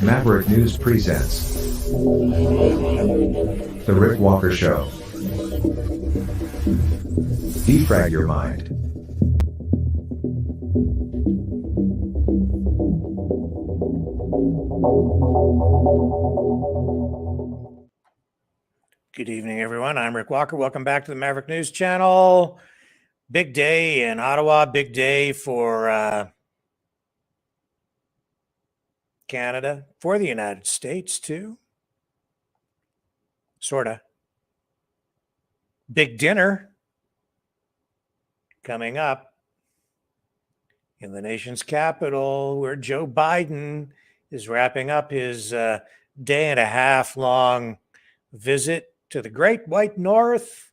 Maverick News presents The Rick Walker Show. Defrag your mind. Good evening, everyone. I'm Rick Walker. Welcome back to the Maverick News Channel. Big day in Ottawa. Big day for Canada, for the United States, too. Sort of. Big dinner coming up in the nation's capital, where Joe Biden is wrapping up his day and a half long visit to the Great White North.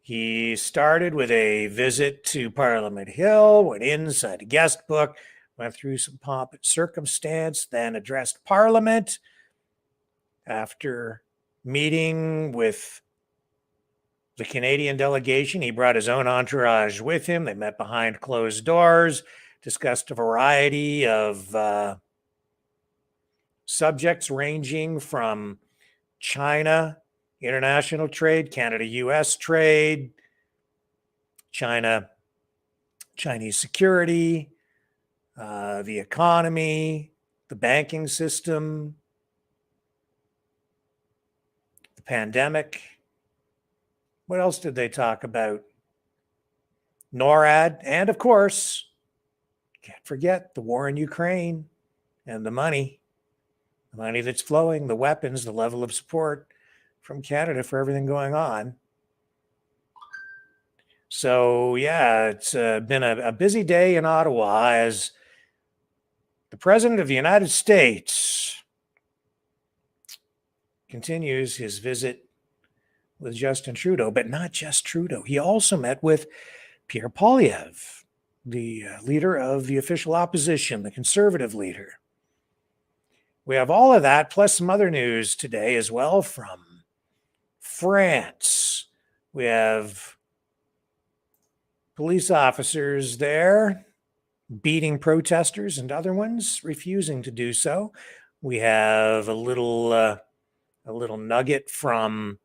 He started with a visit to Parliament Hill, went inside a guest book, went through some pomp and circumstance, then addressed Parliament after meeting with the Canadian delegation. He brought his own entourage with him. They met behind closed doors, discussed a variety of subjects ranging from China, international trade, Canada-US trade, Chinese security, the economy, the banking system, the pandemic. What else did they talk about? NORAD, and of course, can't forget the war in Ukraine and the money that's flowing, the weapons, the level of support from Canada for everything going on. So, yeah, it's been a busy day in Ottawa as the President of the United States continues his visit with Justin Trudeau, but not just Trudeau. He also met with Pierre Poilievre, the leader of the official opposition, the Conservative leader. We have all of that, plus some other news today as well from France. We have police officers there beating protesters and other ones refusing to do so. We have a little nugget from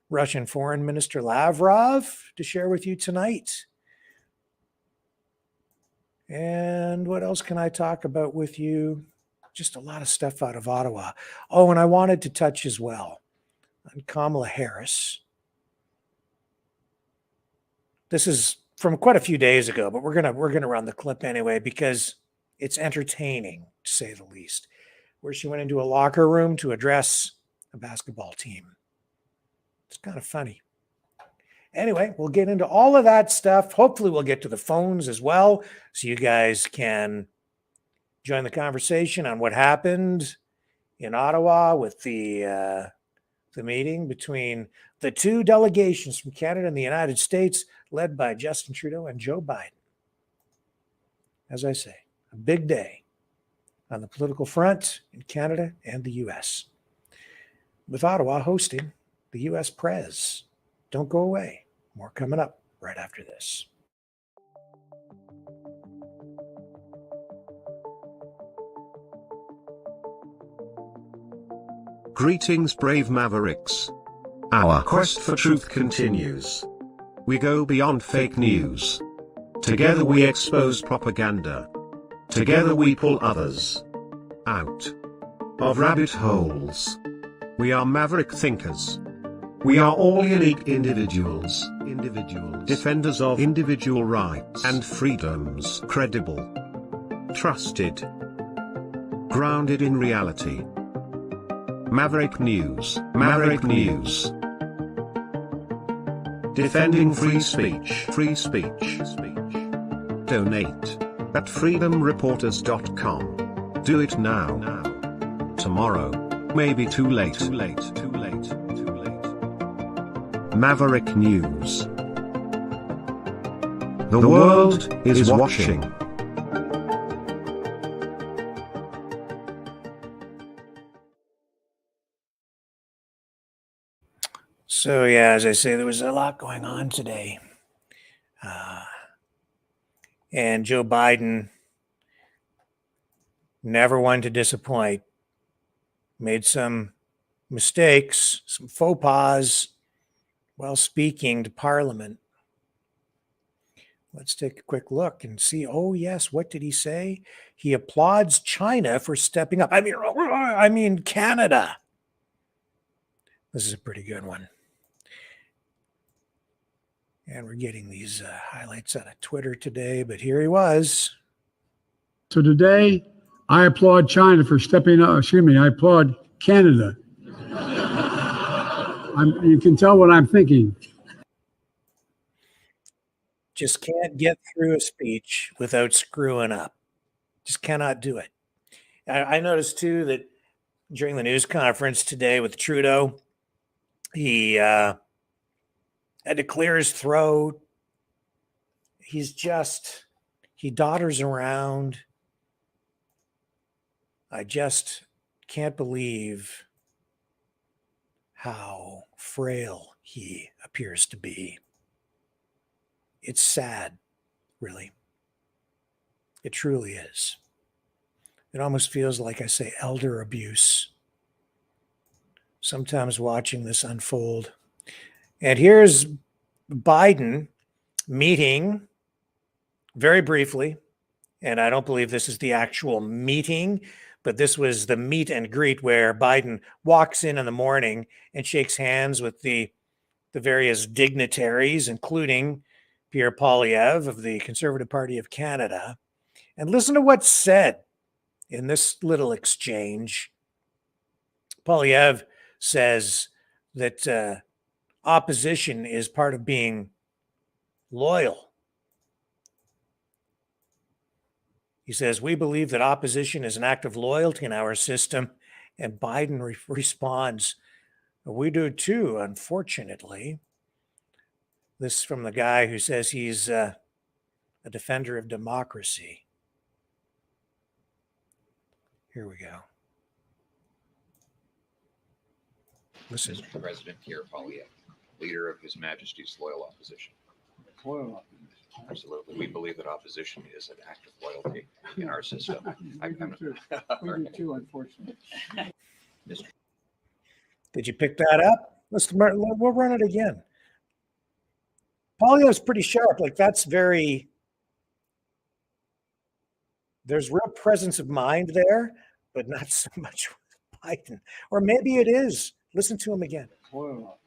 Russian Foreign Minister Lavrov to share with you tonight. And what else can I talk about with you? Just a lot of stuff out of Ottawa. Oh, and I wanted to touch as well on Kamala Harris. This is from quite a few days ago, but we're gonna run the clip anyway because it's entertaining, to say the least, where she went into a locker room to address a basketball team. It's kind of funny. Anyway, we'll get into all of that stuff. Hopefully we'll get to the phones as well, so you guys can join the conversation on what happened in Ottawa with the meeting between the two delegations from Canada and the United States, led by Justin Trudeau and Joe Biden. As I say, a big day on the political front in Canada and the U.S., with Ottawa hosting the U.S. Prez. Don't go away. More coming up right after this. Greetings, brave Mavericks. Our quest for truth continues. We go beyond fake news. Together we expose propaganda. Together we pull others out of rabbit holes. We are maverick thinkers. We are all unique individuals, defenders of individual rights and freedoms, credible, trusted, grounded in reality. Maverick News, Maverick News. Defending free speech, free speech. Donate at freedomreporters.com. Do it now. Tomorrow may be too late. Maverick News. The world is watching. So, yeah, as I say, there was a lot going on today. And Joe Biden Never one to disappoint. Made some mistakes, some faux pas while speaking to Parliament. Let's take a quick look and see. Oh, yes. What did he say? He applauds China for stepping up. I mean, Canada. This is a pretty good one. And we're getting these highlights out of Twitter today, but here he was. So today, I applaud China for stepping up. Excuse me, I applaud Canada. You can tell what I'm thinking. Just can't get through a speech without screwing up. Just cannot do it. I noticed too that during the news conference today with Trudeau, he had to clear his throat. He dodders around. I just can't believe how frail he appears to be. It's sad, really. It truly is. It almost feels like, I say, elder abuse. Sometimes watching this unfold. And here's Biden meeting very briefly, and I don't believe this is the actual meeting, but this was the meet and greet where Biden walks in the morning and shakes hands with the various dignitaries, including Pierre Poilievre of the Conservative Party of Canada. And listen to what's said in this little exchange. Poilievre says that opposition is part of being loyal. He says, we believe that opposition is an act of loyalty in our system. And Biden responds, we do too, unfortunately. This from the guy who says he's a defender of democracy. Here we go. Listen. Mr. President Pierre Poilievre, leader of His Majesty's loyal opposition. Loyal. Absolutely. We believe that opposition is an act of loyalty in our system. We do too, unfortunately. Did you pick that up? We'll run it again. Poilievre's pretty sharp. Like, there's real presence of mind there, but not so much with Biden. Or maybe it is. Listen to him again. Loyal.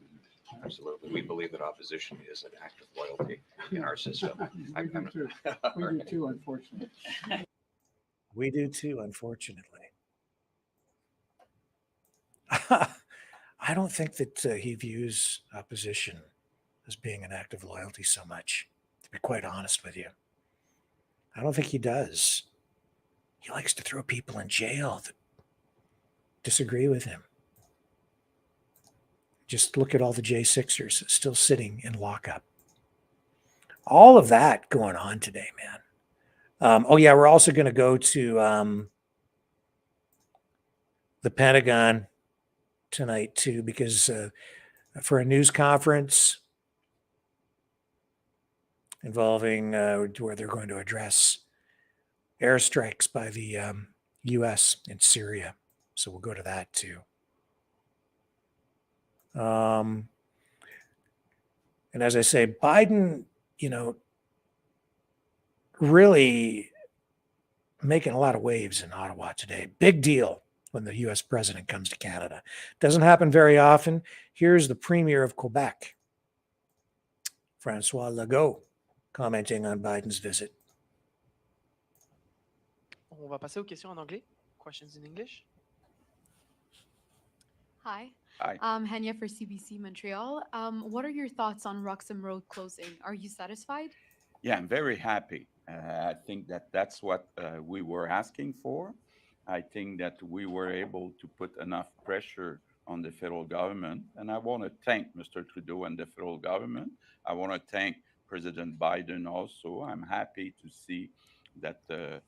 Absolutely. We believe that opposition is an act of loyalty in our system. We do too, unfortunately. We do too, unfortunately. I don't think that he views opposition as being an act of loyalty so much, to be quite honest with you. I don't think he does. He likes to throw people in jail that disagree with him. Just look at all the J6ers still sitting in lockup. All of that going on today, man. We're also going to go to the Pentagon tonight too, because for a news conference involving where they're going to address airstrikes by the U.S. in Syria. So we'll go to that too. And as I say, Biden, really making a lot of waves in Ottawa today. Big deal when the U.S. president comes to Canada. Doesn't happen very often. Here's the Premier of Quebec, François Legault, commenting on Biden's visit. On va passer aux questions en anglais. Questions in English. Hi. Hi. Henya for CBC Montreal. What are your thoughts on Roxham Road closing? Are you satisfied? Yeah, I'm very happy. I think that's what we were asking for. I think that we were able to put enough pressure on the federal government. And I want to thank Mr. Trudeau and the federal government. I want to thank President Biden also. I'm happy to see that the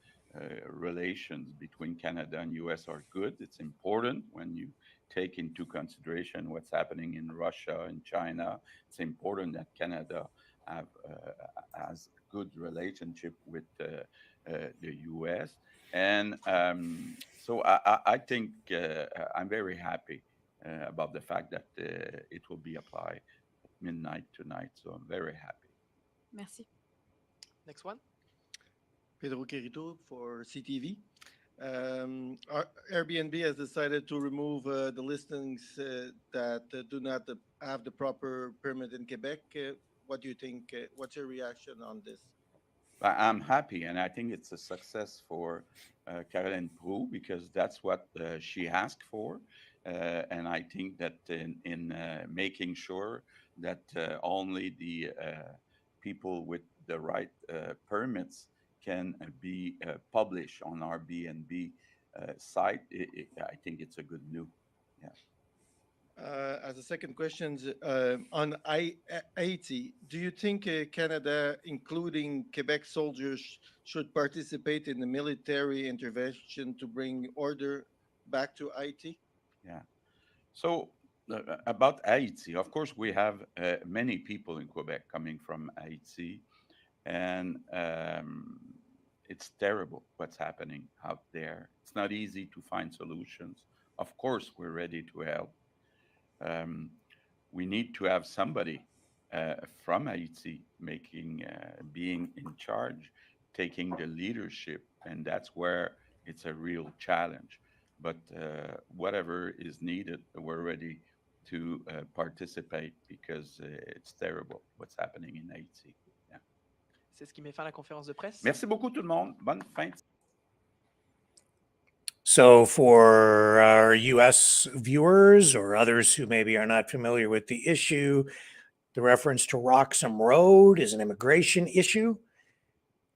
relations between Canada and U.S. are good. It's important when you take into consideration what's happening in Russia and China. It's important that Canada has good relationship with the U.S. And so I think I'm very happy about the fact that it will be applied at midnight tonight. So I'm very happy. Merci. Next one. Pedro Quirito for CTV. Airbnb has decided to remove the listings that do not have the proper permit in Quebec. What do you think? What's your reaction on this? I'm happy, and I think it's a success for Caroline Proulx because that's what she asked for. And I think that in making sure that only the people with the right permits can be published on our BNB site, I think it's a good news. Yeah. As a second question, on Haiti, do you think Canada, including Quebec soldiers, should participate in the military intervention to bring order back to Haiti? Yeah. So about Haiti, of course, we have many people in Quebec coming from Haiti, and it's terrible what's happening out there. It's not easy to find solutions. Of course, we're ready to help. We need to have somebody from Haiti being in charge, taking the leadership, and that's where it's a real challenge. But whatever is needed, we're ready to participate because it's terrible what's happening in Haiti. Yeah. C'est ce qui met fin à la conférence de presse. Merci beaucoup tout le monde. Bonne fin de So, for our US viewers or others who maybe are not familiar with the issue, the reference to Roxham Road is an immigration issue.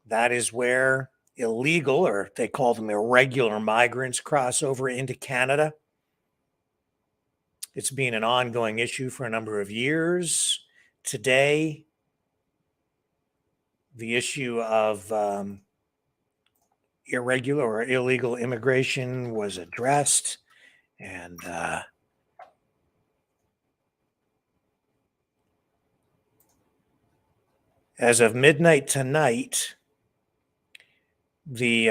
That is where illegal, or they call them irregular migrants, cross over into Canada. It's been an ongoing issue for a number of years. Today, the issue of irregular or illegal immigration was addressed, and as of midnight tonight, the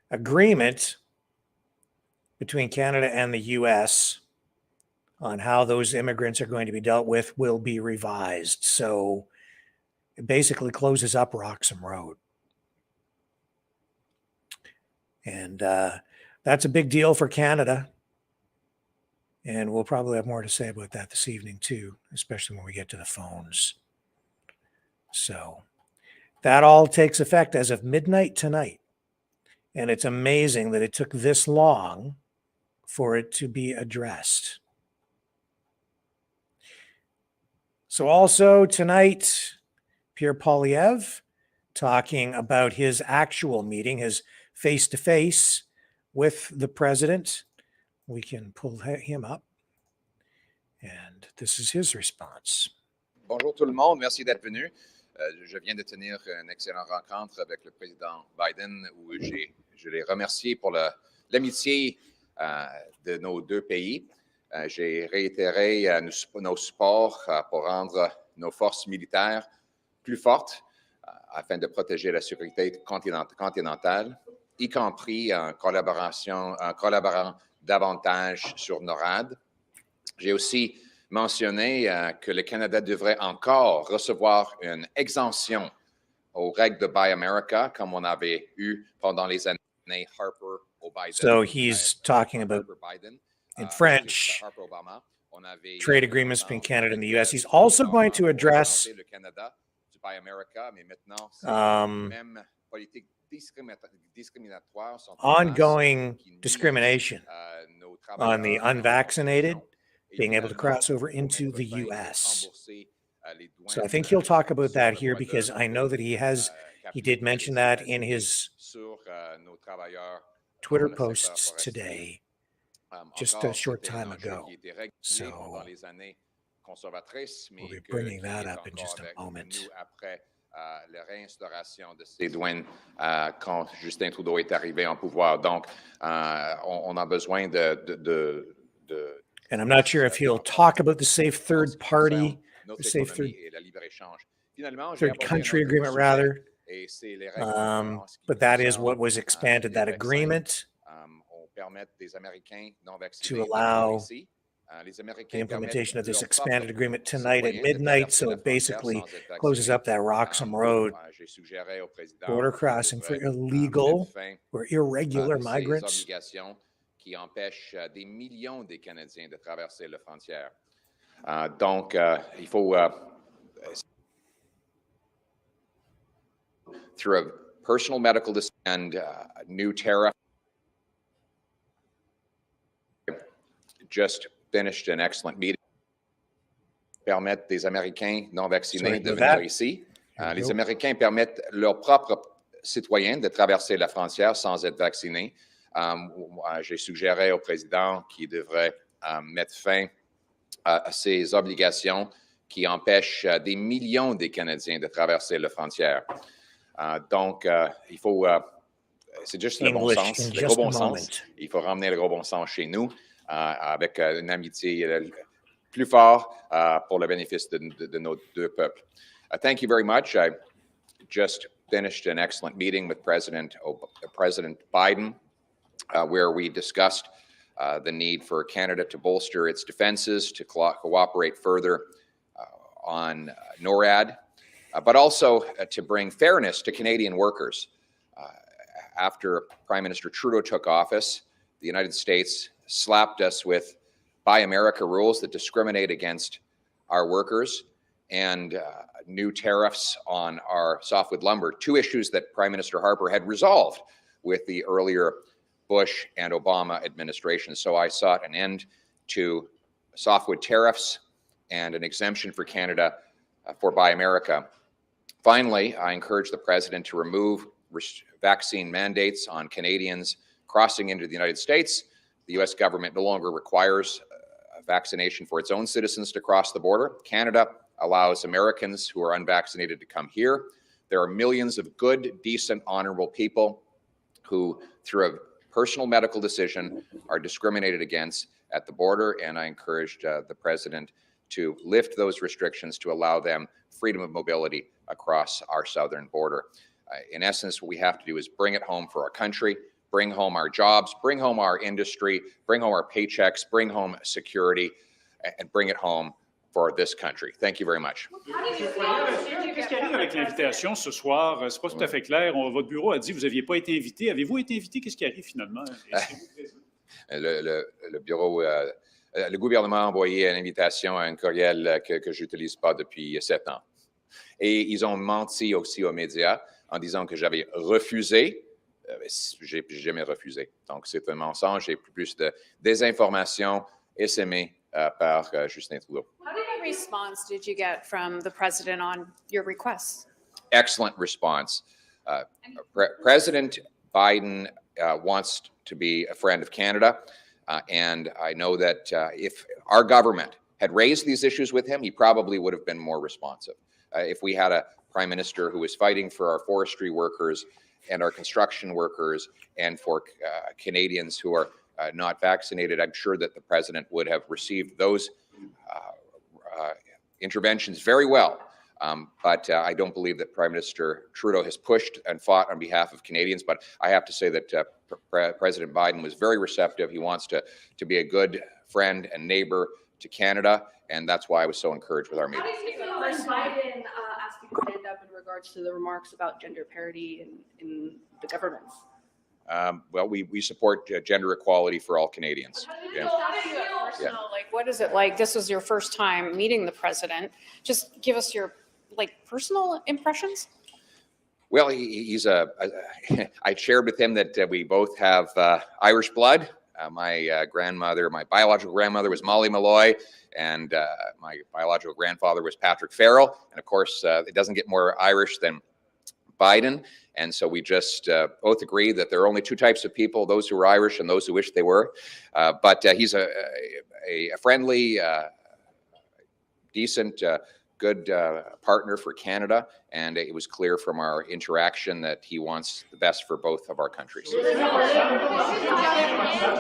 agreement between Canada and the US on how those immigrants are going to be dealt with will be revised. So it basically closes up Roxham Road. And that's a big deal for Canada. And we'll probably have more to say about that this evening too, especially when we get to the phones. So that all takes effect as of midnight tonight. And it's amazing that it took this long for it to be addressed. So also tonight, Pierre Poilievre talking about his actual meeting, his face-to-face with the president. We can pull him up. And this is his response. Bonjour tout le monde, merci d'être venu. Je viens de tenir une excellente rencontre avec le président Biden où je l'ai remercié pour l'amitié de nos deux pays. J'ai réitéré nos supports pour rendre nos forces militaires plus fortes afin de protéger la sécurité continentale, y compris en collaborant davantage sur NORAD. J'ai aussi mentionné que le Canada devrait encore recevoir une exemption aux règles de Buy America, comme on avait eu pendant les années Harper ou Biden. So he's talking about, in French, trade agreements between Canada and the U.S. He's also going to address ongoing discrimination on the unvaccinated being able to cross over into the U.S. So I think he'll talk about that here because I know that he did mention that in his Twitter posts today, just a short time ago. So we'll be bringing that up in just a moment. La réinstauration de ces douanes quand Justin Trudeau est arrivé en pouvoir. Donc, on a besoin de And I'm not sure if he'll talk about the safe third party, the safe third country agreement, rather. Et c'est les règlements en ce qui But that is concerne, what was expanded, les that vaccins. agreement On permet des Américains non to vaccinés de venir allow ici. Les the Américains implementation permettent of this leurs expanded propres agreement tonight at citoyens de midnight. traverser So la it frontière basically sans être closes vaccinés. up that Roxham Road J'ai suggéré au président border qu'il crossing for devrait illegal mettre fin or à irregular de ces migrants. obligations qui empêchent des millions de Canadiens de traverser la frontière. Donc, il faut, through a personal medical decision and new tariff, just finished an excellent meeting. Permettre des Américains non vaccinés de venir ici. Les Américains permettent leurs propres citoyens de traverser la frontière sans être vaccinés. J'ai suggéré au président qu'il devrait mettre fin à ces obligations qui empêchent des millions de Canadiens de traverser la frontière. Donc, il faut, c'est juste le bon sens, le gros bon sens. Il faut ramener le gros bon sens chez nous avec une amitié plus forte pour le bénéfice de nos deux peuples. Thank you very much. I just finished an excellent meeting with President Biden, where we discussed the need for Canada to bolster its defenses, to cooperate further on NORAD, but also to bring fairness to Canadian workers. After Prime Minister Trudeau took office, the United States slapped us with Buy America rules that discriminate against our workers and new tariffs on our softwood lumber, two issues that Prime Minister Harper had resolved with the earlier Bush and Obama administration. So I sought an end to softwood tariffs and an exemption for Canada for Buy America. Finally, I encourage the President to remove vaccine mandates on Canadians crossing into the United States. The U.S. government no longer requires vaccination for its own citizens to cross the border. Canada allows Americans who are unvaccinated to come here. There are millions of good, decent, honorable people who, through a personal medical decision, are discriminated against at the border, and I encouraged the President to lift those restrictions to allow them freedom of mobility across our southern border. In essence, what we have to do is bring it home for our country, bring home our jobs, bring home our industry, bring home our paychecks, bring home security, and bring it home for this country. Thank you very much. Qu'est-ce qui arrive avec l'invitation ce soir? C'est pas tout à fait clair. Votre bureau a dit que vous n'aviez pas été invité. Avez-vous été invité? Qu'est-ce qui arrive finalement? Le bureau, le gouvernement a envoyé une invitation à un courriel que je n'utilise pas depuis 7 ans. Et ils ont menti aussi aux médias en disant que j'avais refusé. J'ai jamais refusé. Donc, c'est un mensonge et plus de désinformation essaimée par Justin Trudeau. How did a response did you get from the president on your requests? Excellent response. President Biden wants to be a friend of Canada, and I know that if our government had raised these issues with him, he probably would have been more responsive. If we had a prime minister who was fighting for our forestry workers and our construction workers and for Canadians who are not vaccinated, I'm sure that the president would have received those interventions very well. But I don't believe that Prime Minister Trudeau has pushed and fought on behalf of Canadians. But I have to say that President Biden was very receptive. He wants to be a good friend and neighbor to Canada, and that's why I was so encouraged with our meeting. How do you feel when Biden asked you to stand up in regards to the remarks about gender parity in the governments? Well, we support gender equality for all Canadians. Yeah. Like, what is it like? This was your first time meeting the president. Just give us your personal impressions. Well, he's I shared with him that we both have Irish blood. My biological grandmother was Molly Malloy, and my biological grandfather was Patrick Farrell. And of course, it doesn't get more Irish than Biden. And so we just both agree that there are only two types of people, those who are Irish and those who wish they were. But he's a friendly, decent, good partner for Canada. And it was clear from our interaction that he wants the best for both of our countries.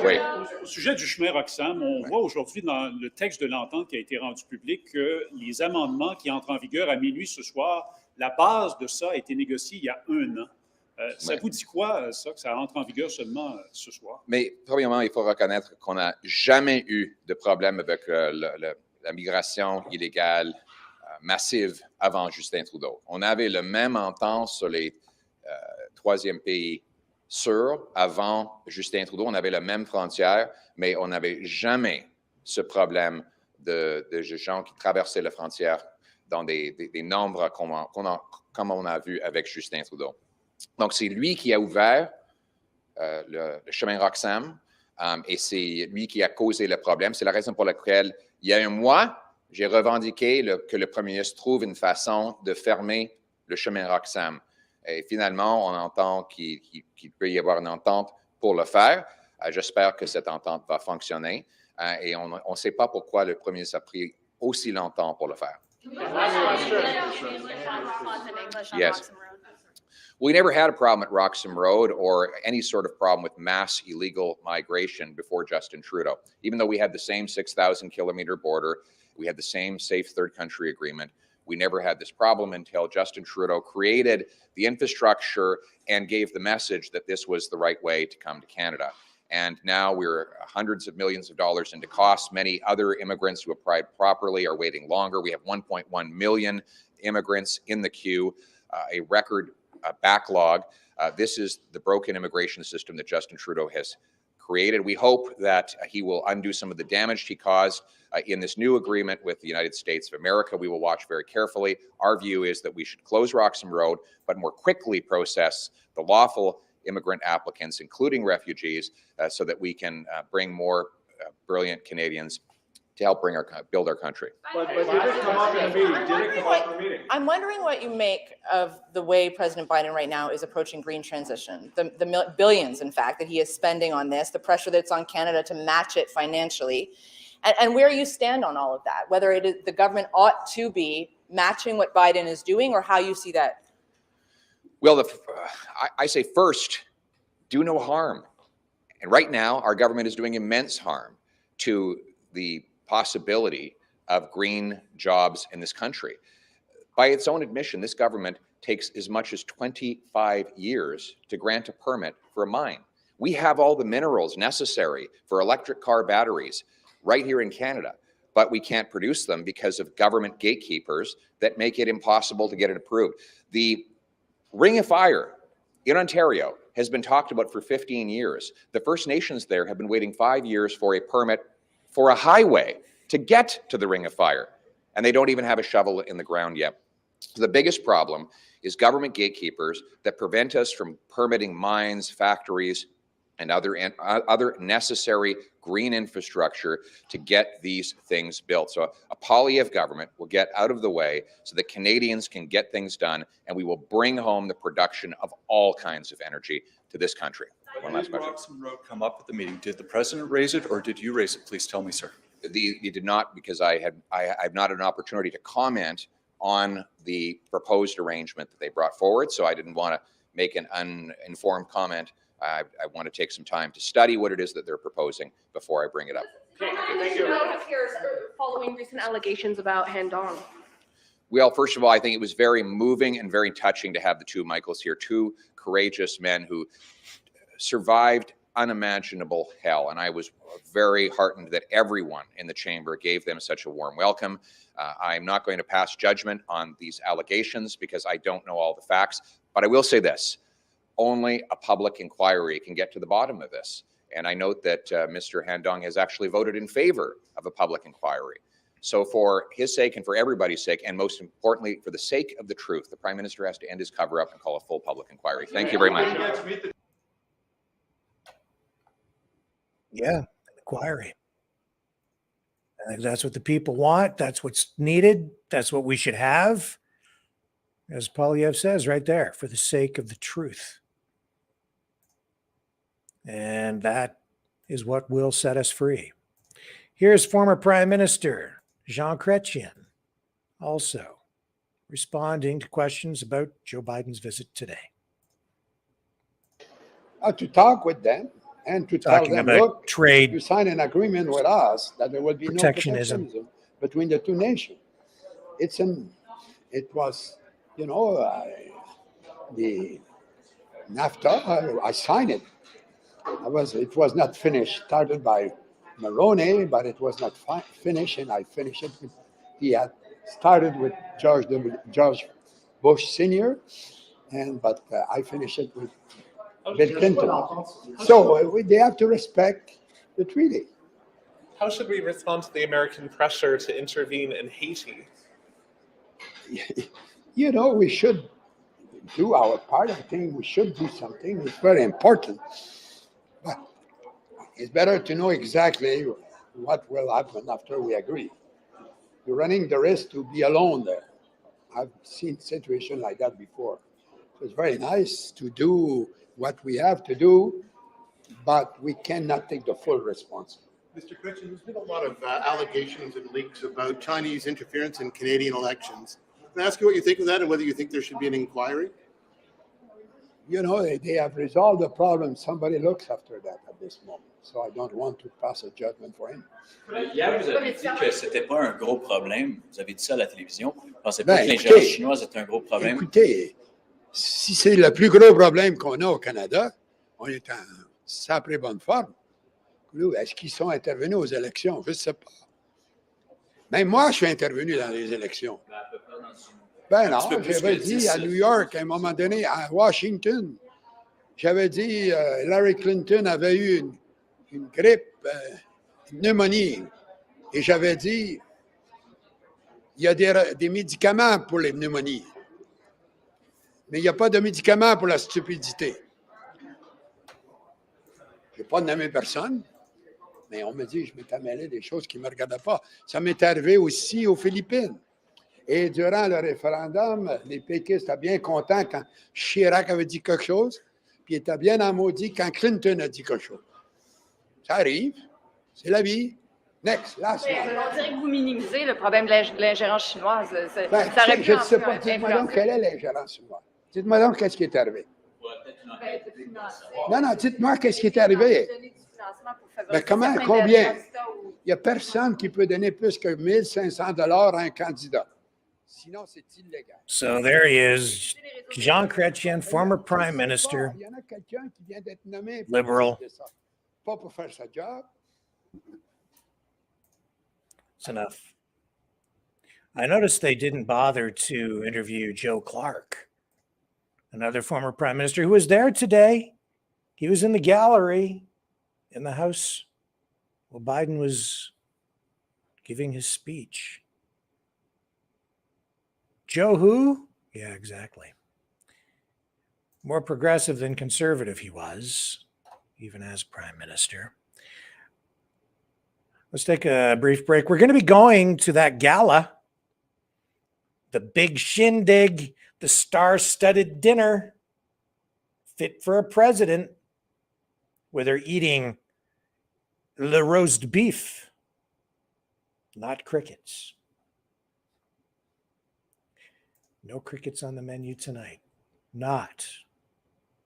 Oui. Au sujet du chemin Roxham, on voit aujourd'hui dans le texte de l'entente qui a été rendu public que les amendements qui entrent en vigueur à minuit ce soir la base de ça a été négociée il y a 1 an. Ça Ouais. vous dit quoi, ça, que ça entre en vigueur seulement ce soir? Mais premièrement, il faut reconnaître qu'on n'a jamais eu de problème avec la migration illégale massive avant Justin Trudeau. On avait le même entente sur les troisième pays sûrs avant Justin Trudeau. On avait la même frontière, mais on n'avait jamais ce problème de gens qui traversaient la frontière dans des nombres comme on a vu avec Justin Trudeau. Donc, c'est lui qui a ouvert le chemin Roxham et c'est lui qui a causé le problème. C'est la raison pour laquelle, il y a un mois, j'ai revendiqué que le premier ministre trouve une façon de fermer le chemin Roxham. Et finalement, on entend qu'il peut y avoir une entente pour le faire. J'espère que cette entente va fonctionner. Et on ne sait pas pourquoi le premier ministre a pris aussi longtemps pour le faire. Yes. We never had a problem at Roxham Road or any sort of problem with mass illegal migration before Justin Trudeau. Even though we had the same 6,000-kilometer border, we had the same safe third country agreement, we never had this problem until Justin Trudeau created the infrastructure and gave the message that this was the right way to come to Canada. And now we're hundreds of millions of dollars into costs. Many other immigrants who applied properly are waiting longer. We have 1.1 million immigrants in the queue, a record backlog. This is the broken immigration system that Justin Trudeau has created. We hope that he will undo some of the damage he caused in this new agreement with the United States of America. We will watch very carefully. Our view is that we should close Roxham Road, but more quickly process the lawful immigrant applicants, including refugees, so that we can bring more brilliant Canadians to help build our country. But did it come up in the meeting? Did it come up in the meeting? I'm wondering what you make of the way President Biden right now is approaching green transition, the billions, in fact, that he is spending on this, the pressure that's on Canada to match it financially, and where you stand on all of that, whether it is the government ought to be matching what Biden is doing or how you see that. Well, I say first, do no harm. And right now, our government is doing immense harm to the possibility of green jobs in this country. By its own admission, this government takes as much as 25 years to grant a permit for a mine. We have all the minerals necessary for electric car batteries right here in Canada, but we can't produce them because of government gatekeepers that make it impossible to get it approved. The Ring of Fire in Ontario has been talked about for 15 years. The First Nations there have been waiting 5 years for a permit for a highway to get to the Ring of Fire, and they don't even have a shovel in the ground yet. The biggest problem is government gatekeepers that prevent us from permitting mines, factories, and other necessary green infrastructure to get these things built. So a Poilievre government will get out of the way so that Canadians can get things done, and we will bring home the production of all kinds of energy to this country. One last question. Did Roxham Road come up at the meeting? Did the president raise it, or did you raise it? Please tell me, sir. You did not, because I have not had an opportunity to comment on the proposed arrangement that they brought forward, so I didn't want to make an uninformed comment. I want to take some time to study what it is that they're proposing before I bring it up. Thank you. Following recent allegations about Handong. Well, first of all, I think it was very moving and very touching to have the two Michaels here, two courageous men who survived unimaginable hell. And I was very heartened that everyone in the chamber gave them such a warm welcome. I'm not going to pass judgment on these allegations because I don't know all the facts, but I will say this. Only a public inquiry can get to the bottom of this. And I note that Mr. Handong has actually voted in favor of a public inquiry. So for his sake and for everybody's sake, and most importantly, for the sake of the truth, the Prime Minister has to end his cover-up and call a full public inquiry. Thank you very much. Yeah, an inquiry. I think that's what the people want. That's what's needed. That's what we should have. As Poilievre says right there, for the sake of the truth. And that is what will set us free. Here's former Prime Minister Jean Chrétien also responding to questions about Joe Biden's visit today. To talk with them and to tell Talking them, about look, trade you sign an agreement with us that there will be protectionism. no protectionism between the two nations. It was you know, the NAFTA, I signed it. It was not finished. Started by Maroney, but it was not finished, and I finished it. He had started with George Bush Senior, but I finished it with Bill Clinton. So they have to respect the treaty. How should we respond to the American pressure to intervene in Haiti? You know, we should do our part. I think we should do something. It's very important. But it's better to know exactly what will happen after we agree. You're running the risk to be alone there. I've seen situations like that before. So it's very nice to do what we have to do, but we cannot take the full responsibility. Mr. Christian, there's been a lot of allegations and leaks about Chinese interference in Canadian elections. Can I ask you what you think of that and whether you think there should be an inquiry? You know, they have resolved the problem. Somebody looks after that at this moment. So I don't want to pass a judgment for him. Hier, vous avez dit que c'était pas un gros problème. Vous avez dit ça à la télévision. Vous ne pensez pas que l'ingérence écoutez, chinoise est un gros problème? Écoutez, si c'est le plus gros problème qu'on a au Canada, on est en sacrée bonne forme. Est-ce qu'ils sont intervenus aux élections? Je ne sais pas. Même moi, je suis intervenu dans les élections. Ben non, j'avais dit à New York, à un moment donné, à Washington, j'avais dit Hillary Clinton avait eu une grippe, une pneumonie. Et j'avais dit, il y a des médicaments pour les pneumonies. Mais il n'y a pas de médicaments pour la stupidité. Je n'ai pas nommé personne, mais on me dit que je m'étais mêlé des choses qui ne me regardaient pas. Ça m'est arrivé aussi aux Philippines. Et durant le référendum, les péquistes étaient bien contents quand Chirac avait dit quelque chose, puis ils étaient bien en maudit quand Clinton a dit quelque chose. Ça arrive, c'est la vie. Next, last one. On dirait que vous minimisez le problème de l'ingérence chinoise. Je ne sais pas. Dites-moi donc, quelle est l'ingérence chinoise? Dites-moi donc, qu'est-ce qui est arrivé? Non, non, dites-moi, qu'est-ce qui est arrivé? Mais comment, combien? Il n'y a personne qui peut donner plus que 1 500 $ à un candidat. Sinon, c'est illégal. So there he is, Jean Chrétien, former prime minister, Il y en a quelqu'un qui vient d'être nommé. liberal. Pas pour faire sa job. It's enough. I noticed they didn't bother to interview Joe Clark, another former prime minister who was there today. He was in the gallery in the House while Biden was giving his speech. Joe who? Yeah, exactly. More progressive than conservative he was, even as prime minister. Let's take a brief break. We're going to be going to that gala, the big shindig, the star-studded dinner fit for a president, where they're eating le roast beef, not crickets. No crickets on the menu tonight. Not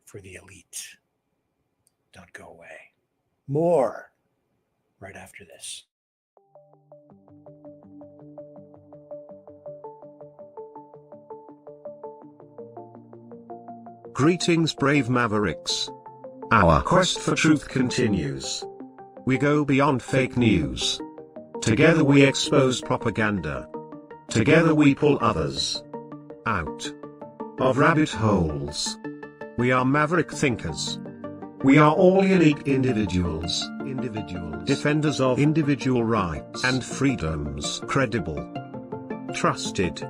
for the elite. Don't go away. More right after this. Greetings, brave Mavericks. Our quest for truth continues. We go beyond fake news. Together we expose propaganda. Together we pull others out of rabbit holes. We are maverick thinkers. We are all unique individuals, defenders of individual rights and freedoms, credible, trusted,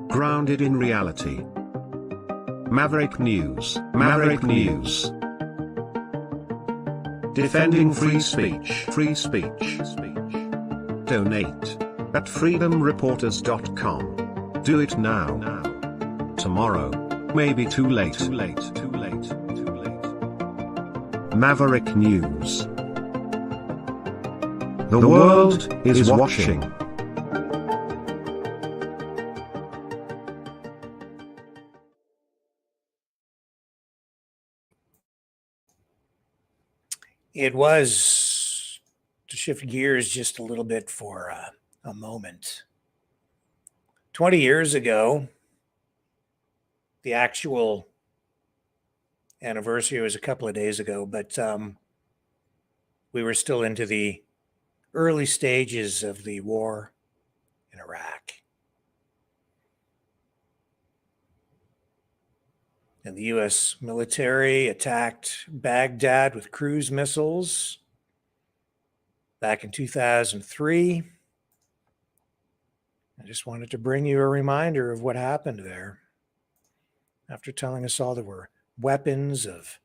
grounded in reality. Maverick News, Maverick News. Defending free speech, free speech. Donate at freedomreporters.com. Do it now. Tomorrow may be too late. Maverick News. The world is watching. It was, to shift gears just a little bit for a moment, 20 years ago, The actual anniversary was a couple of days ago, but we were still into the early stages of the war in Iraq. And the U.S. military attacked Baghdad with cruise missiles back in 2003. I just wanted to bring you a reminder of what happened there after telling us all there were weapons of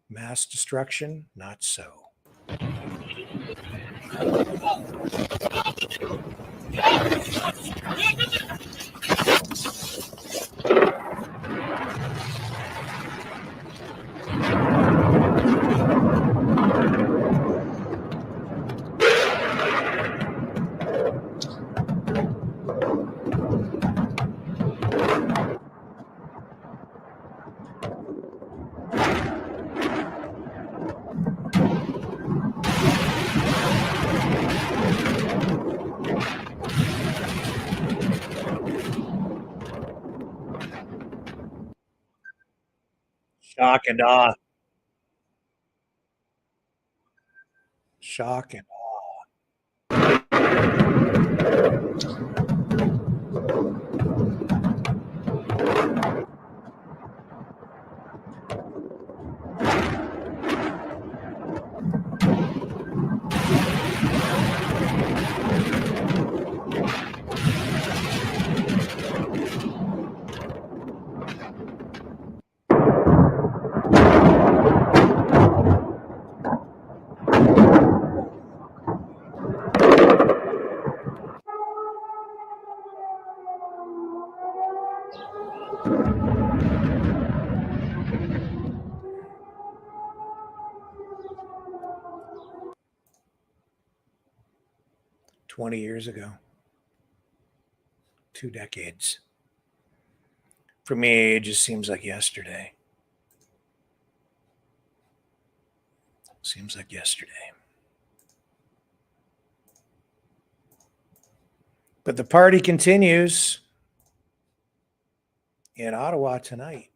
mass destruction. Not so. Shock and awe. Shock and "20 years ago, 2 decades. For me, it just seems like yesterday. Seems like yesterday. But the party continues in Ottawa tonight.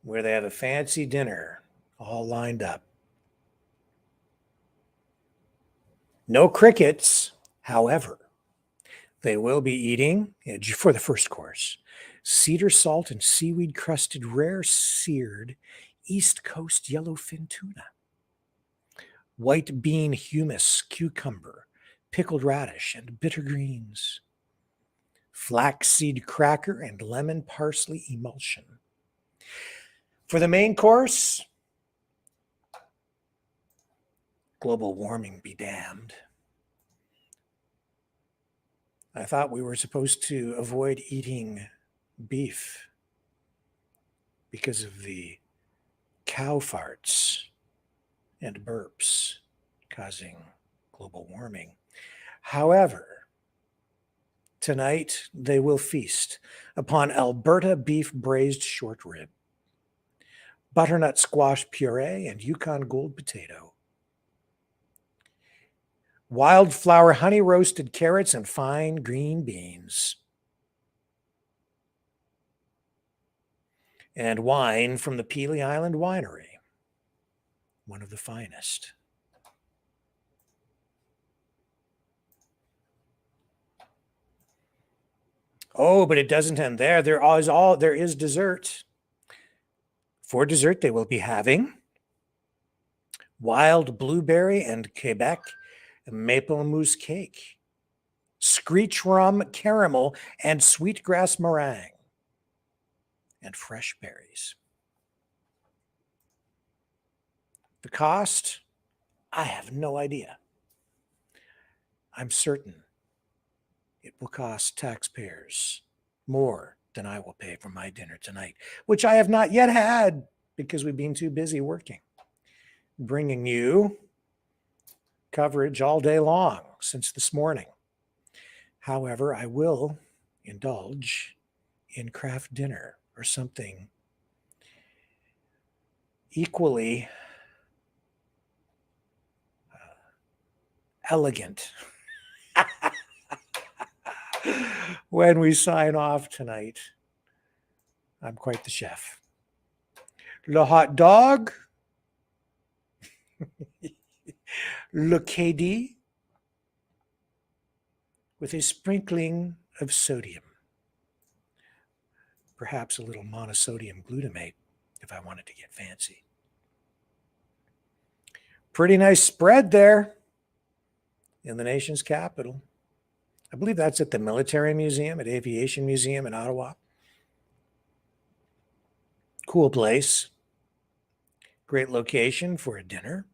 Where they have a fancy dinner all lined up. No crickets, however. They will be eating, for the first course, cedar salt and seaweed crusted rare seared East Coast yellowfin tuna, white bean hummus, cucumber, pickled radish, and bitter greens, flaxseed cracker, and lemon parsley emulsion. For the main course, global warming be damned. I thought we were supposed to avoid eating beef because of the cow farts and burps causing global warming. However, tonight they will feast upon Alberta beef braised short rib, butternut squash puree, and Yukon gold potato. Wildflower honey roasted carrots and fine green beans. And wine from the Pelee Island Winery, one of the finest. Oh, but it doesn't end there. There is dessert. For dessert, they will be having wild blueberry and Quebec maple mousse cake, screech rum caramel and sweetgrass meringue, and fresh berries. The cost? I have no idea. I'm certain it will cost taxpayers more than I will pay for my dinner tonight, which I have not yet had because we've been too busy working, bringing you coverage all day long since this morning. However, I will indulge in craft dinner or something equally elegant when we sign off tonight. I'm quite the chef. Le hot dog, le KD, with a sprinkling of sodium. Perhaps a little monosodium glutamate if I wanted to get fancy. Pretty nice spread there in the nation's capital. I believe that's at the Military Museum, at Aviation Museum in Ottawa. Cool place. Great location for a dinner.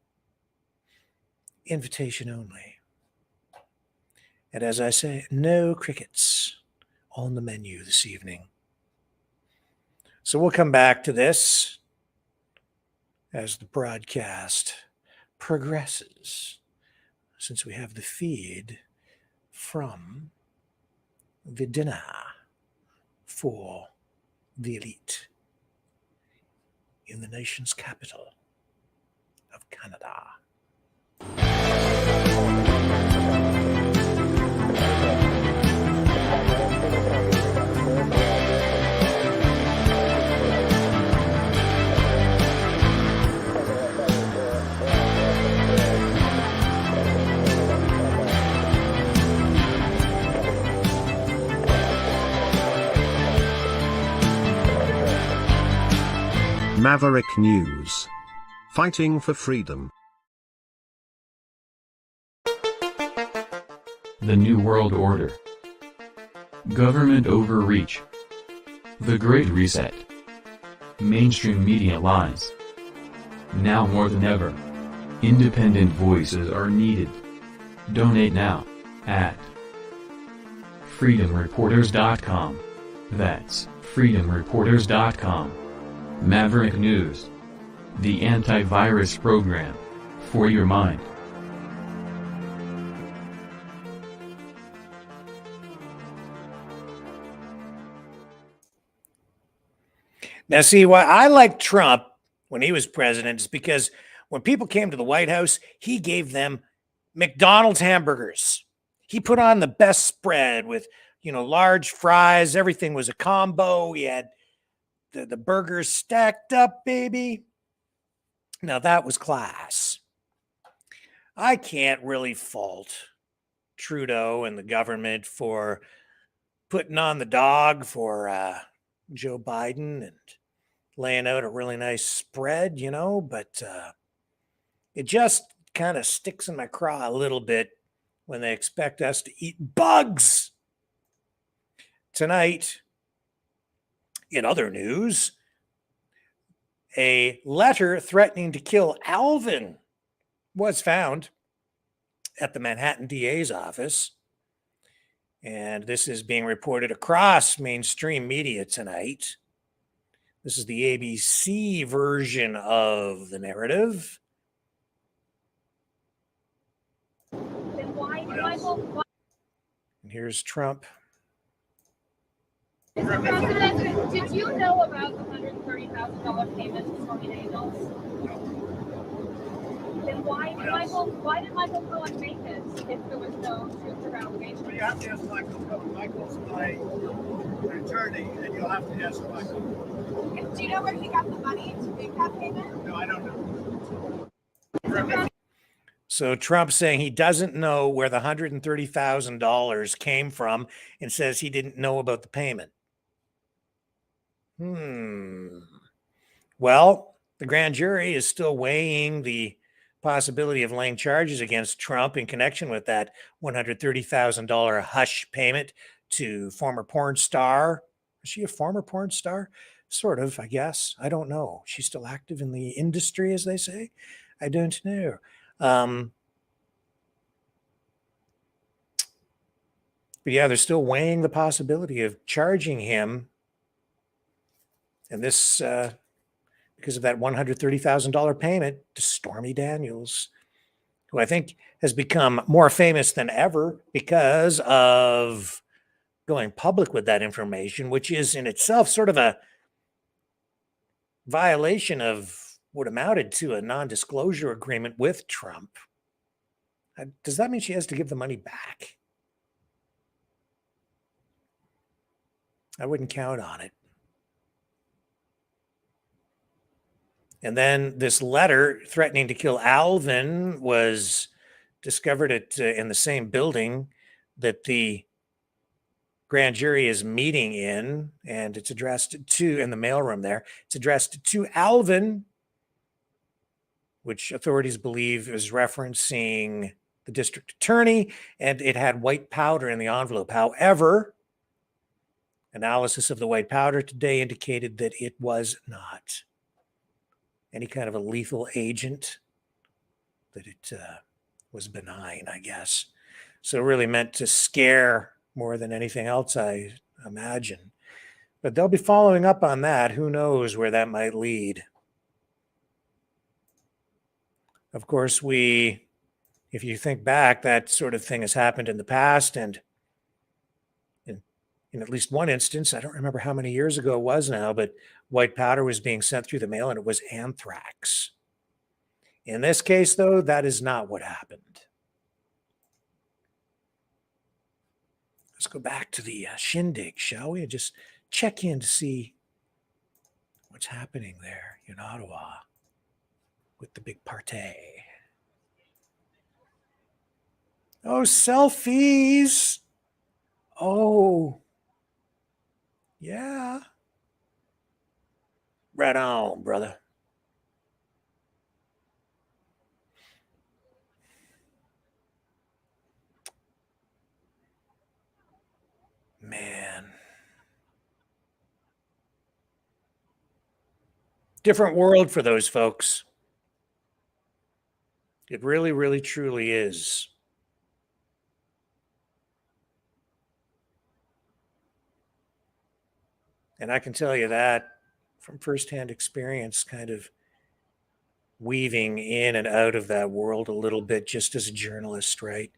Invitation only. And as I say, no crickets on the menu this evening. So we'll come back to this as the broadcast progresses, since we have the feed from the dinner for the elite in the nation's capital of Canada. Maverick News. Fighting for freedom. The New World Order. Government overreach. The Great Reset. Mainstream media lies. Now more than ever, independent voices are needed. Donate now at freedomreporters.com. That's freedomreporters.com. Maverick News. The antivirus program for your mind. Now, see, why I like Trump when he was president is because when people came to the White House, he gave them McDonald's hamburgers. He put on the best spread with, large fries. Everything was a combo. He had the burgers stacked up, baby. Now, that was class. I can't really fault Trudeau and the government for putting on the dog for Joe Biden and laying out a really nice spread, but it just kind of sticks in my craw a little bit when they expect us to eat bugs. Tonight, in other news, a letter threatening to kill Alvin was found at the Manhattan DA's office. And this is being reported across mainstream media tonight. This is the ABC version of the narrative. And here's Trump. Mr. President, did you know about the $130,000 payment to Stormy Daniels? Then why did Michael Cohen make this if there was no truth or allegation? Well, you have to ask Michael Cohen. Michael's my attorney, and you'll have to ask Michael. Do you know where he got the money to make that payment? No, I don't know. So Trump saying he doesn't know where the $130,000 came from and says he didn't know about the payment. Well, the grand jury is still weighing the possibility of laying charges against Trump in connection with that $130,000 hush payment to former porn star. Is she a former porn star? Sort of, I guess. I don't know. She's still active in the industry, as they say. I don't know. But yeah, they're still weighing the possibility of charging him. And this, because of that $130,000 payment to Stormy Daniels, who I think has become more famous than ever because of going public with that information, which is in itself sort of a violation of what amounted to a non-disclosure agreement with Trump. Does that mean she has to give the money back? I wouldn't count on it. And then this letter threatening to kill Alvin was discovered in the same building that the grand jury is meeting in, and it's addressed to, in the mailroom there, it's addressed to Alvin, which authorities believe is referencing the district attorney, and it had white powder in the envelope. However, analysis of the white powder today indicated that it was not any kind of a lethal agent, that it was benign, I guess. So really meant to scare more than anything else, I imagine. But they'll be following up on that. Who knows where that might lead? Of course, if you think back, that sort of thing has happened in the past, and in at least one instance, I don't remember how many years ago it was now, but white powder was being sent through the mail and it was anthrax. In this case, though, that is not what happened. Let's go back to the shindig, shall we? And just check in to see what's happening there in Ottawa with the big party. Oh, selfies. Oh, yeah. Right on, brother. Man. Different world for those folks. It really, really, truly is. And I can tell you that from firsthand experience, kind of weaving in and out of that world a little bit just as a journalist, right?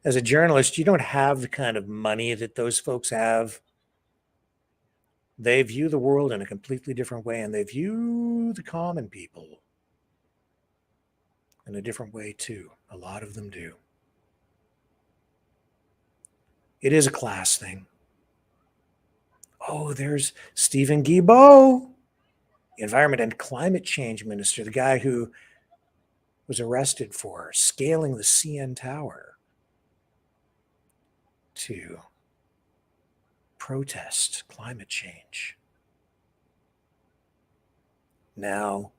As a journalist, you don't have the kind of money that those folks have. They view the world in a completely different way, and they view the common people in a different way too. A lot of them do. It is a class thing. Oh, there's Stephen Guilbeault, Environment and Climate Change Minister, the guy who was arrested for scaling the CN Tower to protest climate change. Now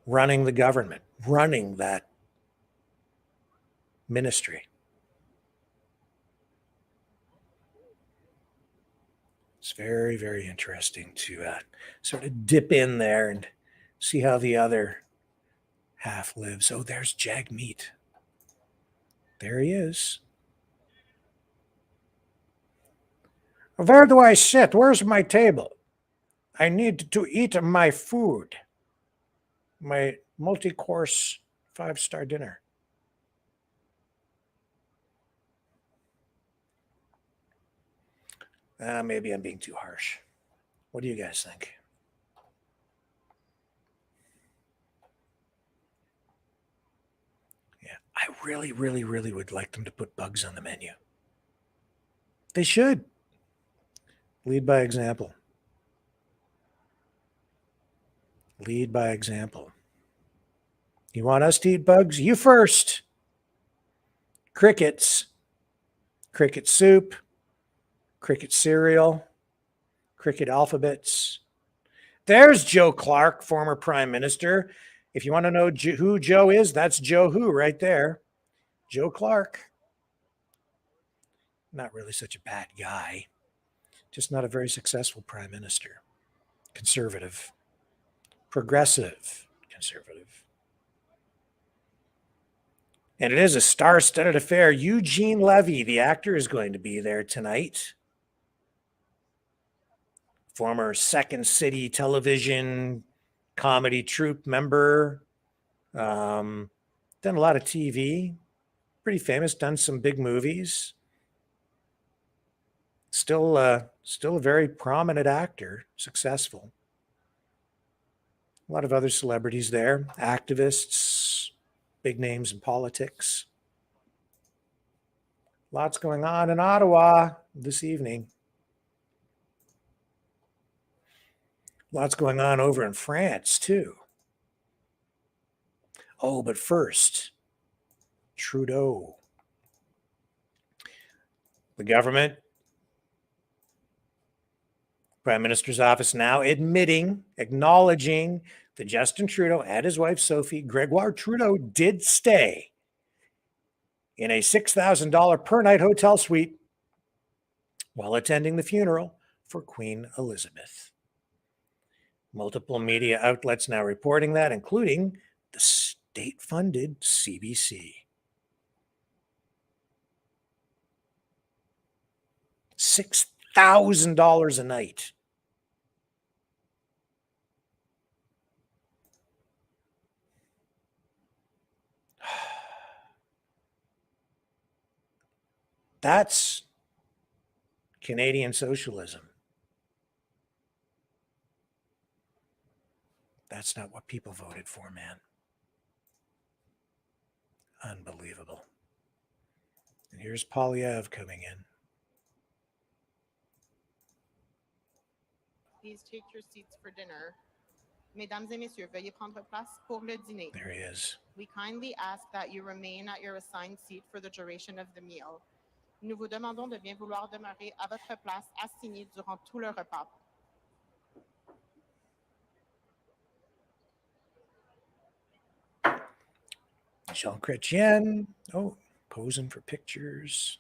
running the government, running that ministry. It's very, very interesting to sort of dip in there and see how the other half lives. Oh, there's Jagmeet. There he is. Where do I sit? Where's my table? I need to eat my food. My multi-course 5-star dinner. Maybe I'm being too harsh. What do you guys think? Yeah, I really, really, really would like them to put bugs on the menu. They should. Lead by example. Lead by example. You want us to eat bugs? You first. Crickets. Cricket soup. Cricket cereal. Cricket alphabets. There's Joe Clark, former prime minister. If you want to know who Joe is, that's Joe Who right there. Joe Clark. Not really such a bad guy. Just not a very successful prime minister. Conservative. Progressive conservative. And it is a star-studded affair. Eugene Levy, the actor, is going to be there tonight. Former Second City television comedy troupe member. Done a lot of TV. Pretty famous. Done some big movies. Still a very prominent actor. Successful. A lot of other celebrities there. Activists. Big names in politics. Lots going on in Ottawa this evening. Lots going on over in France, too. Oh, but first, Trudeau. The government, Prime Minister's office now acknowledging that Justin Trudeau and his wife, Sophie Gregoire Trudeau, did stay in a $6,000 per night hotel suite while attending the funeral for Queen Elizabeth. Multiple media outlets now reporting that, including the state-funded CBC. $6,000 a night. That's Canadian socialism. That's not what people voted for, man. Unbelievable. And here's Polyev coming in. Please take your seats for dinner. Mesdames et messieurs, veuillez prendre place pour le dîner. There he is. We kindly ask that you remain at your assigned seat for the duration of the meal. Nous vous demandons de bien vouloir demeurer à votre place assigné durant tout le repas. Jean Chrétien. Oh, posing for pictures.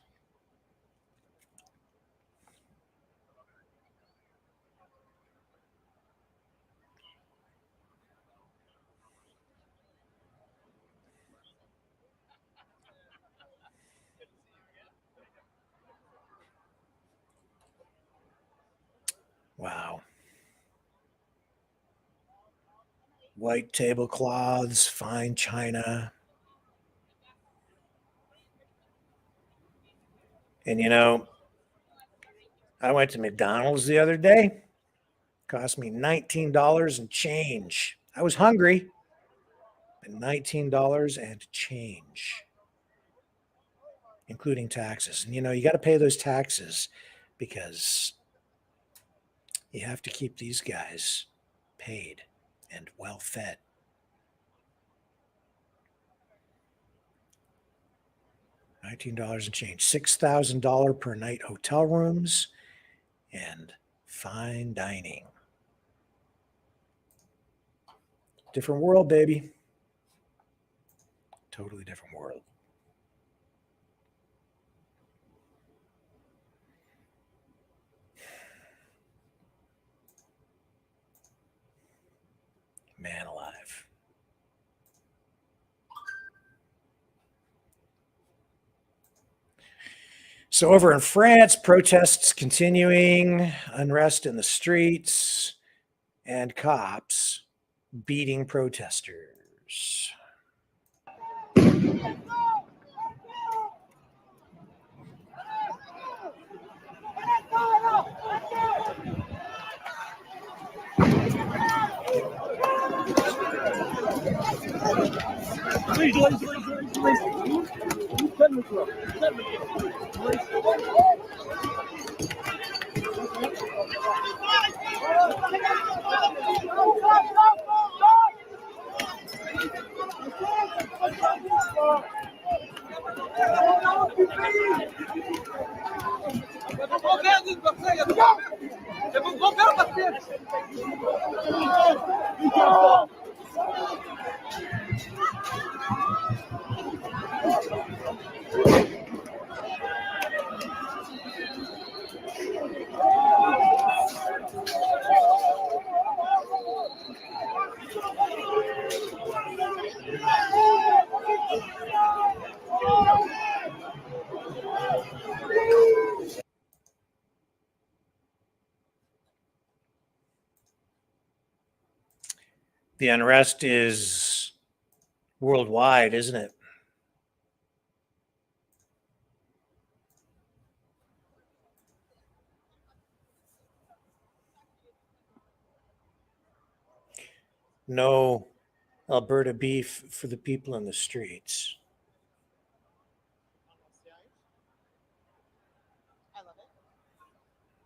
Wow. White tablecloths, fine china. And you know, I went to McDonald's the other day. Cost me $19 and change. I was hungry, but $19 and change, including taxes. And you know, you got to pay those taxes because you have to keep these guys paid and well fed. $19 and change. $6,000 per night hotel rooms and fine dining. Different world, baby. Totally different world. Man alive. So over in France, protests continuing, unrest in the streets, and cops beating protesters. The unrest is worldwide, isn't it? No Alberta beef for the people in the streets.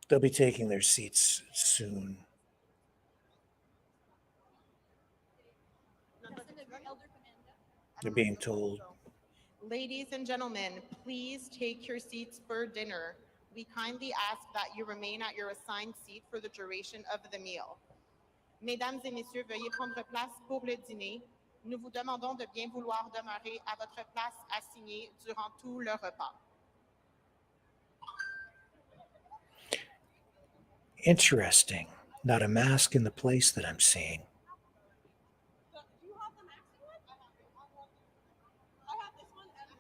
They'll be taking their seats soon. They're being told. Ladies and gentlemen, please take your seats for dinner. We kindly ask that you remain at your assigned seat for the duration of the meal. Mesdames et messieurs, veuillez prendre place pour le dîner. Nous vous demandons de bien vouloir demeurer à votre place assignée durant tout le repas. Interesting. Not a mask in the place that I'm seeing.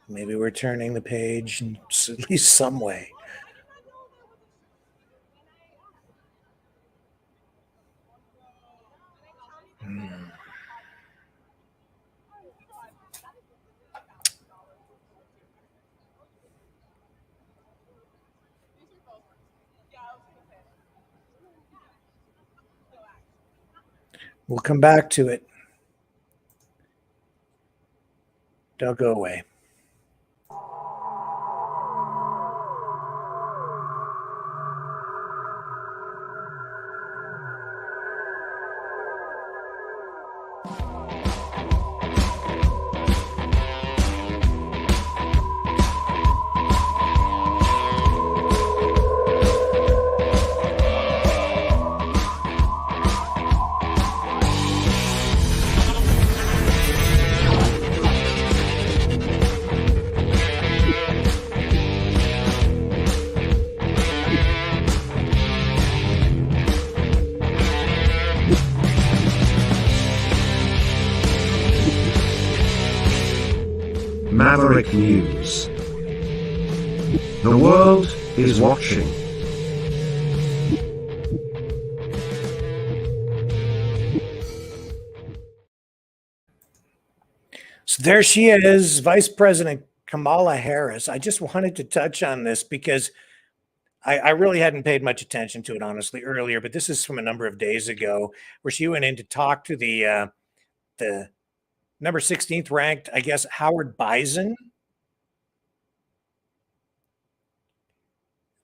Maybe we're turning the page in at least some way. We'll come back to it. Don't go away. Maverick News. The world is watching. So there she is, Vice President Kamala Harris. I just wanted to touch on this because I really hadn't paid much attention to it, honestly, earlier, but this is from a number of days ago where she went in to talk to the number 16th ranked, I guess, Howard Bison.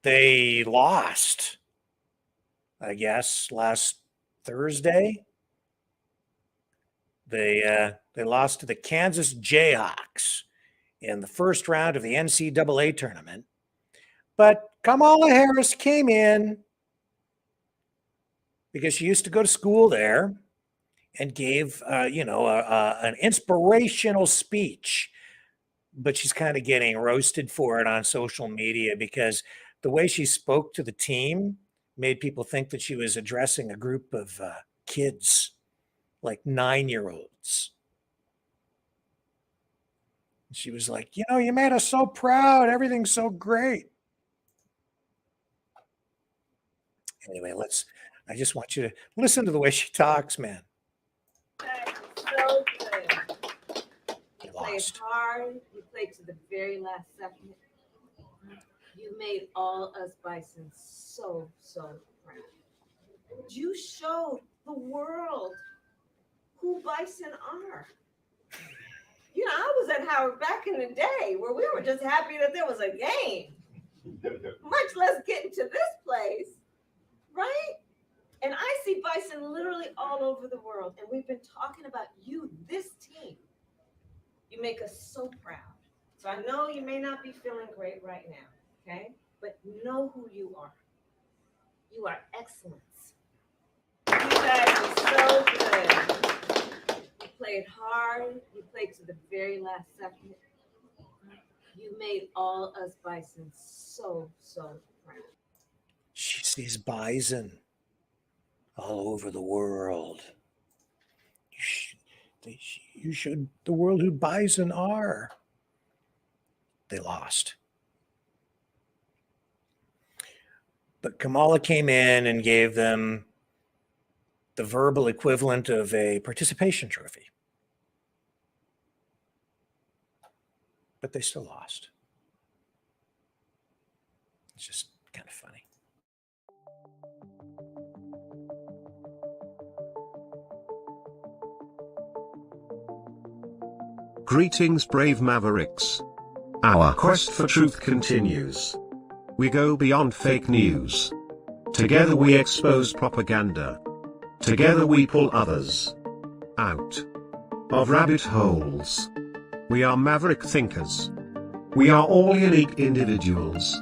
They lost, I guess, last Thursday. They lost to the Kansas Jayhawks in the first round of the NCAA tournament. But Kamala Harris came in because she used to go to school there and gave, an inspirational speech. But she's kind of getting roasted for it on social media because the way she spoke to the team made people think that she was addressing a group of kids, like 9-year-olds. She was like, you made us so proud. Everything's so great. Anyway, I just want you to listen to the way she talks, man. So good. You played hard. You played to the very last second. You made all us Bisons so proud. You showed the world who Bison are. I was at Howard back in the day where we were just happy that there was a game, much less getting to this place, right? And I see Bison literally all over the world. And we've been talking about you, this team. You make us so proud. So I know you may not be feeling great right now, okay? But know who you are. You are excellence. You guys are so good. You played hard. You played to the very last second. You made all us Bisons so proud. She sees Bison all over the world. You showed the world who Bison are. They lost. But Kamala came in and gave them the verbal equivalent of a participation trophy. But they still lost. It's just kind of funny. Greetings, brave Mavericks. Our quest for truth continues. We go beyond fake news. Together we expose propaganda. Together we pull others out of rabbit holes. We are maverick thinkers. We are all unique individuals,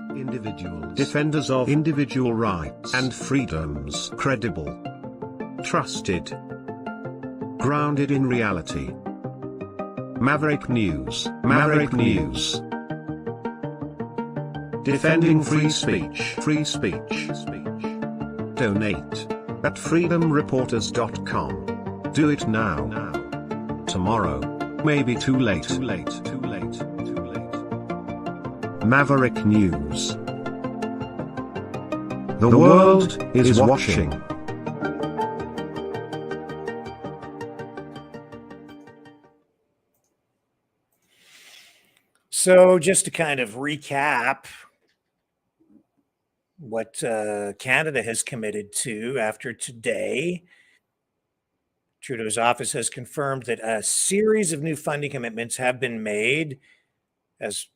defenders of individual rights and freedoms, credible, trusted, grounded in reality. Maverick News, Maverick News. Defending free speech, free speech. Donate at freedomreporters.com. Do it now. Tomorrow may be too late. Maverick News. The world is watching. So just to kind of recap what Canada has committed to after today, Trudeau's office has confirmed that a series of new funding commitments have been made as,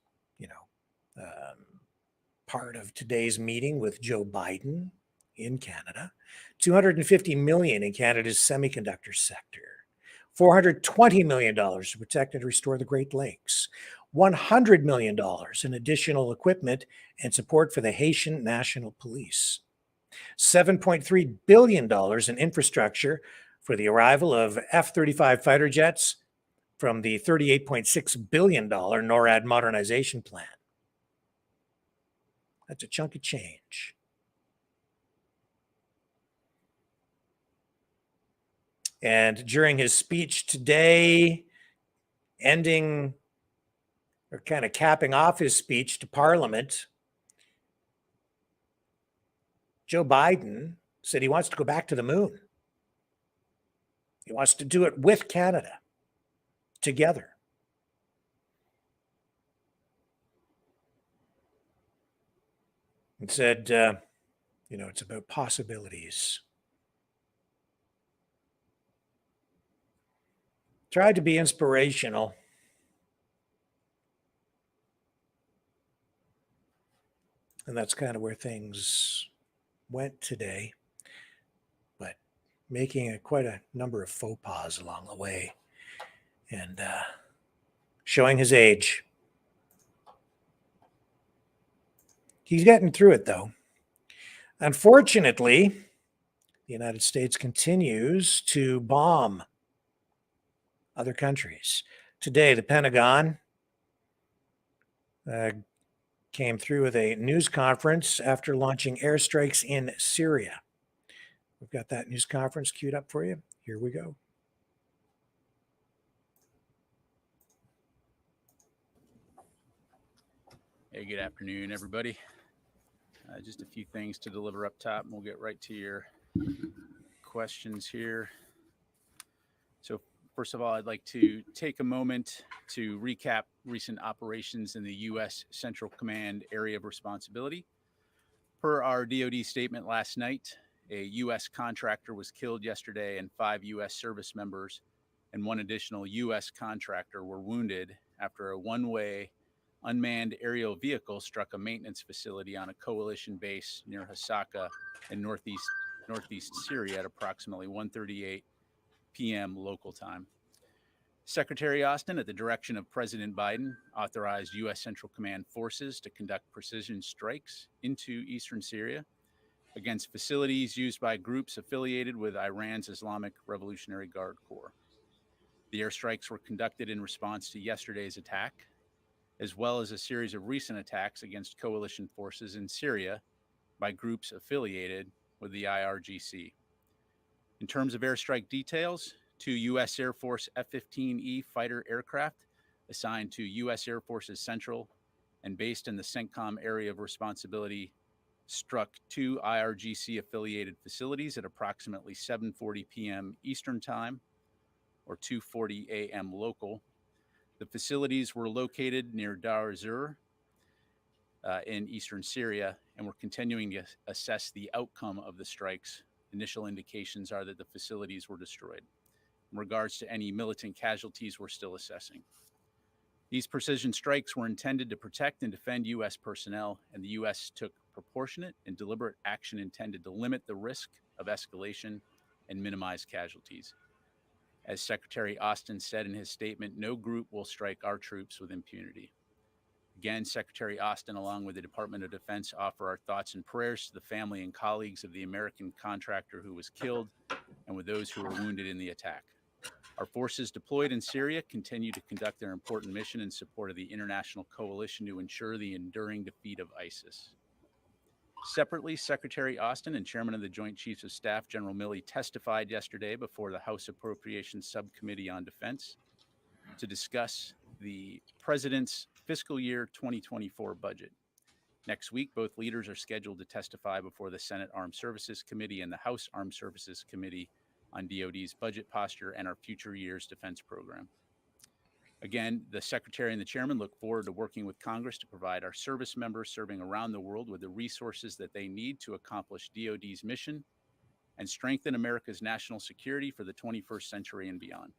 part of today's meeting with Joe Biden in Canada. $250 million in Canada's semiconductor sector, $420 million to protect and restore the Great Lakes, $100 million in additional equipment and support for the Haitian National Police, $7.3 billion in infrastructure for the arrival of F-35 fighter jets from the $38.6 billion NORAD modernization plan. That's a chunk of change. And during his speech today, ending or kind of capping off his speech to Parliament, Joe Biden said he wants to go back to the moon. He wants to do it with Canada, together. And said, it's about possibilities. Tried to be inspirational. And that's kind of where things went today. But making quite a number of faux pas along the way. And showing his age. He's getting through it, though. Unfortunately, the United States continues to bomb other countries. Today, the Pentagon came through with a news conference after launching airstrikes in Syria. We've got that news conference queued up for you. Here we go. Hey, good afternoon, everybody. Just a few things to deliver up top, and we'll get right to your questions here. So first of all, I'd like to take a moment to recap recent operations in the U.S. Central Command Area of Responsibility. Per our DoD statement last night, a U.S. contractor was killed yesterday and 5 U.S. service members and 1 additional U.S. contractor were wounded after a one-way unmanned aerial vehicle struck a maintenance facility on a coalition base near Hasaka in northeast Syria at approximately 1:38 p.m. local time. Secretary Austin, at the direction of President Biden, authorized U.S. Central Command forces to conduct precision strikes into eastern Syria against facilities used by groups affiliated with Iran's Islamic Revolutionary Guard Corps. The airstrikes were conducted in response to yesterday's attack, as well as a series of recent attacks against coalition forces in Syria by groups affiliated with the IRGC. In terms of airstrike details, 2 U.S. Air Force F-15E fighter aircraft assigned to U.S. Air Force's Central and based in the CENTCOM area of responsibility struck 2 IRGC-affiliated facilities at approximately 7:40 p.m. Eastern Time or 2:40 a.m. local. The facilities were located near Dar Zur in eastern Syria, and we're continuing to assess the outcome of the strikes. Initial indications are that the facilities were destroyed. In regards to any militant casualties, we're still assessing. These precision strikes were intended to protect and defend U.S. personnel, and the U.S. took proportionate, and deliberate action intended to limit the risk of escalation and minimize casualties. As Secretary Austin said in his statement, no group will strike our troops with impunity. Again, Secretary Austin, along with the Department of Defense, offer our thoughts and prayers to the family and colleagues of the American contractor who was killed and with those who were wounded in the attack. Our forces deployed in Syria continue to conduct their important mission in support of the international coalition to ensure the enduring defeat of ISIS. Separately, Secretary Austin and Chairman of the Joint Chiefs of Staff, General Milley, testified yesterday before the House Appropriations Subcommittee on Defense to discuss the President's fiscal year 2024 budget. Next week, both leaders are scheduled to testify before the Senate Armed Services Committee and the House Armed Services Committee on DoD's budget posture and our future year's defense program. Again, the Secretary and the Chairman look forward to working with Congress to provide our service members serving around the world with the resources that they need to accomplish DoD's mission and strengthen America's national security for the 21st century and beyond.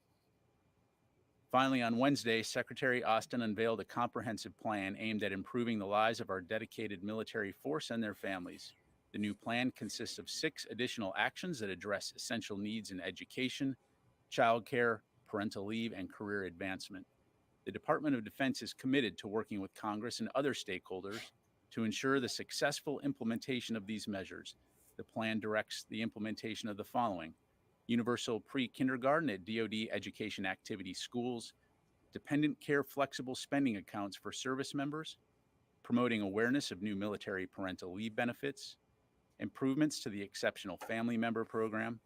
Finally, on Wednesday, Secretary Austin unveiled a comprehensive plan aimed at improving the lives of our dedicated military force and their families. The new plan consists of 6 additional actions that address essential needs in education, childcare, parental leave, and career advancement. The Department of Defense is committed to working with Congress and other stakeholders to ensure the successful implementation of these measures. The plan directs the implementation of the following: universal pre-kindergarten at DoD education activity schools, dependent care flexible spending accounts for service members, promoting awareness of new military parental leave benefits, improvements to the Exceptional Family Member Program,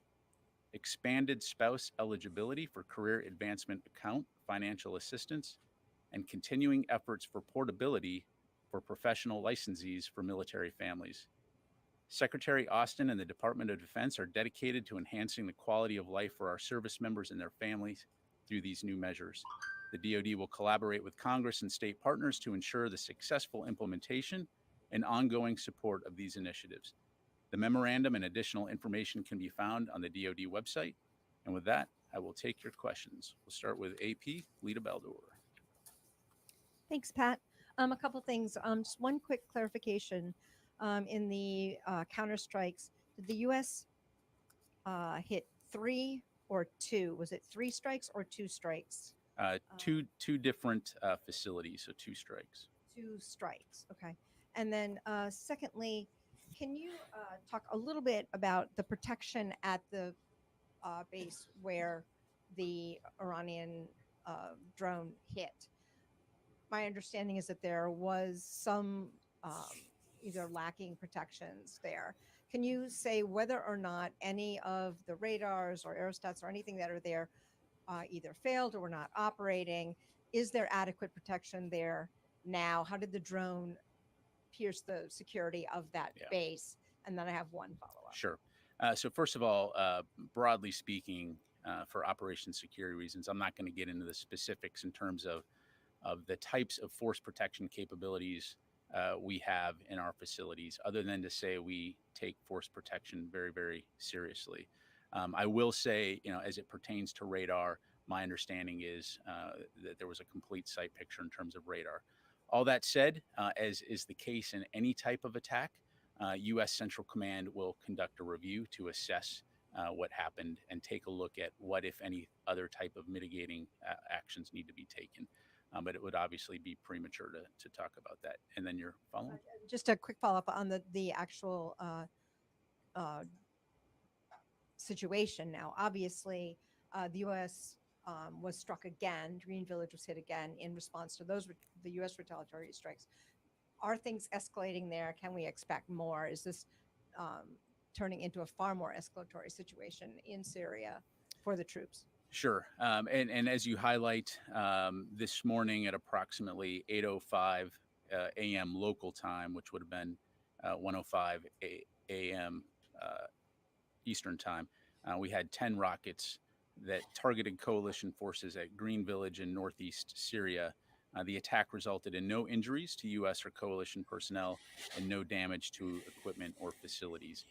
expanded spouse eligibility for career advancement account financial assistance, and continuing efforts for portability for professional licensees for military families. Secretary Austin and the Department of Defense are dedicated to enhancing the quality of life for our service members and their families through these new measures. The DoD will collaborate with Congress and state partners to ensure the successful implementation and ongoing support of these initiatives. The memorandum and additional information can be found on the DoD website. And with that, I will take your questions. We'll start with AP, Lita Baldor. Thanks, Pat. A couple things. Just one quick clarification. In the counterstrikes, did the U.S. Hit 3 or 2? Was it 3 strikes or 2 strikes? Two different facilities, so 2 strikes. 2 strikes. Okay. And then secondly, can you talk a little bit about the protection at the base where the Iranian drone hit? My understanding is that there was some either lacking protections there. Can you say whether or not any of the radars or aerostats or anything that are there either failed or were not operating? Is there adequate protection there now? How did the drone pierce the security of that base? And then I have one follow-up. Sure. So first of all, broadly speaking, for operation security reasons, I'm not going to get into the specifics in terms of the types of force protection capabilities we have in our facilities, other than to say we take force protection very, very seriously. I will say, as it pertains to radar, my understanding is that there was a complete site picture in terms of radar. All that said, as is the case in any type of attack, U.S. Central Command will conduct a review to assess what happened and take a look at what, if any, other type of mitigating actions need to be taken. But it would obviously be premature to talk about that. And then your follow-up? Just a quick follow-up on the actual situation now. Obviously, the U.S. Was struck again. Green Village was hit again in response to the U.S. retaliatory strikes. Are things escalating there? Can we expect more? Is this turning into a far more escalatory situation in Syria for the troops? Sure. And as you highlight, this morning at approximately 8:05 a.m. local time, which would have been 1:05 a.m. Eastern time, we had 10 rockets that targeted coalition forces at Green Village in northeast Syria. The attack resulted in no injuries to U.S. or coalition personnel and no damage to equipment or facilities.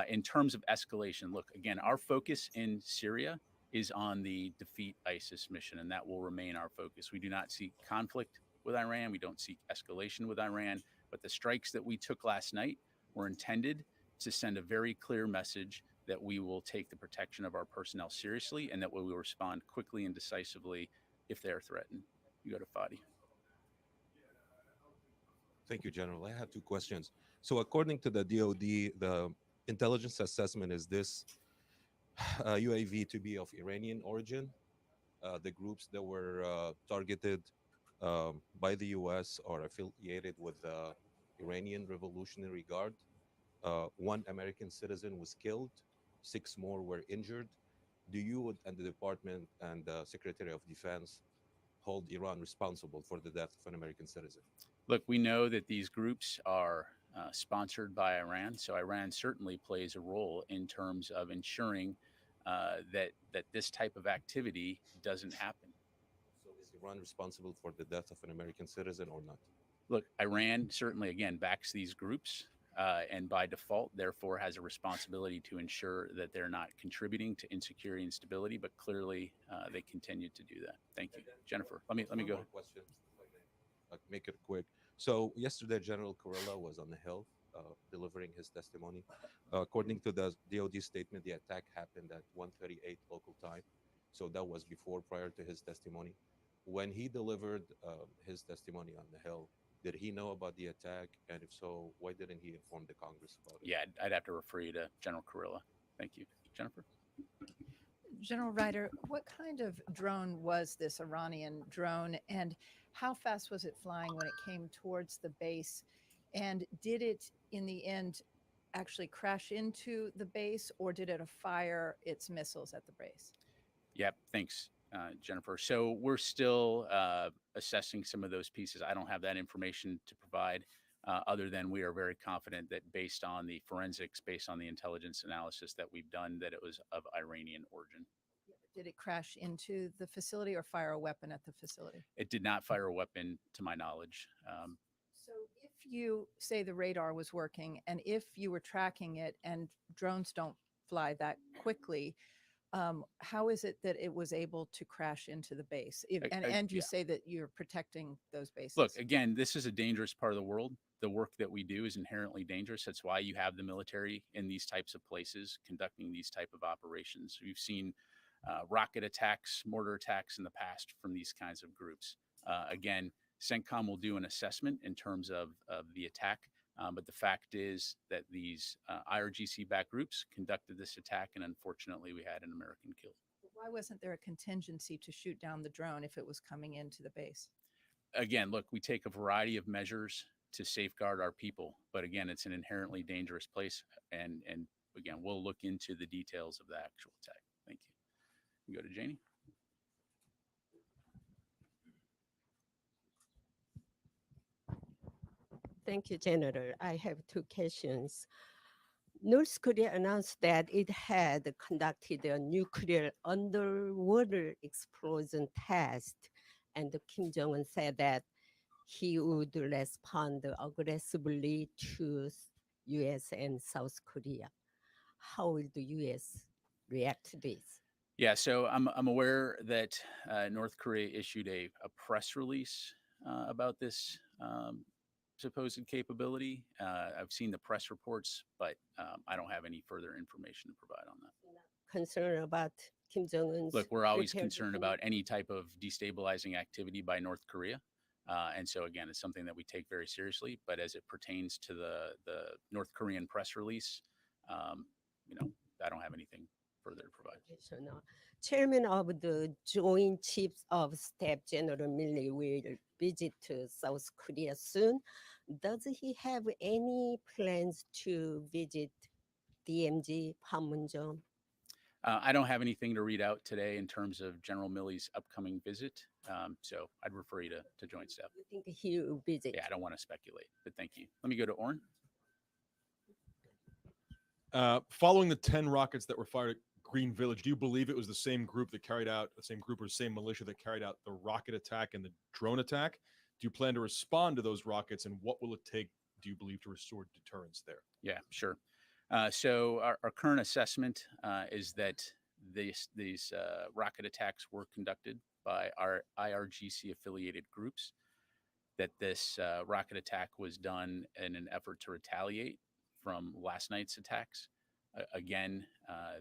In terms of escalation, look, again, our focus in Syria is on the defeat ISIS mission, and that will remain our focus. We do not seek conflict with Iran. We don't seek escalation with Iran. But the strikes that we took last night were intended to send a very clear message that we will take the protection of our personnel seriously and that we will respond quickly and decisively if they are threatened. You go to Fadi. Thank you, General. I have two questions. So according to the DOD, the intelligence assessment is this UAV to be of Iranian origin. The groups that were targeted by the U.S. are affiliated with the Iranian Revolutionary Guard. One American citizen was killed, 6 more were injured. Do you and the Department and the Secretary of Defense hold Iran responsible for the death of an American citizen? Look, we know that these groups are sponsored by Iran, so Iran certainly plays a role in terms of ensuring that this type of activity doesn't happen. So is Iran responsible for the death of an American citizen or not? Look, Iran certainly, again, backs these groups and by default, therefore, has a responsibility to ensure that they're not contributing to insecurity and stability, but clearly they continue to do that. Thank you. Jennifer, let me go. Question, if I may. Make it quick. So yesterday, General Kurilla was on the Hill delivering his testimony. According to the DOD statement, the attack happened at 1:38 local time. So that was prior to his testimony. When he delivered his testimony on the Hill, did he know about the attack? And if so, why didn't he inform the Congress about it? Yeah, I'd have to refer you to General Kurilla. Thank you. Jennifer? General Ryder, what kind of drone was this Iranian drone, and how fast was it flying when it came towards the base? And did it, in the end, actually crash into the base, or did it fire its missiles at the base? Yep, thanks, Jennifer. So we're still assessing some of those pieces. I don't have that information to provide, other than we are very confident that based on the forensics, based on the intelligence analysis that we've done, that it was of Iranian origin. Did it crash into the facility or fire a weapon at the facility? It did not fire a weapon, to my knowledge. So if you say the radar was working and if you were tracking it, and drones don't fly that quickly, how is it that it was able to crash into the base? And you say that you're protecting those bases. Look, again, this is a dangerous part of the world. The work that we do is inherently dangerous. That's why you have the military in these types of places conducting these type of operations. We've seen rocket attacks, mortar attacks in the past from these kinds of groups. Again, CENTCOM will do an assessment in terms of the attack, but the fact is that these IRGC-backed groups conducted this attack, and unfortunately, we had an American killed. Why wasn't there a contingency to shoot down the drone if it was coming into the base? Again, look, we take a variety of measures to safeguard our people, but again, it's an inherently dangerous place, and again, we'll look into the details of the actual attack. Thank you. We go to Janie. Thank you, General. I have two questions. North Korea announced that it had conducted a nuclear underwater explosion test, and Kim Jong-un said that he would respond aggressively to U.S. and South Korea. How will the U.S. react to this? Yeah, so I'm aware that North Korea issued a press release about this supposed capability. I've seen the press reports, but I don't have any further information to provide on that. Concerned about Kim Jong-un's? Look, we're always concerned about any type of destabilizing activity by North Korea. And so again, it's something that we take very seriously, but as it pertains to the North Korean press release, I don't have anything further to provide. Chairman of the Joint Chiefs of Staff, General Milley, will visit to South Korea soon. Does he have any plans to visit DMZ, Panmunjom? I don't have anything to read out today in terms of General Milley's upcoming visit. So I'd refer you to Joint Staff. You think he will visit? Yeah, I don't want to speculate, but thank you. Let me go to Orrin. Following the 10 rockets that were fired at Green Village, do you believe it was the same group or same militia that carried out the rocket attack and the drone attack? Do you plan to respond to those rockets, and what will it take, do you believe, to restore deterrence there? Yeah, sure. So our current assessment is that these rocket attacks were conducted by our IRGC affiliated groups. that this rocket attack was done in an effort to retaliate from last night's attacks. Again,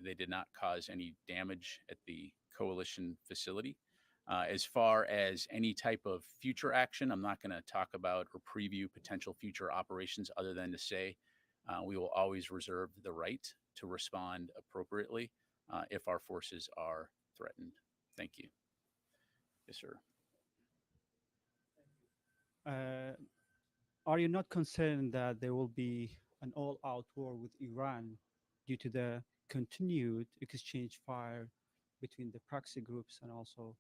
they did not cause any damage at the coalition facility. As far as any type of future action, I'm not going to talk about or preview potential future operations other than to say we will always reserve the right to respond appropriately if our forces are threatened. Thank you. Yes, sir. Are you not concerned that there will be an all-out war with Iran due to the continued exchange fire between the proxy groups and also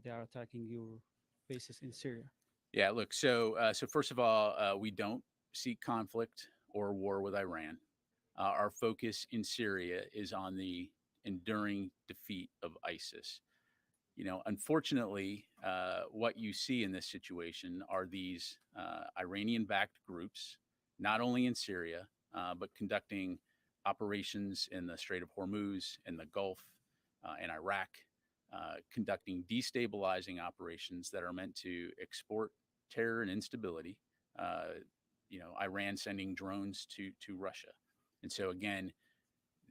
they are attacking your bases in Syria? Yeah, look, so first of all, we don't seek conflict or war with Iran. Our focus in Syria is on the enduring defeat of ISIS. You know, unfortunately, what you see in this situation are these Iranian-backed groups, not only in Syria, but conducting operations in the Strait of Hormuz, in the Gulf, in Iraq, conducting destabilizing operations that are meant to export terror and instability. You know, Iran sending drones to Russia. And so again,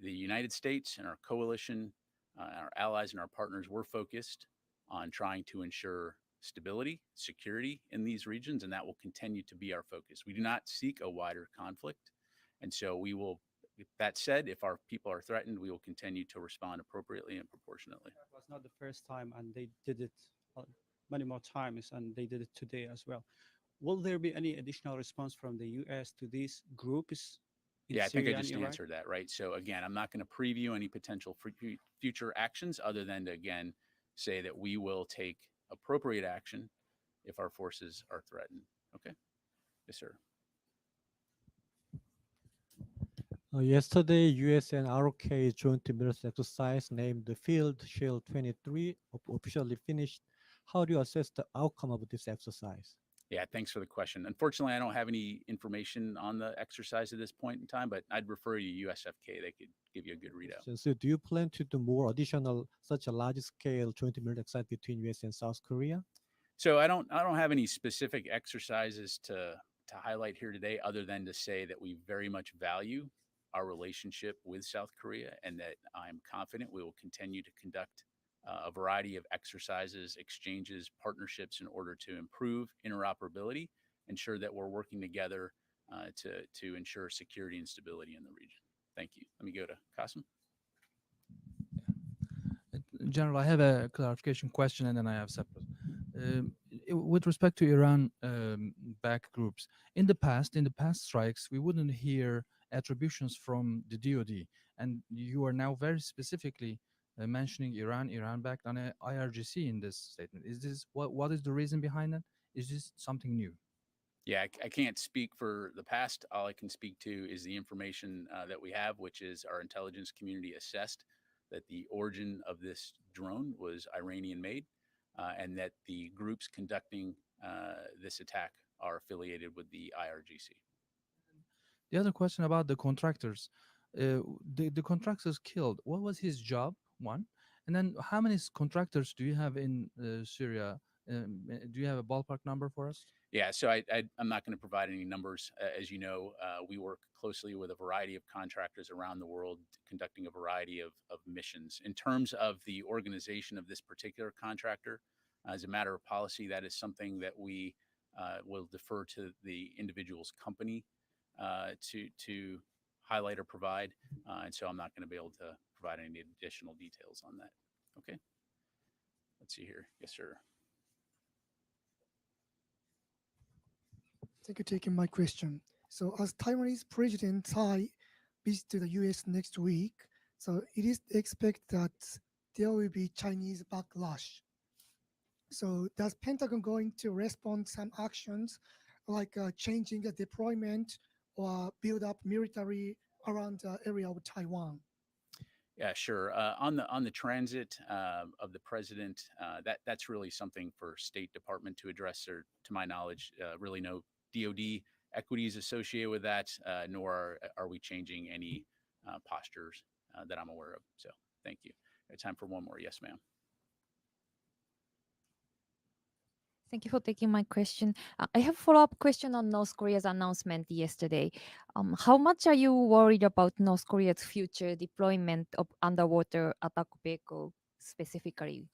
the United States and our coalition, our allies and our partners, we're focused on trying to ensure stability, security in these regions, and that will continue to be our focus. We do not seek a wider conflict. And so we will, that said, if our people are threatened, we will continue to respond appropriately and proportionately. It was not the first time, and they did it many more times, and they did it today as well. Will there be any additional response from the U.S. to these groups? Yeah, I think I just answered that, right? So again, I'm not going to preview any potential future actions other than to, again, say that we will take appropriate action if our forces are threatened. Okay? Yes, sir. Yesterday, U.S. and ROK joint military exercise named the Field Shield 23 officially finished. How do you assess the outcome of this exercise? Yeah, thanks for the question. Unfortunately, I don't have any information on the exercise at this point in time, but I'd refer you to USFK. They could give you a good readout. So do you plan to do more additional such a large-scale joint military exercise between U.S. and South Korea? So I don't have any specific exercises to highlight here today, other than to say that we very much value our relationship with South Korea, and that I'm confident we will continue to conduct a variety of exercises, exchanges, partnerships in order to improve interoperability, ensure that we're working together to ensure security and stability in the region. Thank you. Let me go to Qasim. General, I have a clarification question, and then I have separate. With respect to Iran back groups, in the past strikes, we wouldn't hear attributions from the DoD, and you are now very specifically mentioning Iran backed on a IRGC in this statement. Is this what is the reason behind it? Is this something new? Yeah, I can't speak for the past. All I can speak to is the information that we have, which is our intelligence community assessed that the origin of this drone was Iranian made, and that the groups conducting this attack are affiliated with the IRGC. The other question about the contractors, the contractors killed, what was his job? One, and then how many contractors do you have in Syria? Do you have a ballpark number for us? Yeah, so I'm not going to provide any numbers. As you know, we work closely with a variety of contractors around the world, conducting a variety of missions. In terms of the organization of this particular contractor, as a matter of policy, that is something that we will defer to the individual's company to highlight or provide. And so I'm not going to be able to provide any additional details on that. Okay. Let's see here. Yes, sir. Thank you for taking my question. So as Taiwanese President Tsai visits to the U.S. next week, so it is expected that there will be Chinese backlash. So does Pentagon going to respond some actions like changing the deployment or build up military around the area of Taiwan? Yeah, sure. On the transit of the president, that's really something for State Department to address. Or, to my knowledge, really no DoD equities associated with that, nor are we changing any postures that I'm aware of. So, thank you. Time for one more. Yes, ma'am. Thank you for taking my question. I have a follow-up question on North Korea's announcement yesterday. How much are you worried about North Korea's future deployment of underwater attack vehicle specifically?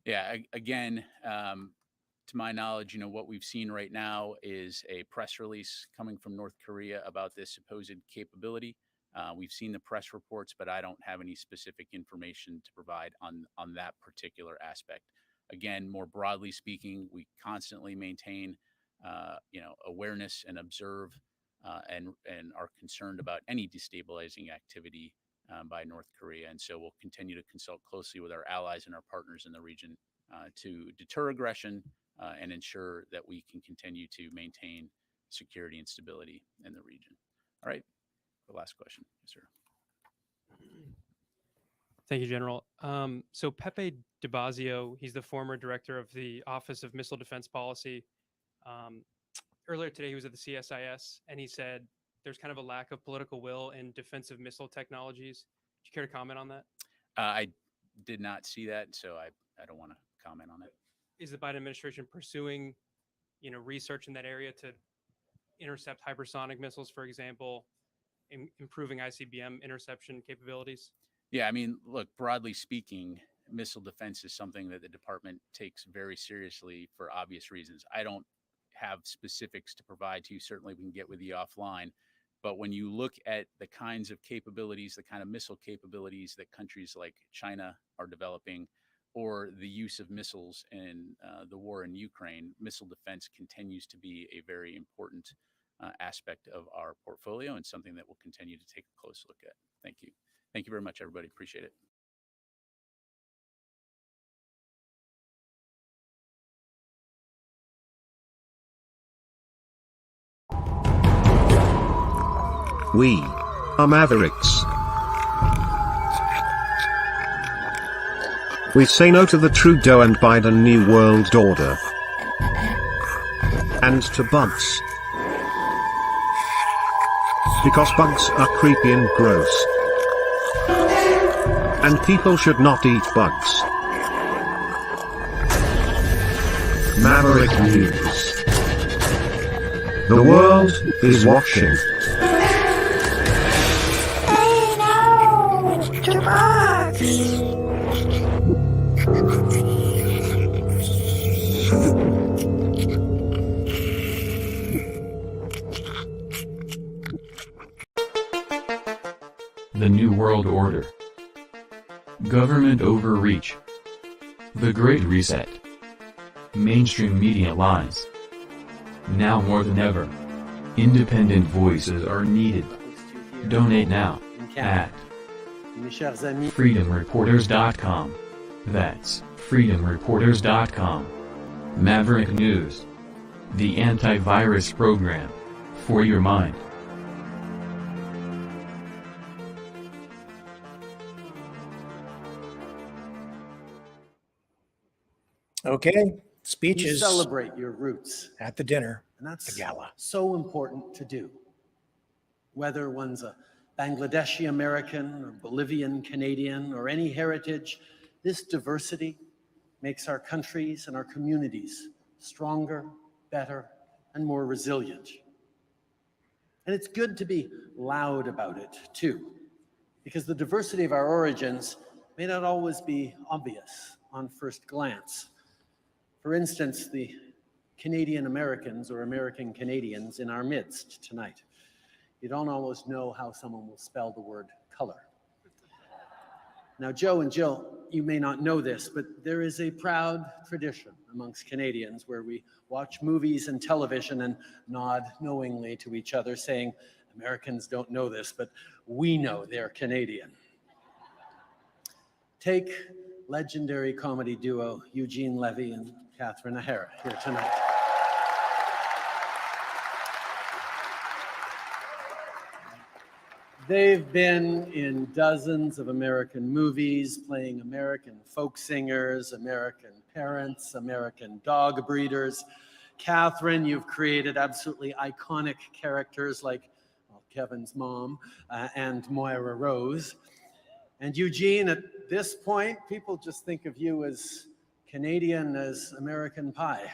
Yeah, again, to my knowledge, what we've seen right now is a press release coming from North Korea about this supposed capability. We've seen the press reports, but I don't have any specific information to provide on that particular aspect. Again, more broadly speaking, we constantly maintain, awareness and observe, and are concerned about any destabilizing activity by North Korea. And so we'll continue to consult closely with our allies and our partners in the region to deter aggression and ensure that we can continue to maintain security and stability in the region. All right, the last question, yes, sir. Thank you, General. So Pepe DeBazio, he's the former director of the Office of Missile Defense Policy. Earlier today, he was at the CSIS, and he said there's kind of a lack of political will in defensive missile technologies. Do you care to comment on that? I did not see that, so I don't want to comment on it. Is the Biden administration pursuing, research in that area to intercept hypersonic missiles, for example, improving ICBM interception capabilities? Yeah, I mean, look, broadly speaking, missile defense is something that the department takes very seriously for obvious reasons. I don't have specifics to provide to you. Certainly we can get with you offline. But when you look at the kinds of capabilities, the kind of missile capabilities that countries like China are developing, or the use of missiles in the war in Ukraine, missile defense continues to be a very important aspect of our portfolio and something that we'll continue to take a close look at. Thank you. Thank you very much, everybody. Appreciate it. We are Mavericks. We say no to the Trudeau and Biden New World Order. And to bugs. Because bugs are creepy and gross. And people should not eat bugs. Maverick News. The world is watching. The New World Order. Government overreach. The Great Reset. Mainstream media lies. Now more than ever, independent voices are needed. Donate now at freedomreporters.com. That's freedomreporters.com. Maverick News. The antivirus program for your mind. Okay, speeches. You celebrate your roots at the dinner, and that's the gala. So important to do. Whether one's a Bangladeshi American or Bolivian Canadian or any heritage, this diversity makes our countries and our communities stronger, better, and more resilient. And it's good to be loud about it too, because the diversity of our origins may not always be obvious on first glance. For instance, the Canadian Americans or American Canadians in our midst tonight. You don't always know how someone will spell the word color. Now, Joe and Jill, you may not know this, but there is a proud tradition amongst Canadians where we watch movies and television and nod knowingly to each other, saying, Americans don't know this, but we know they're Canadian. Take legendary comedy duo Eugene Levy and Catherine O'Hara here tonight. They've been in dozens of American movies, playing American folk singers, American parents, American dog breeders. Catherine, you've created absolutely iconic characters like Kevin's mom and Moira Rose. And Eugene, at this point, people just think of you as Canadian as American pie.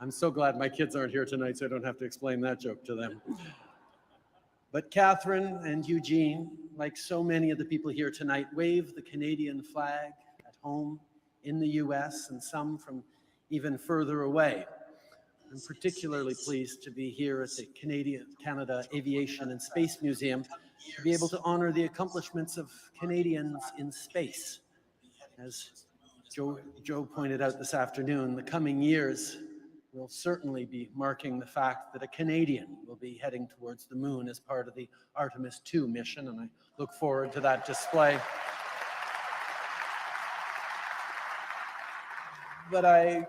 I'm so glad my kids aren't here tonight, so I don't have to explain that joke to them. But Catherine and Eugene, like so many of the people here tonight, wave the Canadian flag at home, in the US, and some from even further away. I'm particularly pleased to be here at the Canada Aviation and Space Museum to be able to honor the accomplishments of Canadians in space. As Joe pointed out this afternoon, the coming years will certainly be marking the fact that a Canadian will be heading towards the moon as part of the Artemis II mission, and I look forward to that display. But I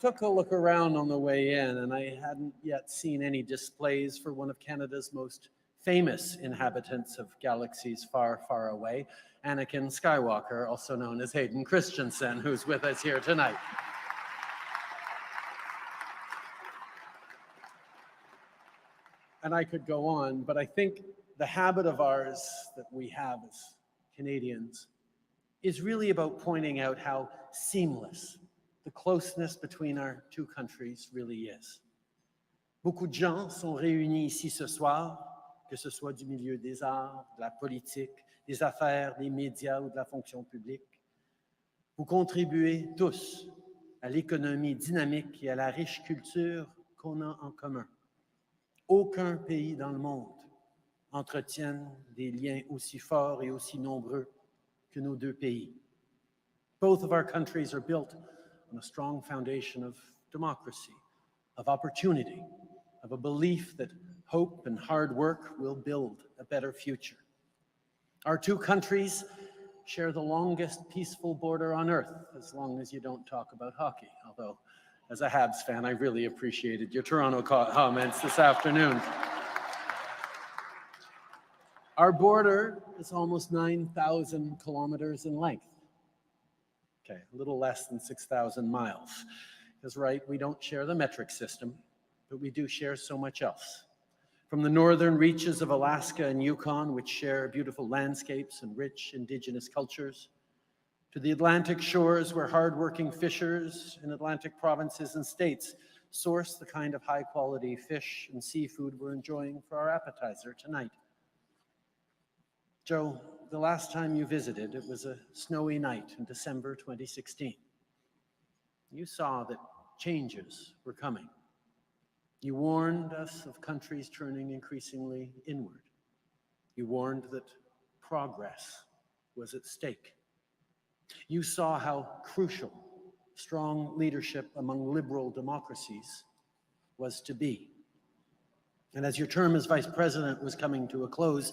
took a look around on the way in, and I hadn't yet seen any displays for one of Canada's most famous inhabitants of galaxies far, far away, Anakin Skywalker, also known as Hayden Christensen, who's with us here tonight. And I could go on, but I think the habit of ours that we have as Canadians is really about pointing out how seamless the closeness between our two countries really is. Beaucoup de gens sont réunis ici ce soir, que ce soit du milieu des arts, de la politique, des affaires, des médias ou de la fonction publique. Vous contribuez tous à l'économie dynamique et à la riche culture qu'on a en commun. Aucun pays dans le monde entretient des liens aussi forts et aussi nombreux que nos deux pays. Both of our countries are built on a strong foundation of democracy, of opportunity, of a belief that hope and hard work will build a better future. Our two countries share the longest peaceful border on earth, as long as you don't talk about hockey, although as a Habs fan, I really appreciated your Toronto comments this afternoon. Our border is almost 9,000 kilometers in length. Okay, a little less than 6,000 miles. That's right, we don't share the metric system, but we do share so much else. From the northern reaches of Alaska and Yukon, which share beautiful landscapes and rich indigenous cultures, to the Atlantic shores where hardworking fishers in Atlantic provinces and states source the kind of high-quality fish and seafood we're enjoying for our appetizer tonight. Joe, the last time you visited, it was a snowy night in December 2016. You saw that changes were coming. You warned us of countries turning increasingly inward. You warned that progress was at stake. You saw how crucial strong leadership among liberal democracies was to be. And as your term as vice president was coming to a close,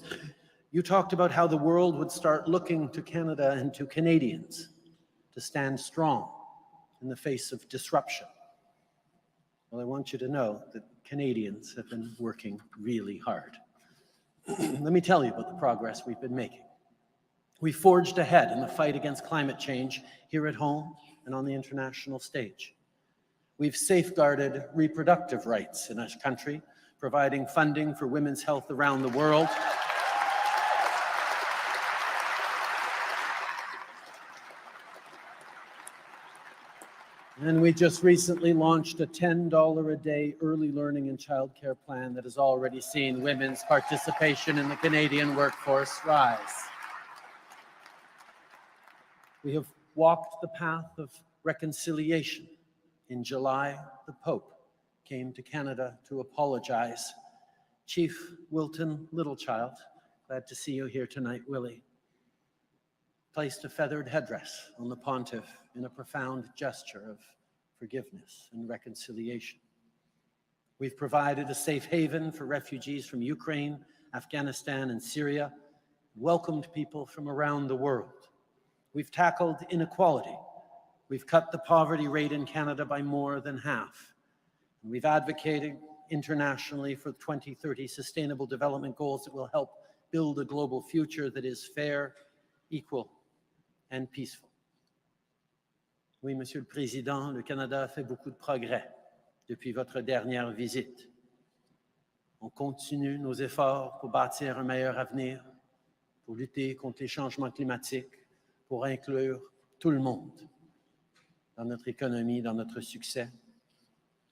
you talked about how the world would start looking to Canada and to Canadians to stand strong in the face of disruption. Well, I want you to know that Canadians have been working really hard. Let me tell you about the progress we've been making. We forged ahead in the fight against climate change here at home and on the international stage. We've safeguarded reproductive rights in our country, providing funding for women's health around the world. And we just recently launched a $10 a day early learning and childcare plan that has already seen women's participation in the Canadian workforce rise. We have walked the path of reconciliation. In July, the Pope came to Canada to apologize. Chief Wilton Littlechild, glad to see you here tonight, Willie, placed a feathered headdress on the pontiff in a profound gesture of forgiveness and reconciliation. We've provided a safe haven for refugees from Ukraine, Afghanistan, and Syria, welcomed people from around the world. We've tackled inequality. We've cut the poverty rate in Canada by more than half. And we've advocated internationally for 2030 Sustainable Development Goals that will help build a global future that is fair, equal, and peaceful. Oui, Monsieur le Président, le Canada a fait beaucoup de progrès depuis votre dernière visite. On continue nos efforts pour bâtir un meilleur avenir, pour lutter contre les changements climatiques, pour inclure tout le monde dans notre économie, dans notre succès.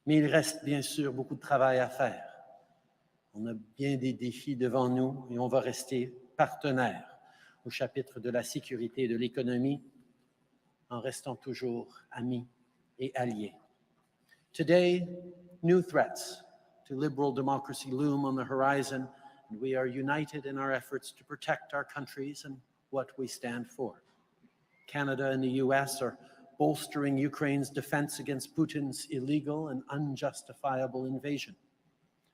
Mais il reste bien sûr beaucoup de travail à faire. On a bien des défis devant nous et on va rester partenaire au chapitre de la sécurité et de l'économie en restant toujours amis et alliés. Today, new threats to liberal democracy loom on the horizon, and we are united in our efforts to protect our countries and what we stand for. Canada and the US are bolstering Ukraine's defense against Putin's illegal and unjustifiable invasion.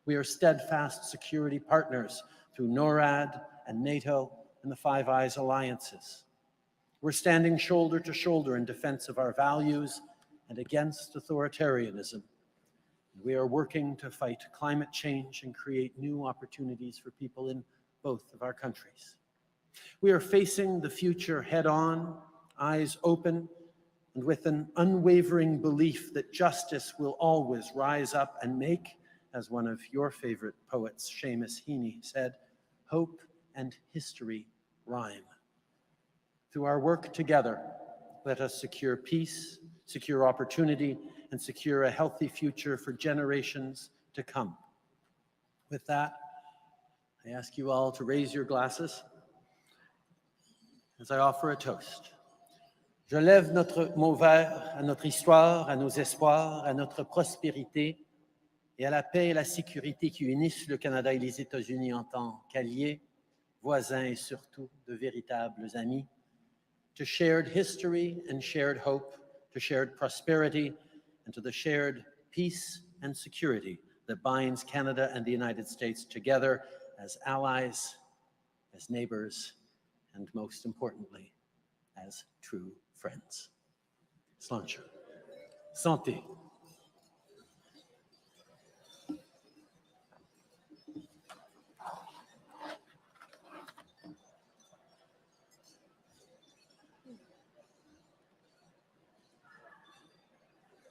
We are steadfast security partners through NORAD and NATO and the Five Eyes alliances. We're standing shoulder to shoulder in defense of our values and against authoritarianism. We are working to fight climate change and create new opportunities for people in both of our countries. We are facing the future head-on, eyes open, and with an unwavering belief that justice will always rise up and make, as one of your favorite poets, Seamus Heaney, said, hope and history rhyme. Through our work together, let us secure peace, secure opportunity, and secure a healthy future for generations to come. With that, I ask you all to raise your glasses as I offer a toast. Je lève mon verre à notre histoire, à nos espoirs, à notre prospérité et à la paix et la sécurité qui unissent le Canada et les États-Unis en tant qu'alliés, voisins et surtout de véritables amis, to shared history and shared hope, to shared prosperity, and to the shared peace and security that binds Canada and the United States together as allies, as neighbors, and most importantly, as true friends. Sláinte. Santé.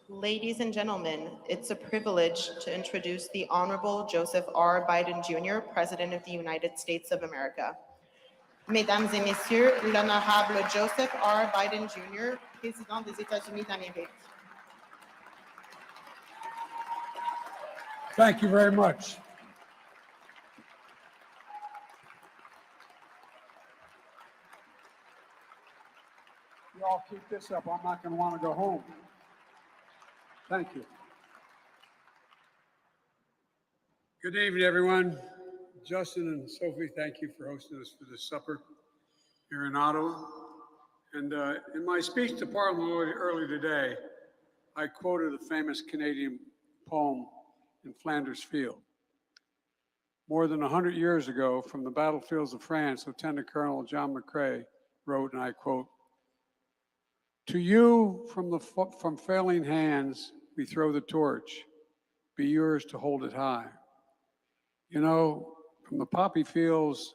Ladies and gentlemen, it's a privilege to introduce the Honorable Joseph R. Biden Jr., President of the United States of America. Mesdames et Messieurs, l'Honorable Joseph R. Biden Jr., Président des États-Unis d'Amérique. Thank you very much. You all keep this up. I'm not going to want to go home. Thank you. Good evening, everyone. Justin and Sophie, thank you for hosting us for this supper here in Ottawa. And in my speech to Parliament earlier today, I quoted a famous Canadian poem in Flanders Field. More than 100 years ago, from the battlefields of France, Lieutenant Colonel John McCrae wrote, and I quote, "To you from failing hands we throw the torch, be yours to hold it high." You know, from the poppy fields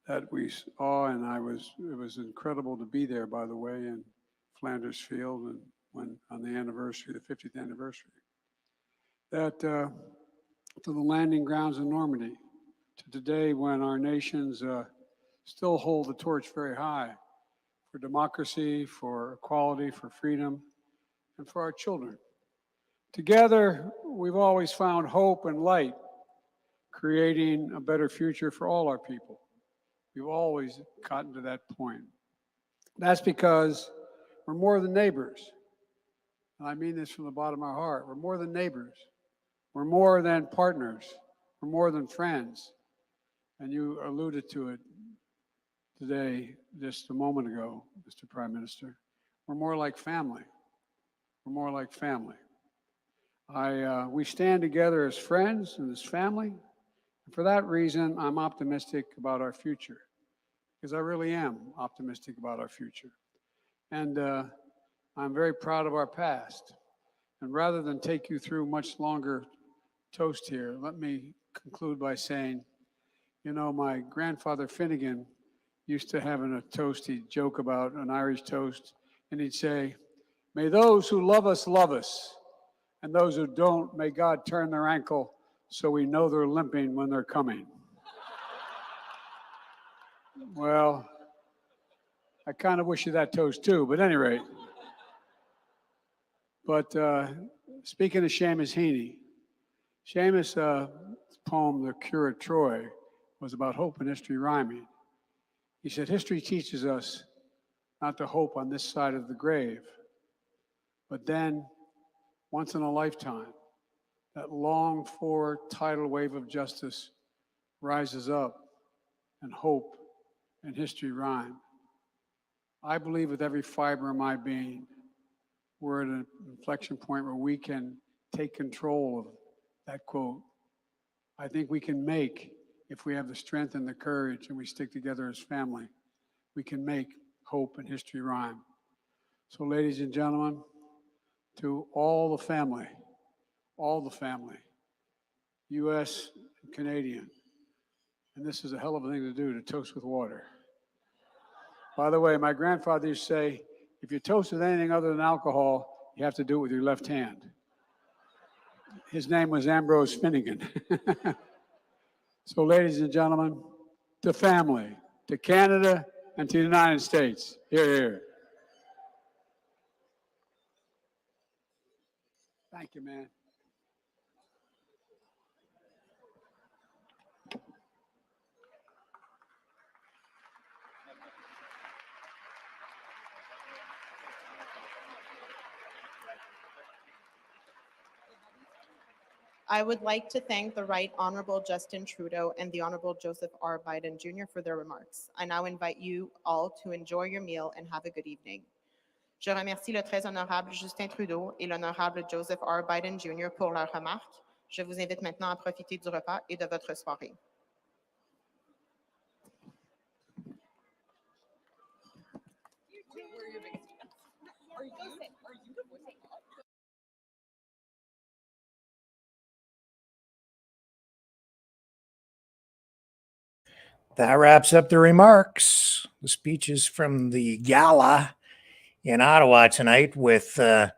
that we saw, and it was incredible to be there, by the way, in Flanders Field, and when on the anniversary, the 50th anniversary, that to the landing grounds in Normandy, to today when our nations still hold the torch very high for democracy, for equality, for freedom, and for our children. Together, we've always found hope and light, creating a better future for all our people. We've always gotten to that point. That's because we're more than neighbors. And I mean this from the bottom of our heart. We're more than neighbors. We're more than partners. We're more than friends. And you alluded to it today, just a moment ago, Mr. Prime Minister. We're more like family. We're more like family. We stand together as friends and as family. And for that reason, I'm optimistic about our future, because I really am optimistic about our future. And I'm very proud of our past. And rather than take you through much longer toast here, let me conclude by saying, you know, my grandfather Finnegan used to have in a toast, he'd joke about an Irish toast, and he'd say, "May those who love us, and those who don't, may God turn their ankle so we know they're limping when they're coming." Well, I kind of wish you that toast too, but at any rate. But speaking of Seamus Heaney, Seamus' poem, The Cure at Troy, was about hope and history rhyming. He said, history teaches us not to hope on this side of the grave, but then, once in a lifetime, that longed-for tidal wave of justice rises up, and hope and history rhyme. I believe with every fiber of my being, we're at an inflection point where we can take control of that quote. I think we can make, if we have the strength and the courage and we stick together as family, we can make hope and history rhyme. So ladies and gentlemen, to all the family, US and Canadian, and this is a hell of a thing to do, to toast with water. By the way, my grandfather used to say, if you toast with anything other than alcohol, you have to do it with your left hand. His name was Ambrose Finnegan. So ladies and gentlemen, to family, to Canada, and to the United States. Hear, hear. Thank you, man. I would like to thank the Right Honorable Justin Trudeau and the Honorable Joseph R. Biden Jr. for their remarks. I now invite you all to enjoy your meal and have a good evening. Je remercie le très honorable Justin Trudeau et l'honorable Joseph R. Biden Jr. pour leurs remarques. Je vous invite maintenant à profiter du repas et de votre soirée. That wraps up the remarks. The speeches from the Gala in Ottawa tonight with Prime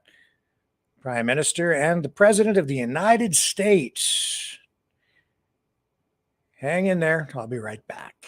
Minister and the President of the United States. Hang in there. I'll be right back.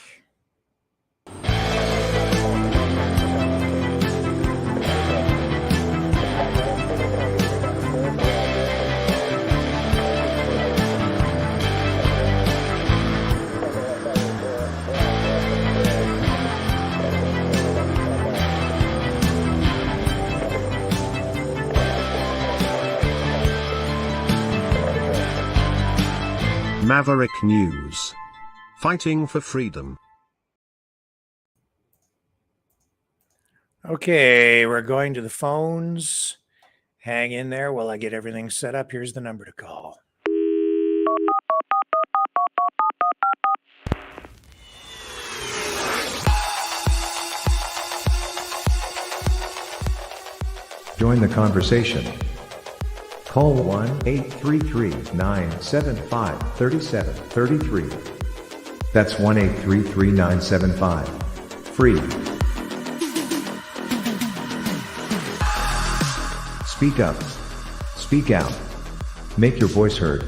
Maverick News. Fighting for freedom. Okay, we're going to the phones. Hang in there while I get everything set up. Here's the number to call. Join the conversation. Call 1-833-975-3733. That's 1-833-975. Free. Speak up. Speak out. Make your voice heard.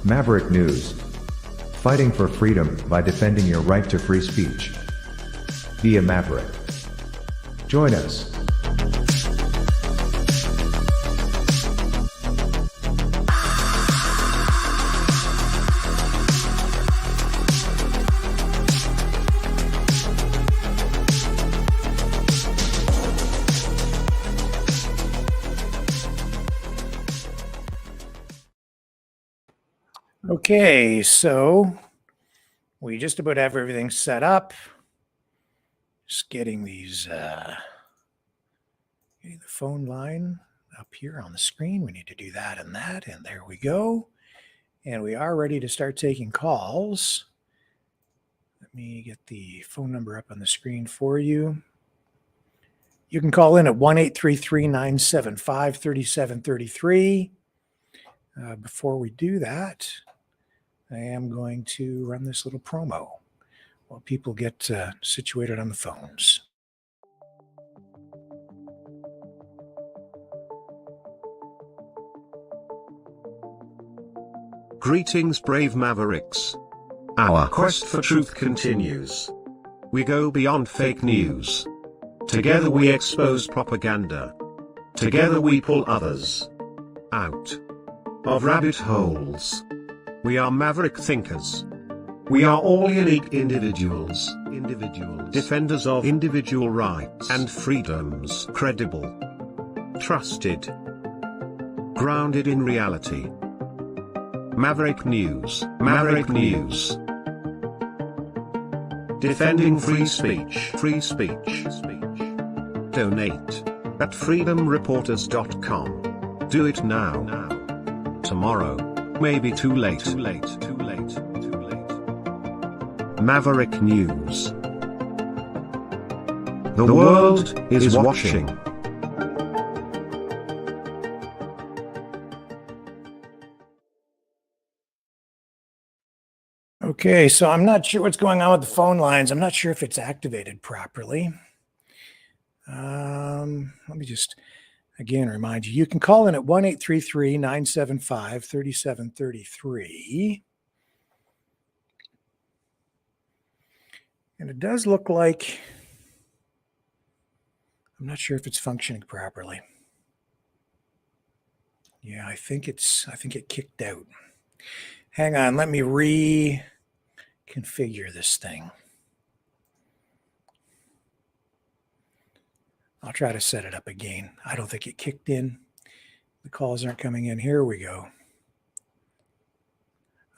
Maverick News. Fighting for freedom by defending your right to free speech. Be a Maverick. Join us. Okay, so we just about have everything set up. Just getting these, getting the phone line up here on the screen. We need to do that, and there we go. And we are ready to start taking calls. Let me get the phone number up on the screen for you. You can call in at 1-833-975-3733. Before we do that, I am going to run this little promo while people get situated on the phones. Greetings, brave Mavericks. Our quest for truth continues. We go beyond fake news. Together we expose propaganda. Together we pull others. out of rabbit holes. We are maverick thinkers. We are all unique individuals, defenders of individual rights and freedoms, credible, trusted, grounded in reality. Maverick News, Maverick News. Defending free speech, free speech. Donate at freedomreporters.com. Do it now. Tomorrow may be too late. Maverick News. The world is watching. Okay, so I'm not sure what's going on with the phone lines. I'm not sure if it's activated properly. Let me just again remind you, you can call in at 1-833-975-3733. And it does look like, I'm not sure if it's functioning properly. Yeah, I think it kicked out. Hang on, let me reconfigure this thing. I'll try to set it up again. I don't think it kicked in. The calls aren't coming in. Here we go.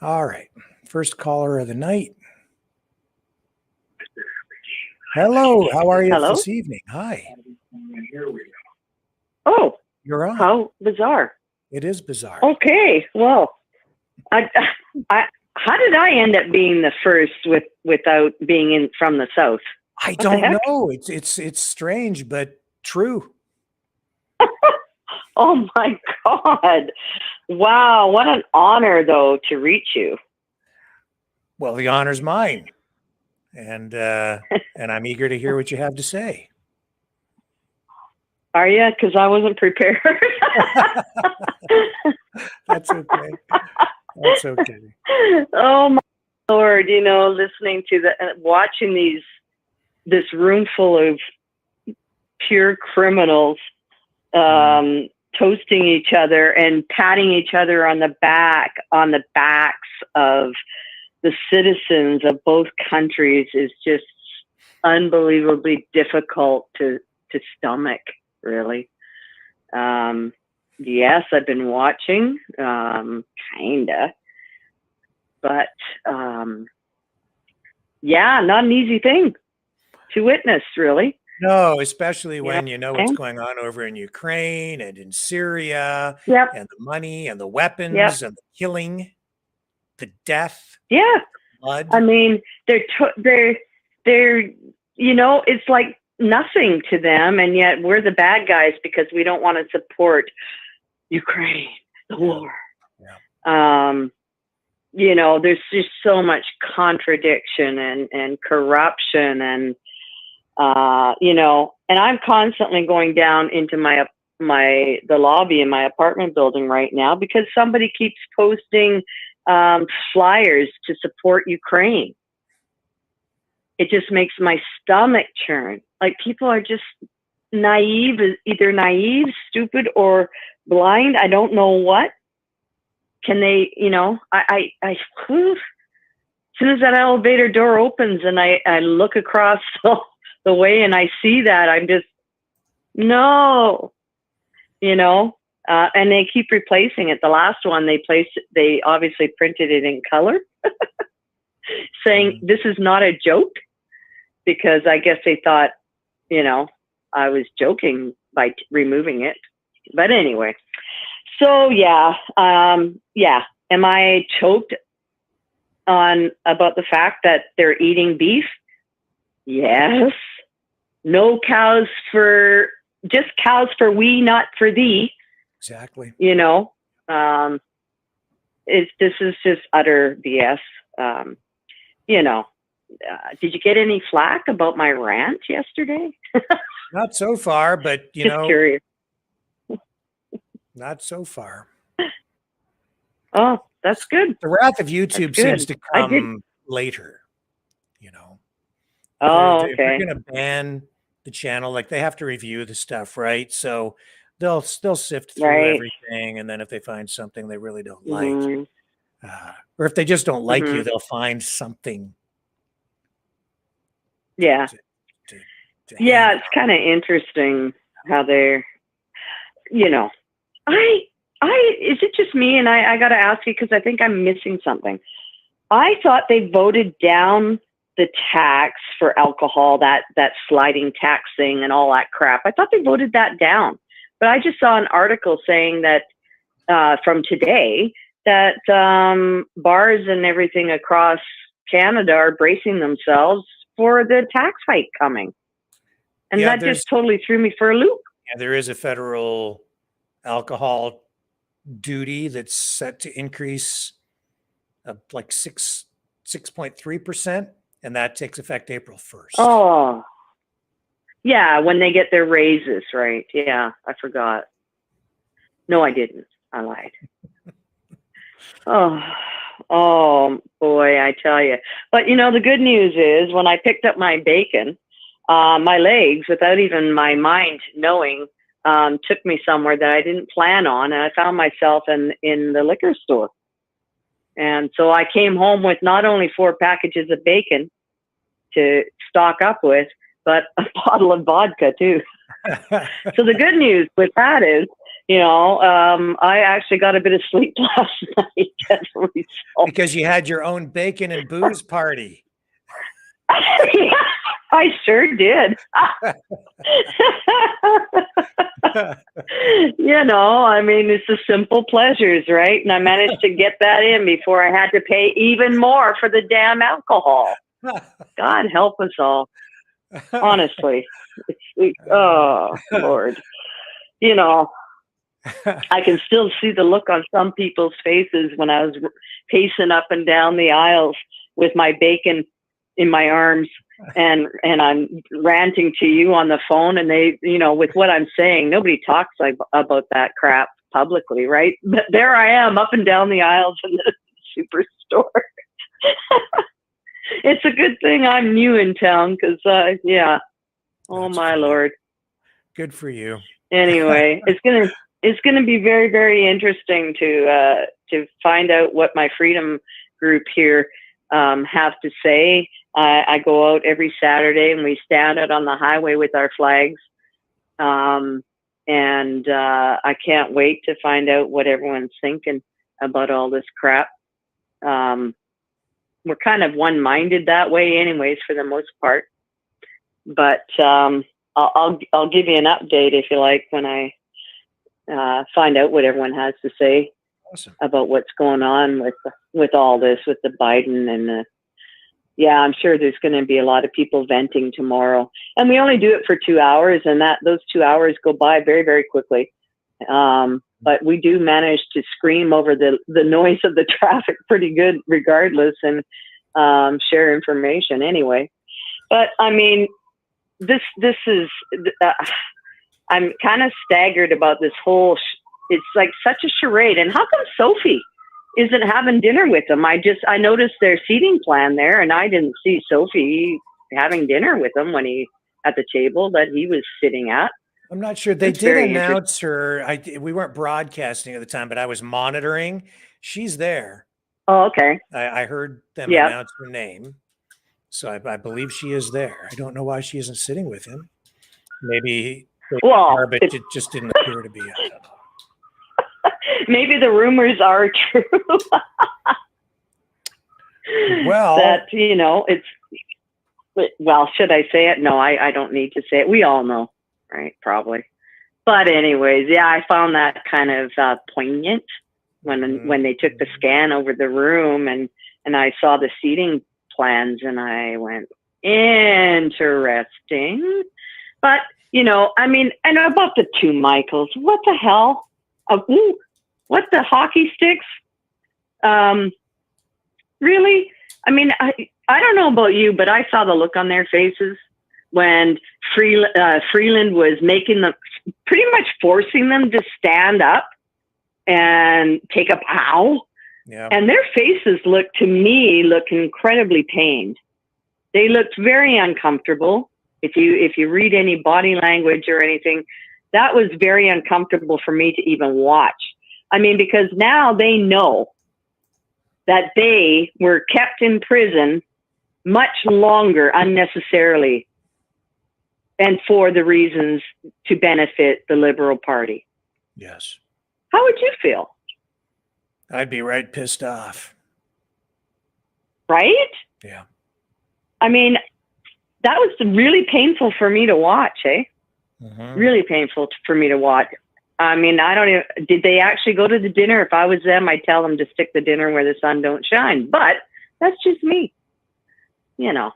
All right. First caller of the night. Hello. How are you Hello? this evening? Hi. Oh, You're on. how bizarre. It is bizarre. Okay, well, how did I end up being the first without being in from the south? I What the don't heck? know. It's strange, but true. Oh my God! Wow, what an honor though to reach you. Well, the honor's mine. And I'm eager to hear what you have to say. Are you? Because I wasn't prepared. That's okay. That's okay. Oh my Lord! You know, listening to watching this room full of pure criminals toasting each other and patting each other on the backs of the citizens of both countries is just unbelievably difficult to stomach, really. Yes, I've been watching, kinda, but yeah, not an easy thing to witness, really. No, especially Yeah. when you know what's going on over in Ukraine and in Syria, Yep. and the money and the weapons Yep. and the killing, the death, Yeah. blood. I mean, they're you know, it's like nothing to them, and yet we're the bad guys because we don't want to support Ukraine, the war. You know, there's just so much contradiction and corruption, and you know, and I'm constantly going down into the lobby in my apartment building right now because somebody keeps posting flyers to support Ukraine. It just makes my stomach churn. Like, people are just naive, either naive, stupid, or blind. I don't know what. Can they, you know, as soon as that elevator door opens and I look across the way and I see that, I'm just, no, you know, and they keep replacing it. The last one they obviously printed it in color, saying this is not a joke, because I guess they thought, you know, I was joking by removing it. But anyway, so yeah. Am I choked on about the fact that they're eating beef? Yes. No cows just cows for we, not for thee. Exactly. You know, this is just utter BS. You know, did you get any flack about my rant yesterday? Not so far, but you Just know, curious. not so far. Oh, that's good. The wrath of YouTube That's seems good. to come later. You know. Oh, They're okay. going to ban the channel. Like, they have to review the stuff, right? So they'll sift through Right. everything, and then if they find something they really don't like, Mhm. or if they just don't like you, Mhm. they'll find something Yeah. to Yeah, hang it's kind of interesting how they're, you know, is it just me? And I got to ask you because I think I'm missing something. I thought they voted down the tax for alcohol, that sliding tax thing and all that crap. I thought they voted that down. But I just saw an article saying that from today that bars and everything across Canada are bracing themselves for the tax hike coming. And Yeah, that just totally threw me for a loop. Yeah, there is a federal alcohol duty that's set to increase like 6.3%, and that takes effect April 1st. Oh, yeah, when they get their raises, right? Yeah, I forgot. No, I didn't. I lied. Oh boy, I tell you. But you know, the good news is when I picked up my bacon, my legs, without even my mind knowing, took me somewhere that I didn't plan on, and I found myself in the liquor store. And so I came home with not only 4 packages of bacon to stock up with, but a bottle of vodka too. So the good news with that is, you know, I actually got a bit of sleep last night as a result. Because you had your own bacon and booze party. Yeah, I sure did. You know, I mean, it's the simple pleasures, right? And I managed to get that in before I had to pay even more for the damn alcohol. God help us all. Honestly, oh Lord, you know, I can still see the look on some people's faces when I was pacing up and down the aisles with my bacon in my arms, and I'm ranting to you on the phone, and they, you know, with what I'm saying, nobody talks about that crap publicly, right? But there I am up and down the aisles in the superstore. It's a good thing I'm new in town because, yeah. Oh my Lord. Good for you. Anyway, it's gonna be very, very interesting to find out what my freedom group here have to say. I go out every Saturday and we stand out on the highway with our flags, and I can't wait to find out what everyone's thinking about all this crap. We're kind of one-minded that way, anyways, for the most part. But I'll give you an update if you like when I find out what everyone has to say about what's going on with all this, with the Biden and yeah, I'm sure there's going to be a lot of people venting tomorrow, and we only do it for 2 hours, and those 2 hours go by very, very quickly. But we do manage to scream over the noise of the traffic pretty good, regardless, and share information anyway. But I mean, this is. I'm kind of staggered about this whole. It's like such a charade. And how come Sophie isn't having dinner with them? I noticed their seating plan there, and I didn't see Sophie having dinner with them when at the table that he was sitting at. I'm not sure. They It's did very announce her. We weren't broadcasting at the time, but I was monitoring. She's there. Oh, okay. I heard them Yep. announce her name. So I believe she is there. I don't know why she isn't sitting with him. Maybe they are, but it just didn't appear to be. I don't know. Maybe the rumors are true. Well, that, you know, well, should I say it? No, I don't need to say it. We all know, right? Probably. But anyways, yeah, I found that kind of poignant when they took the scan over the room, and I saw the seating plans, and I went, interesting. But, you know, I mean, and about the two Michaels, what the hell? What the hockey sticks? Really? I mean, I don't know about you, but I saw the look on their faces when Freeland was making them, pretty much forcing them to stand up and take a bow. Yeah. And their faces look incredibly pained. They looked very uncomfortable. If you read any body language or anything, that was very uncomfortable for me to even watch. I mean, because now they know that they were kept in prison much longer unnecessarily and for the reasons to benefit the Liberal Party. Yes. How would you feel? I'd be right pissed off. Right? Yeah. I mean, that was really painful for me to watch, eh? Mhm. Really painful for me to watch. I mean, I don't even, did they actually go to the dinner? If I was them, I'd tell them to stick the dinner where the sun don't shine. But that's just me. You know,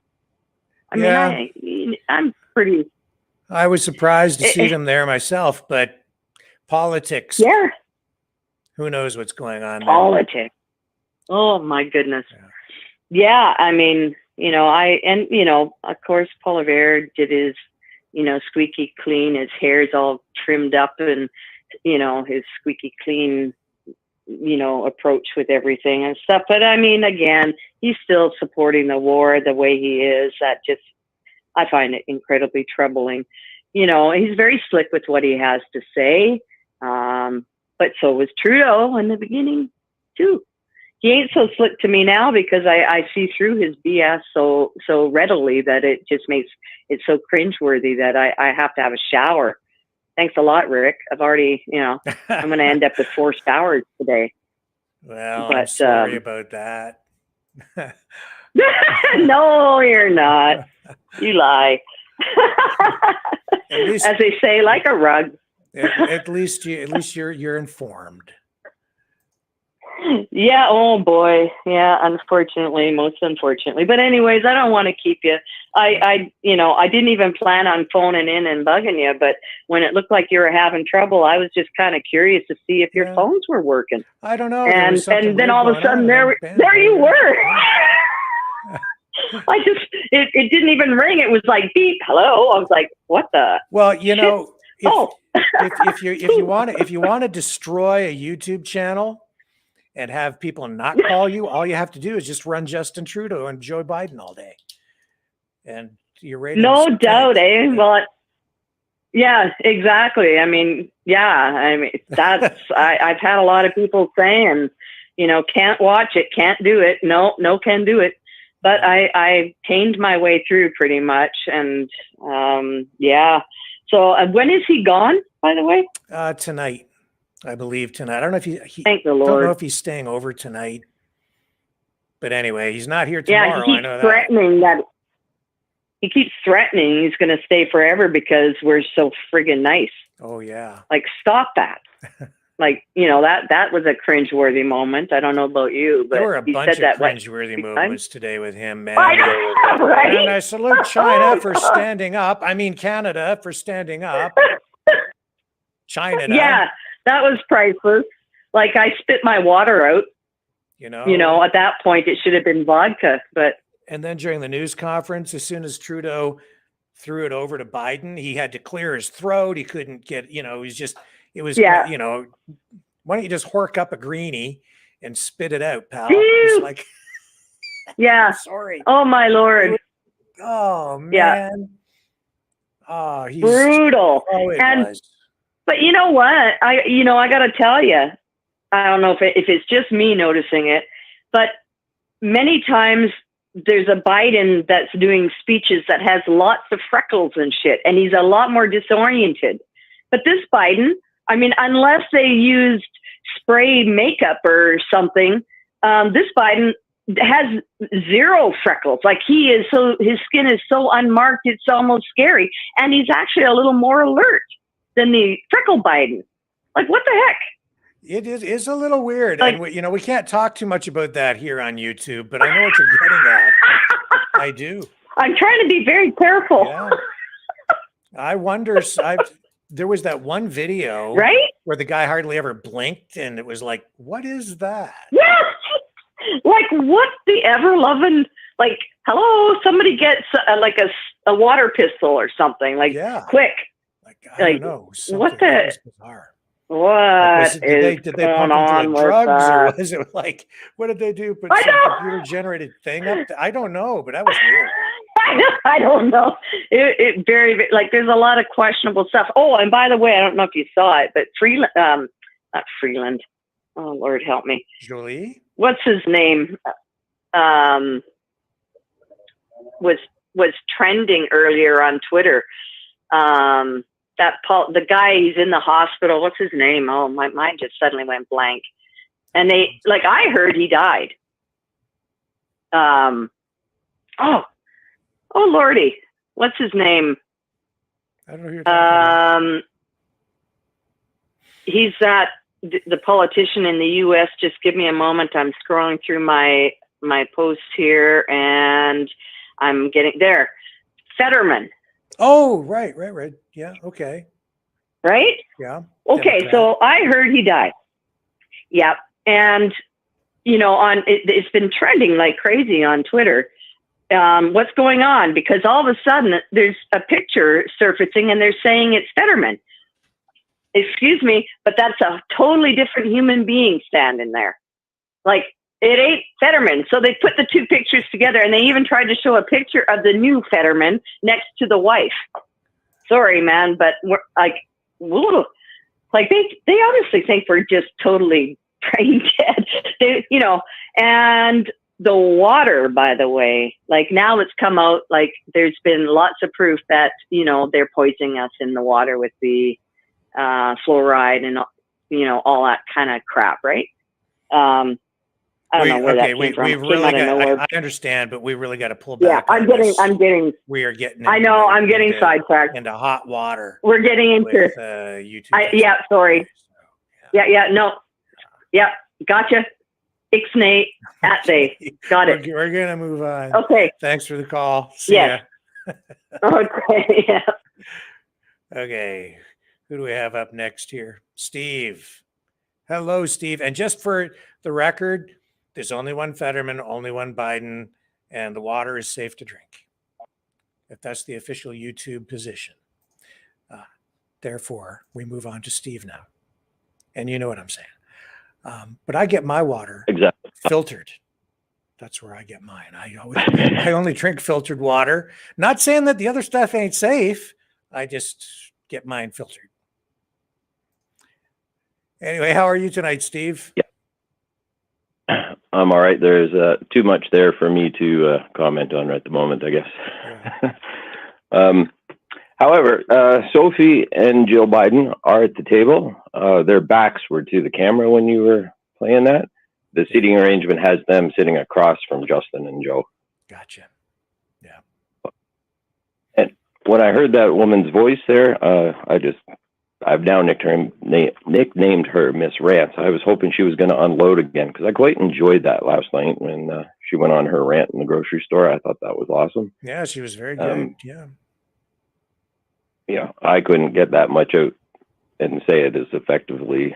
I mean, I'm pretty. I was surprised to see them there myself, but politics. Yeah. Who knows what's going on there? Politics. Oh my goodness. Yeah. I mean, you know, of course, Paul Revere did his, squeaky clean. His hair's all trimmed up and, his squeaky clean, approach with everything and stuff. But I mean, again, he's still supporting the war the way he is. I find it incredibly troubling. He's very slick with what he has to say. But so was Trudeau in the beginning too. He ain't so slick to me now because I see through his BS so readily that it just makes it so cringeworthy that I have to have a shower. Thanks a lot, Rick. I've already, I'm going to end up with 4 showers today. Well, I'm sorry about that. No, you're not. You lie. Least, as they say, like a rug. At least you're informed. Yeah. Oh boy. Yeah. Unfortunately, most unfortunately. But anyways, I don't want to keep you. I didn't even plan on phoning in and bugging you, but when it looked like you were having trouble, I was just kind of curious to see if your phones were working. I don't know. And then all of a sudden there you were. It didn't even ring. It was like beep, hello. I was like, what the? Well, if you want to destroy a YouTube channel and have people not call you, all you have to do is just run Justin Trudeau and Joe Biden all day, and you're ready. No doubt, eh? Well, yeah, exactly. I mean, that's I've had a lot of people saying, can't watch it, can't do it, no, can do it. But I tamed my way through pretty much, and yeah. So when is he gone, by the way? Tonight. I believe tonight. I don't know if he Thank the Lord. Don't know if he's staying over tonight. But anyway, he's not here tomorrow. Yeah, he keeps threatening that. He keeps threatening he's going to stay forever because we're so friggin' nice. Oh yeah. Like, stop that. Like, that was a cringeworthy moment. I don't know about you, but there were a bunch of cringeworthy moments today with him, man. Right? And I salute China for standing up. I mean, Canada for standing up. China. Yeah. That was priceless. Like, I spit my water out. At that point, it should have been vodka. And then during the news conference, as soon as Trudeau threw it over to Biden, he had to clear his throat. He couldn't get, why don't you just hork up a greenie and spit it out, pal? It's like, yeah. Sorry. Oh my Lord. Oh man. Yeah. Oh, he's brutal. Oh, it was. But you know what? I got to tell you, I don't know if it's just me noticing it, but many times there's a Biden that's doing speeches that has lots of freckles and shit, and he's a lot more disoriented. But this Biden, I mean, unless they used spray makeup or something, this Biden has 0 freckles. Like, his skin is so unmarked, it's almost scary. And he's actually a little more alert than the freckle Biden. Like, what the heck? It is a little weird. Like, and we can't talk too much about that here on YouTube, but I know what you're getting at. I do. I'm trying to be very careful. Yeah. I wonder, there was that one video, right, where the guy hardly ever blinked, and it was like, what is that? Yes. Like, what's the ever-loving, like, hello, somebody gets a water pistol or something, like, quick. I don't know. What the? Bizarre. What did they pump him full of drugs, or was it like, what did they do? Put some computer-generated thing up? I don't know, but that was weird. I don't know. It very, like, there's a lot of questionable stuff. Oh, and by the way, I don't know if you saw it, but Freeland, not Freeland. Oh, Lord help me. Jolie? What's his name? Was trending earlier on Twitter. The guy, he's in the hospital. What's his name? Oh, my mind just suddenly went blank. And I heard he died. Oh Lordy, what's his name? I don't know who you're talking about. He's the politician in the U.S. Just give me a moment. I'm scrolling through my posts here, and I'm getting there. Fetterman. Oh, right. Yeah, okay. Right? Yeah. Okay, Democrat. so I heard he died. Yep. And, it's been trending like crazy on Twitter. What's going on? Because all of a sudden there's a picture surfacing and they're saying it's Fetterman. Excuse me, but that's a totally different human being standing there. Like, it ain't Fetterman. So they put the two pictures together, and they even tried to show a picture of the new Fetterman next to the wife. Sorry, man, but we're like, whoa. Like they honestly think we're just totally brain dead. And the water, by the way, like now it's come out, like there's been lots of proof that, they're poisoning us in the water with the fluoride and, all that kind of crap, right? I don't know where that came from. We've really got, I understand, but we really got to pull back. Yeah, I'm getting. We are getting. I know, I'm getting sidetracked. Into hot water. We're getting into. With, YouTube. Sorry. No. Yeah, gotcha. Ixnay at they. Got it. We're gonna move on. Okay. Thanks for the call. See ya. Okay. Yeah. Okay. Who do we have up next here? Steve. Hello, Steve. And just for the record, there's only one Fetterman, only one Biden, and the water is safe to drink. If that's the official YouTube position. Therefore, we move on to Steve now. And you know what I'm saying. But I get my water filtered. That's where I get mine. I only drink filtered water. Not saying that the other stuff ain't safe. I just get mine filtered. Anyway, how are you tonight, Steve? Yeah. I'm all right. There's too much there for me to comment on at the moment, I guess. Yeah. However, Sophie and Jill Biden are at the table. Their backs were to the camera when you were playing that. The seating arrangement has them sitting across from Justin and Joe. Gotcha. Yeah. And when I heard that woman's voice there, I've now nicknamed her Miss Rants. I was hoping she was going to unload again because I quite enjoyed that last night when she went on her rant in the grocery store. I thought that was awesome. Yeah, she was very good. Yeah, I couldn't get that much out and say it as effectively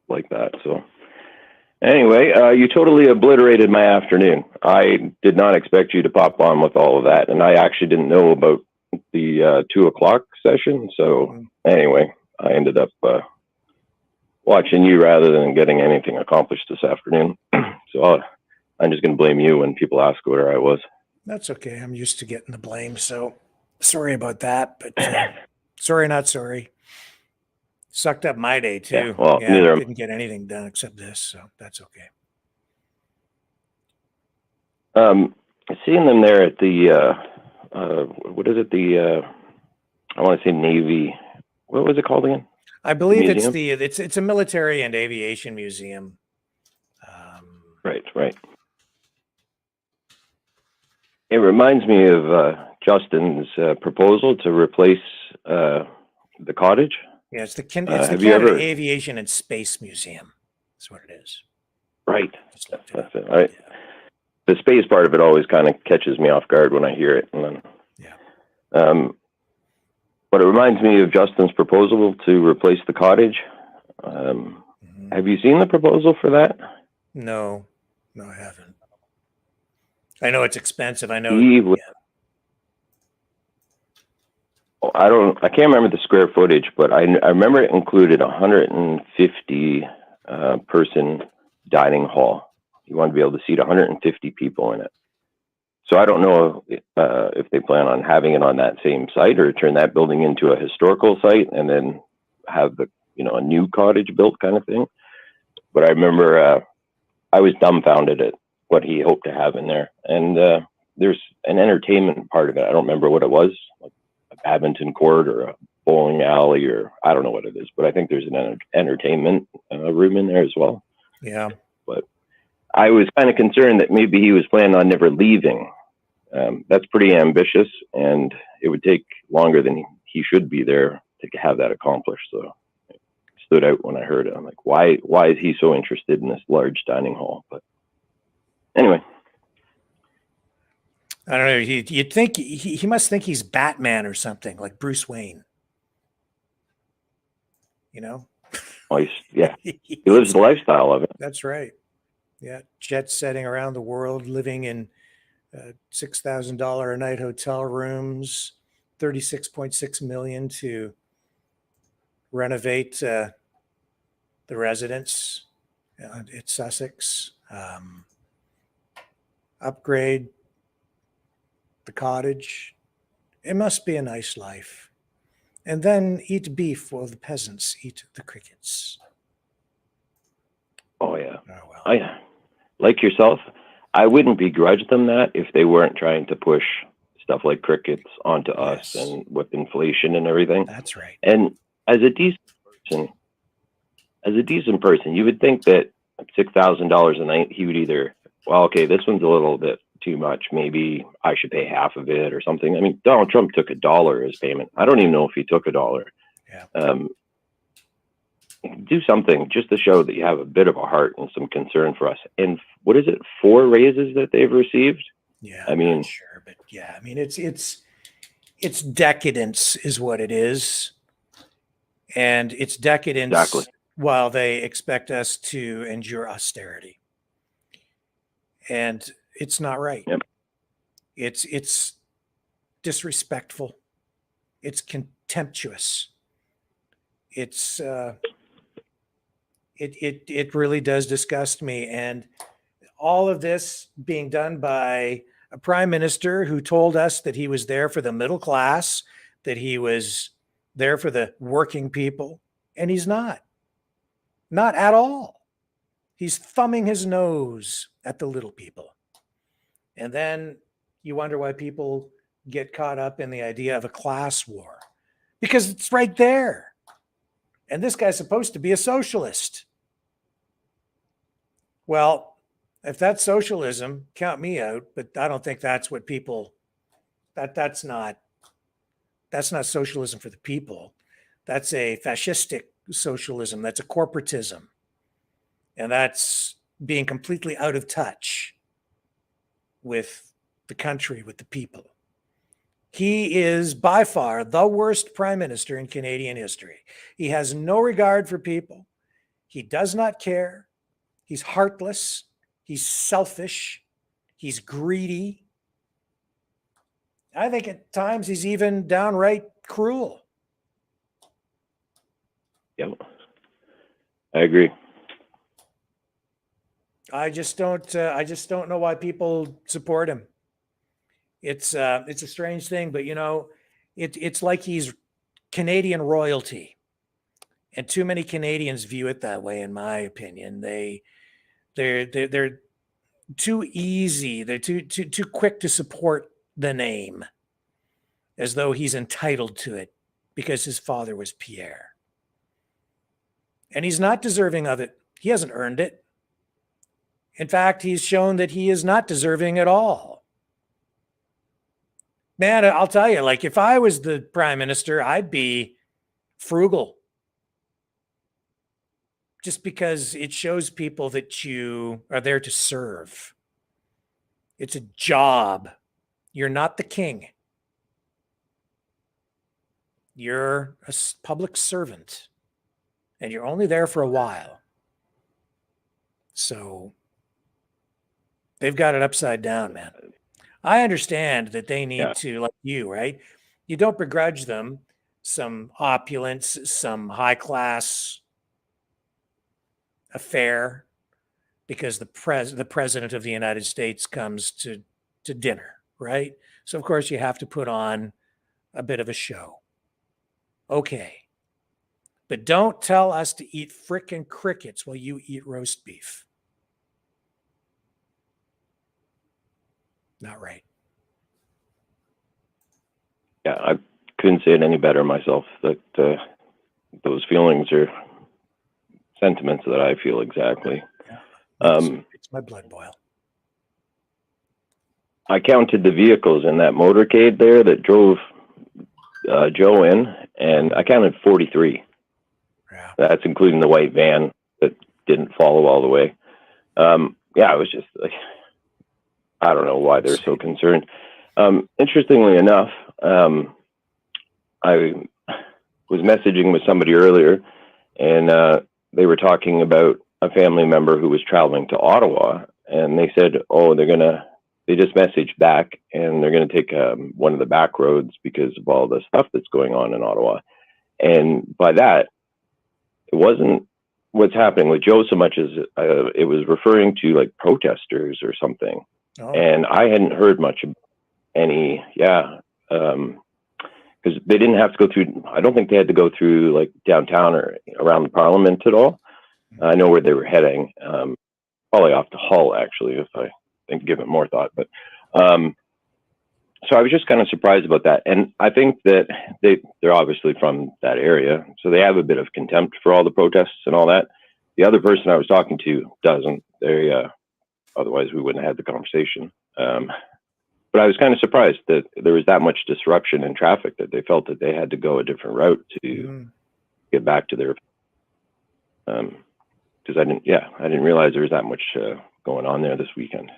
like that. So anyway, you totally obliterated my afternoon. I did not expect you to pop on with all of that. And I actually didn't know about the 2 o'clock session. So anyway, I ended up watching you rather than getting anything accomplished this afternoon. So I'm just going to blame you when people ask where I was. That's okay. I'm used to getting the blame. So sorry about that, but sorry, not sorry. Sucked up my day too. Yeah, well, neither didn't get anything done except this, so that's okay. Seeing them there at the what is it? I want to say Navy. What was it called again? I believe it's a military and aviation museum. Right. It reminds me of Justin's proposal to replace the cottage. Yeah, it's the Canada Aviation and Space Museum. That's what it is. Right. That's it. Right. Yeah. The space part of it always kind of catches me off guard when I hear it. And then, but it reminds me of Justin's proposal to replace the cottage. Have you seen the proposal for that? No, I haven't. I know it's expensive. I know. I can't remember the square footage, but I remember it included 150 person dining hall. You want to be able to seat 150 people in it. So I don't know if they plan on having it on that same site or turn that building into a historical site and then have the, a new cottage built kind of thing. But I remember I was dumbfounded at what he hoped to have in there. And there's an entertainment part of it. I don't remember what it was, like a badminton court or a bowling alley, or I don't know what it is, but I think there's an entertainment room in there as well. Yeah. But I was kind of concerned that maybe he was planning on never leaving. That's pretty ambitious, and it would take longer than he should be there to have that accomplished. So it stood out when I heard it. I'm like, why is he so interested in this large dining hall? But anyway. I don't know. You'd think he must think he's Batman or something, like Bruce Wayne. Oh, yeah. He lives the lifestyle of it. That's right. Yeah. Jet setting around the world, living in $6,000 a night hotel rooms, $36.6 million to renovate the residence at Sussex, upgrade the cottage. It must be a nice life. And then eat beef while the peasants eat the crickets. Oh, yeah. I, like yourself, I wouldn't begrudge them that if they weren't trying to push stuff like crickets onto us, and with inflation and everything. That's right. And as a decent person, you would think that $6,000 a night, he would either, well, okay, this one's a little bit too much. Maybe I should pay half of it or something. I mean, Donald Trump took $1 as payment. I don't even know if he took $1. Yeah. Do something just to show that you have a bit of a heart and some concern for us. And what is it? 4 raises that they've received? Yeah. I mean, sure, but yeah, I mean, it's decadence is what it is. And it's decadence Exactly. while they expect us to endure austerity. And it's not right. Yep. It's disrespectful. It's contemptuous. It's it really does disgust me. And all of this being done by a prime minister who told us that he was there for the middle class, that he was there for the working people, and he's not at all. He's thumbing his nose at the little people. And then you wonder why people get caught up in the idea of a class war, because it's right there. And this guy's supposed to be a socialist. Well, if that's socialism, count me out, but I don't think that's what people, that's not socialism for the people. That's a fascistic socialism. That's a corporatism. And that's being completely out of touch with the country, with the people. He is by far the worst prime minister in Canadian history. He has no regard for people. He does not care. He's heartless. He's selfish. He's greedy. I think at times he's even downright cruel. Yep. I agree. I just don't know why people support him. It's a strange thing, but it's like he's Canadian royalty, and too many Canadians view it that way. In my opinion, they're too easy. They're too quick to support the name, as though he's entitled to it because his father was Pierre, and he's not deserving of it. He hasn't earned it. In fact, he's shown that he is not deserving at all. Man, I'll tell you, like if I was the prime minister, I'd be frugal. Just because it shows people that you are there to serve. It's a job. You're not the king. You're a public servant, and you're only there for a while. So they've got it upside down, man. I understand that they need to, like you, right? You don't begrudge them some opulence, some high class affair because the president of the United States comes to dinner. right? So of course you have to put on a bit of a show. Okay. But don't tell us to eat frickin' crickets while you eat roast beef. Not right. Yeah, I couldn't say it any better myself. That those feelings are sentiments that I feel exactly. Makes my blood boil. I counted the vehicles in that motorcade there that drove Joe in, and I counted 43. Yeah. That's including the white van that didn't follow all the way. Yeah, it was just like, I don't know why they're so concerned. Interestingly enough, I was messaging with somebody earlier, and they were talking about a family member who was traveling to Ottawa, and they said, oh, they just messaged back, and they're going to take one of the back roads because of all the stuff that's going on in Ottawa. And by that, it wasn't what's happening with Joe so much as it was referring to like protesters or something. Oh. And I hadn't heard much of any, because they didn't have to go through, I don't think they had to go through like downtown or around the Parliament at all. I know where they were heading, probably off to Hull, actually, if I think give it more thought. But so I was just kind of surprised about that. And I think that they're obviously from that area, so they have a bit of contempt for all the protests and all that. The other person I was talking to doesn't. Otherwise we wouldn't have had the conversation. But I was kind of surprised that there was that much disruption in traffic that they felt that they had to go a different route to get back to their. Because I didn't realize there was that much going on there this weekend.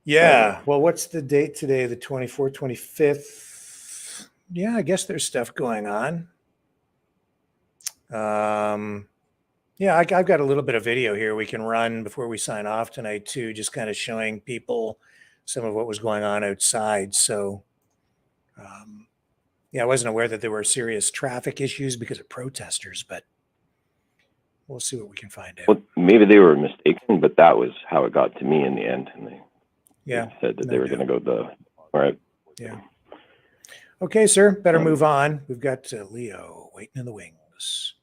Yeah. Well, what's the date today? The 24th, 25th. Yeah, I guess there's stuff going on. Yeah, I've got a little bit of video here we can run before we sign off tonight too, just kind of showing people some of what was going on outside. So, yeah, I wasn't aware that there were serious traffic issues because of protesters, but we'll see what we can find out. Well, maybe they were mistaken, but that was how it got to me in the end. And they said that they were going to go all right. Yeah. Okay, sir. Better move on. We've got Leo waiting in the wings.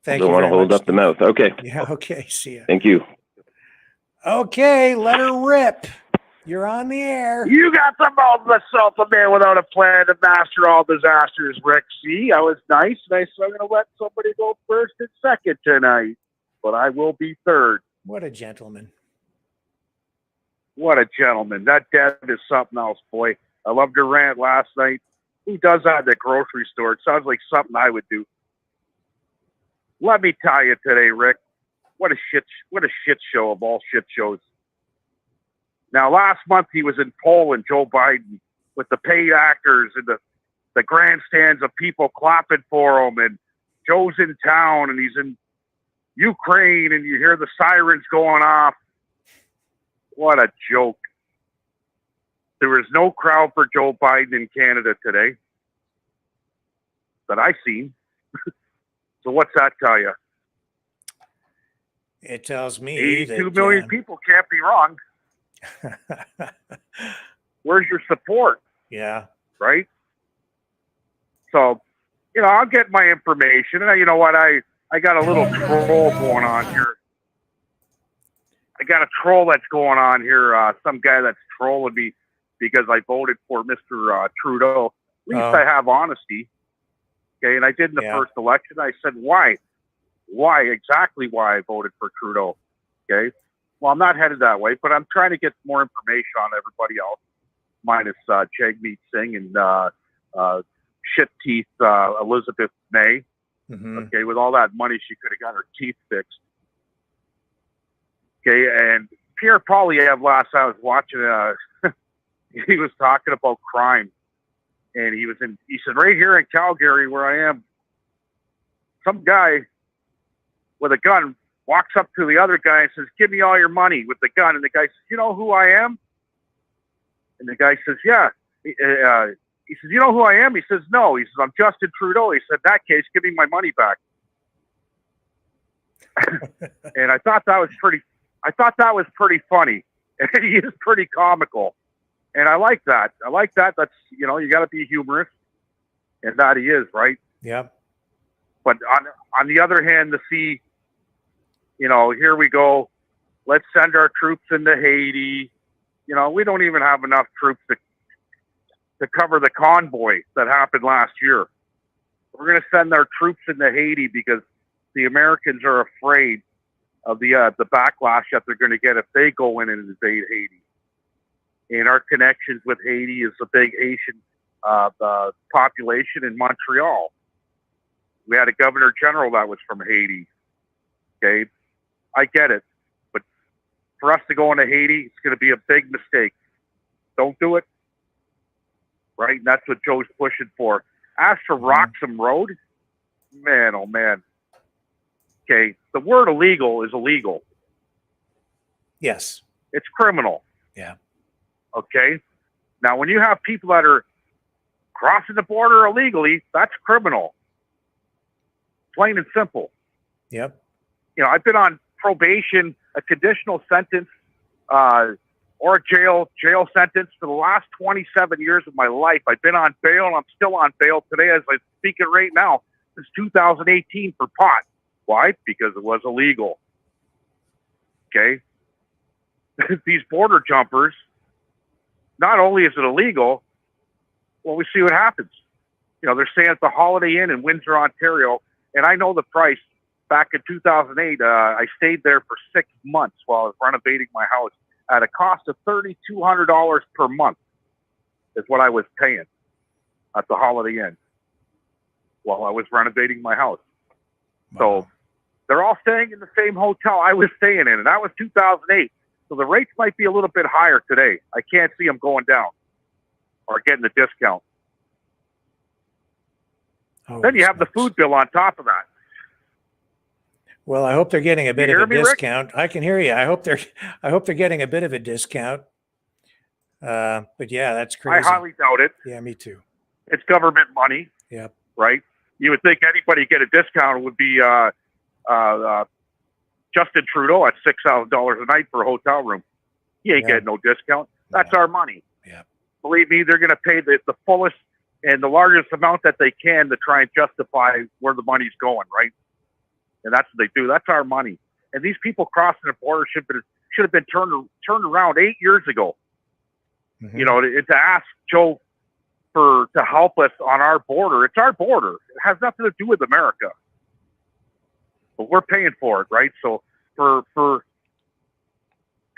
Thank you. Don't want to very hold much, up the mouth. Okay. Yeah. Okay. See ya. Thank you. Okay. Let her rip. You're on the air. You got the mouth of myself, a man without a plan to master all disasters, Rick. See, I was nice, and I said I'm going to let somebody go first and second tonight, but I will be third. What a gentleman. What a gentleman. That Deb is something else, boy. I loved her rant last night. Who does that at the grocery store? It sounds like something I would do. Let me tell you today, Rick, what a shit show of all shit shows. Now, last month he was in Poland, Joe Biden, with the paid actors and the grandstands of people clapping for him, and Joe's in town and he's in Ukraine and you hear the sirens going off. What a joke. There was no crowd for Joe Biden in Canada today that I seen. So what's that tell you? It tells me 82 that, million people can't be wrong. Where's your support? Yeah. Right? So, I'll get my information. And you know what? I got a little troll going on here. I got a troll that's going on here. Some guy that's trolling me because I voted for Mr. Trudeau. At least I have honesty. Okay, and I did in the first election. I said, why? Exactly why I voted for Trudeau. Okay. Well, I'm not headed that way, but I'm trying to get more information on everybody else, minus Jagmeet Singh and shit teeth Elizabeth May. Mm-hmm. Okay, with all that money, she could have got her teeth fixed. Okay, and Pierre Poilievre last I was watching, he was talking about crime. And he said, right here in Calgary, where I am, some guy with a gun walks up to the other guy and says, give me all your money with the gun. And the guy says, you know who I am? And the guy says, yeah. He says, you know who I am? He says, no. He says, I'm Justin Trudeau. He said, in that case, give me my money back. And I thought that was pretty funny. And he is pretty comical. And I like that. I like that. That's, you know, you got to be humorous. And that he is, right? Yep. But on the other hand, to see, you know, here we go. Let's send our troops into Haiti. You know, we don't even have enough troops to cover the convoy that happened last year. We're going to send our troops into Haiti because the Americans are afraid of the backlash that they're going to get if they go in and invade Haiti. And our connections with Haiti is a big Haitian population in Montreal. We had a governor general that was from Haiti. Okay, I get it, but for us to go into Haiti, it's going to be a big mistake. Don't do it. Right, and that's what Joe's pushing for. As for Roxham Road, man, oh man. Okay, the word illegal is illegal. Yes. It's criminal. Yeah. Okay. Now, when you have people that are crossing the border illegally, that's criminal. Plain and simple. Yep. You know, I've been on probation, a conditional sentence, or a jail sentence for the last 27 years of my life. I've been on bail, and I'm still on bail today as I speak it right now since 2018 for pot. Why? Because it was illegal. Okay? These border jumpers, not only is it illegal, well, we see what happens. You know, they're staying at the Holiday Inn in Windsor, Ontario, and I know the price. Back in 2008, I stayed there for 6 months while I was renovating my house at a cost of $3,200 per month is what I was paying at the Holiday Inn while I was renovating my house. So they're all staying in the same hotel I was staying in, and that was 2008. So the rates might be a little bit higher today. I can't see them going down or getting a discount. Then you have the food bill on top of that. Well, I hope they're getting a bit hear of a me, Rick? discount. I can hear you. I hope they're getting a bit of a discount. But yeah, that's crazy. I highly doubt it. Yeah, me too. It's government money. Yep. Right? You would think anybody get a discount would be Justin Trudeau at $6,000 a night for a hotel room. He ain't getting no discount. That's our money. Yeah. Believe me, they're going to pay the fullest and the largest amount that they can to try and justify where the money's going, right? And that's what they do. That's our money. And these people crossing the border should have been turned around 8 years ago. Mm-hmm. You know, to ask Joe to help us on our border. It's our border. It has nothing to do with America. But we're paying for it, right? So for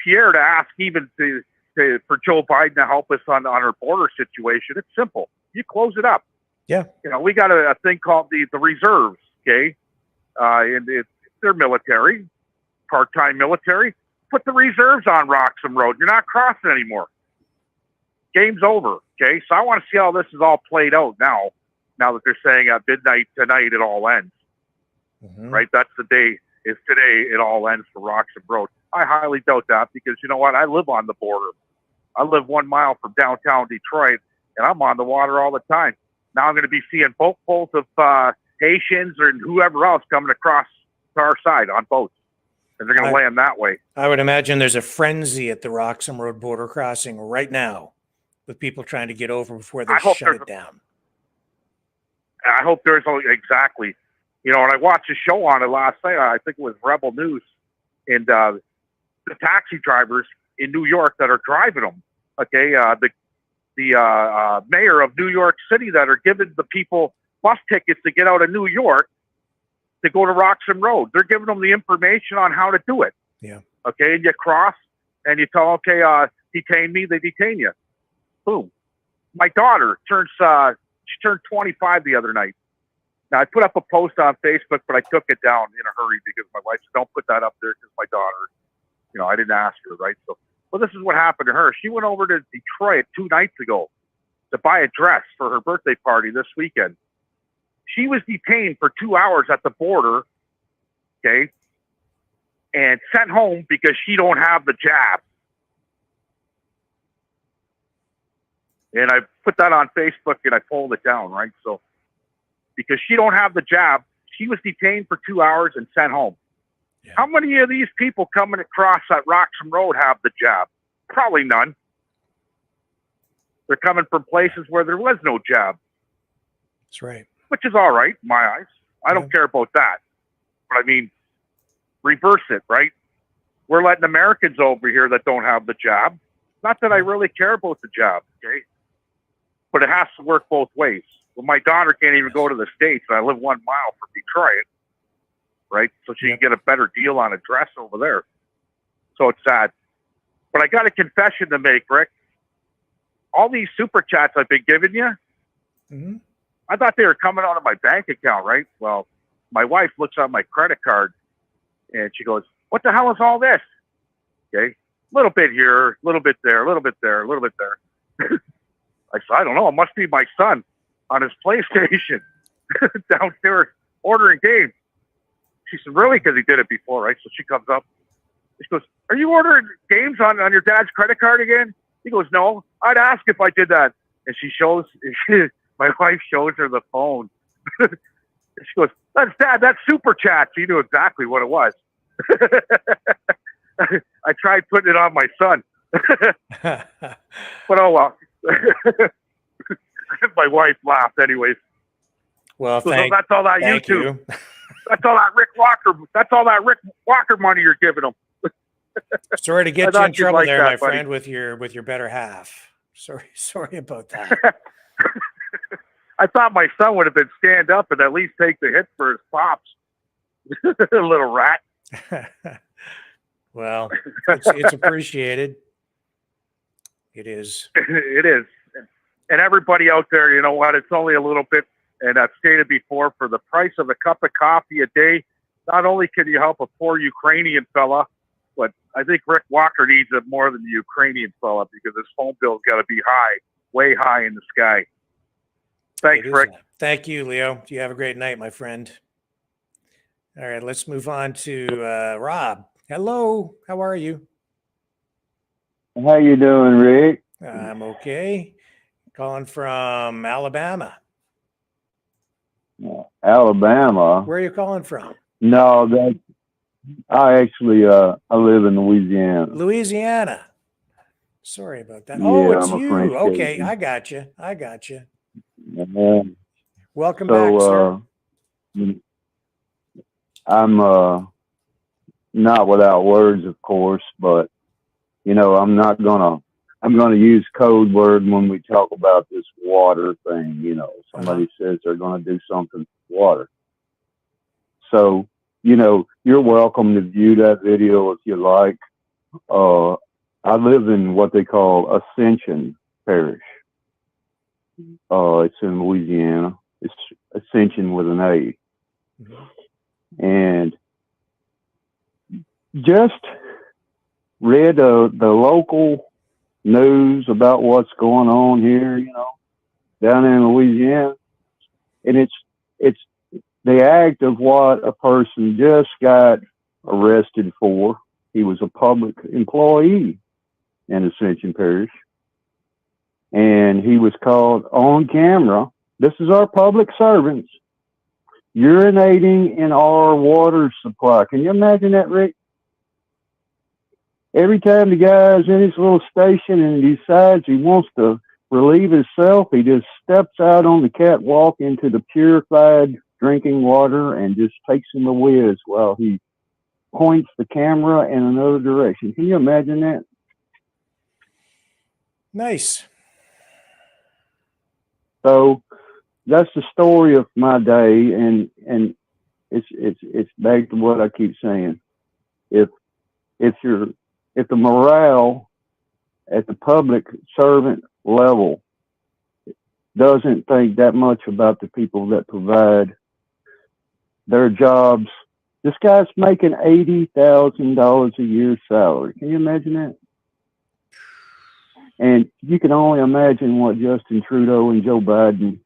Pierre to ask even for Joe Biden to help us on our border situation, it's simple. You close it up. Yeah. You know, we got a thing called the reserves, okay? And they're military, part-time military. Put the reserves on Roxham Road. You're not crossing anymore. Game's over, okay? So I want to see how this is all played out now that they're saying at midnight tonight it all ends. Mm-hmm. Right? That's the day. Is today it all ends for Roxham Road. I highly doubt that because you know what? I live on the border. I live 1 mile from downtown Detroit, and I'm on the water all the time. Now I'm going to be seeing boatfuls of Haitians or whoever else coming across to our side on boats, and they're going to land that way. I would imagine there's a frenzy at the Roxham Road border crossing right now with people trying to get over before they shut it down. I hope there's exactly. You know, and I watched a show on it last night. I think it was Rebel News, and the taxi drivers in New York that are driving them. Okay, the mayor of New York City that are giving the people bus tickets to get out of New York to go to Roxham Road. They're giving them the information on how to do it. Yeah. Okay, and you cross, and you tell, okay, detain me. They detain you. Boom. My daughter turned 25 the other night. Now, I put up a post on Facebook, but I took it down in a hurry because my wife said, don't put that up there because my daughter, you know, I didn't ask her, right? So, well, this is what happened to her. She went over to Detroit 2 nights ago to buy a dress for her birthday party this weekend. She was detained for 2 hours at the border, okay, and sent home because she don't have the jab. And I put that on Facebook and I pulled it down, right? So, because she don't have the jab, she was detained for 2 hours and sent home. Yeah. How many of these people coming across that Roxham Road have the jab? Probably none. They're coming from places where there was no job. That's right. Which is all right in my eyes. I don't care about that. But I mean, reverse it, right? We're letting Americans over here that don't have the job. Not that I really care about the job, okay? But it has to work both ways. Well, my daughter can't even go to the States, and I live 1 mile from Detroit, right? So she can get a better deal on a dress over there. So it's sad. But I got a confession to make, Rick. All these super chats I've been giving you, I thought they were coming out of my bank account, right? Well, my wife looks at my credit card, and she goes, "What the hell is all this?" Okay, a little bit here, a little bit there, a little bit there, a little bit there. I said, I don't know. It must be my son on his PlayStation downstairs ordering games. She said, "Really?" Because he did it before, right? So she comes up. She goes, "Are you ordering games on your dad's credit card again?" He goes, "No, I'd ask if I did that." And she shows, my wife shows her the phone. She goes, "That's Dad, that's super chat." She knew exactly what it was. I tried putting it on my son. But oh well. My wife laughed anyways. Well, So that's all that thank YouTube. you. That's all that Rick Walker. That's all that Rick Walker money you're giving him. Sorry to I get you thought in you'd trouble like there, that, my buddy. friend, with your better half. Sorry about that. I thought my son would have been stand up and at least take the hit for his pops. Little rat. Well, it's appreciated. It is. It is. And everybody out there, you know what? It's only a little bit, and I've stated before, for the price of a cup of coffee a day, not only can you help a poor Ukrainian fella, but I think Rick Walker needs it more than the Ukrainian fella, because his phone bill's got to be high, way high in the sky. Thanks, It is Rick. that. Thank you, Leo. You have a great night, my friend. All right, let's move on to Rob. Hello, how are you? How you doing, Rick? I'm okay. Calling from Alabama. Alabama. Where are you calling from? No, that I actually I live in Louisiana. Louisiana. Sorry about that. Yeah, Oh, it's I'm a French you. Okay, Canadian. I got you. Yeah. Welcome back, sir. I'm not without words, of course, but you know, I'm gonna use code word when we talk about this water thing. You know, somebody says they're gonna do something with water. So, you know, you're welcome to view that video if you like. I live in what they call Ascension Parish. It's in Louisiana. It's Ascension with an A. And just read the local news about what's going on here, you know, down in Louisiana. And it's the act of what a person just got arrested for. He was a public employee in Ascension Parish. And he was caught on camera. This is our public servants urinating in our water supply. Can you imagine that, Rick? Every time the guy's in his little station and he decides he wants to relieve himself, he just steps out on the catwalk into the purified drinking water and just takes him a whiz while he points the camera in another direction. Can you imagine that? Nice. So that's the story of my day, and it's back to what I keep saying. If the morale at the public servant level doesn't think that much about the people that provide their jobs, this guy's making $80,000 a year salary. Can you imagine that? And you can only imagine what Justin Trudeau and Joe Biden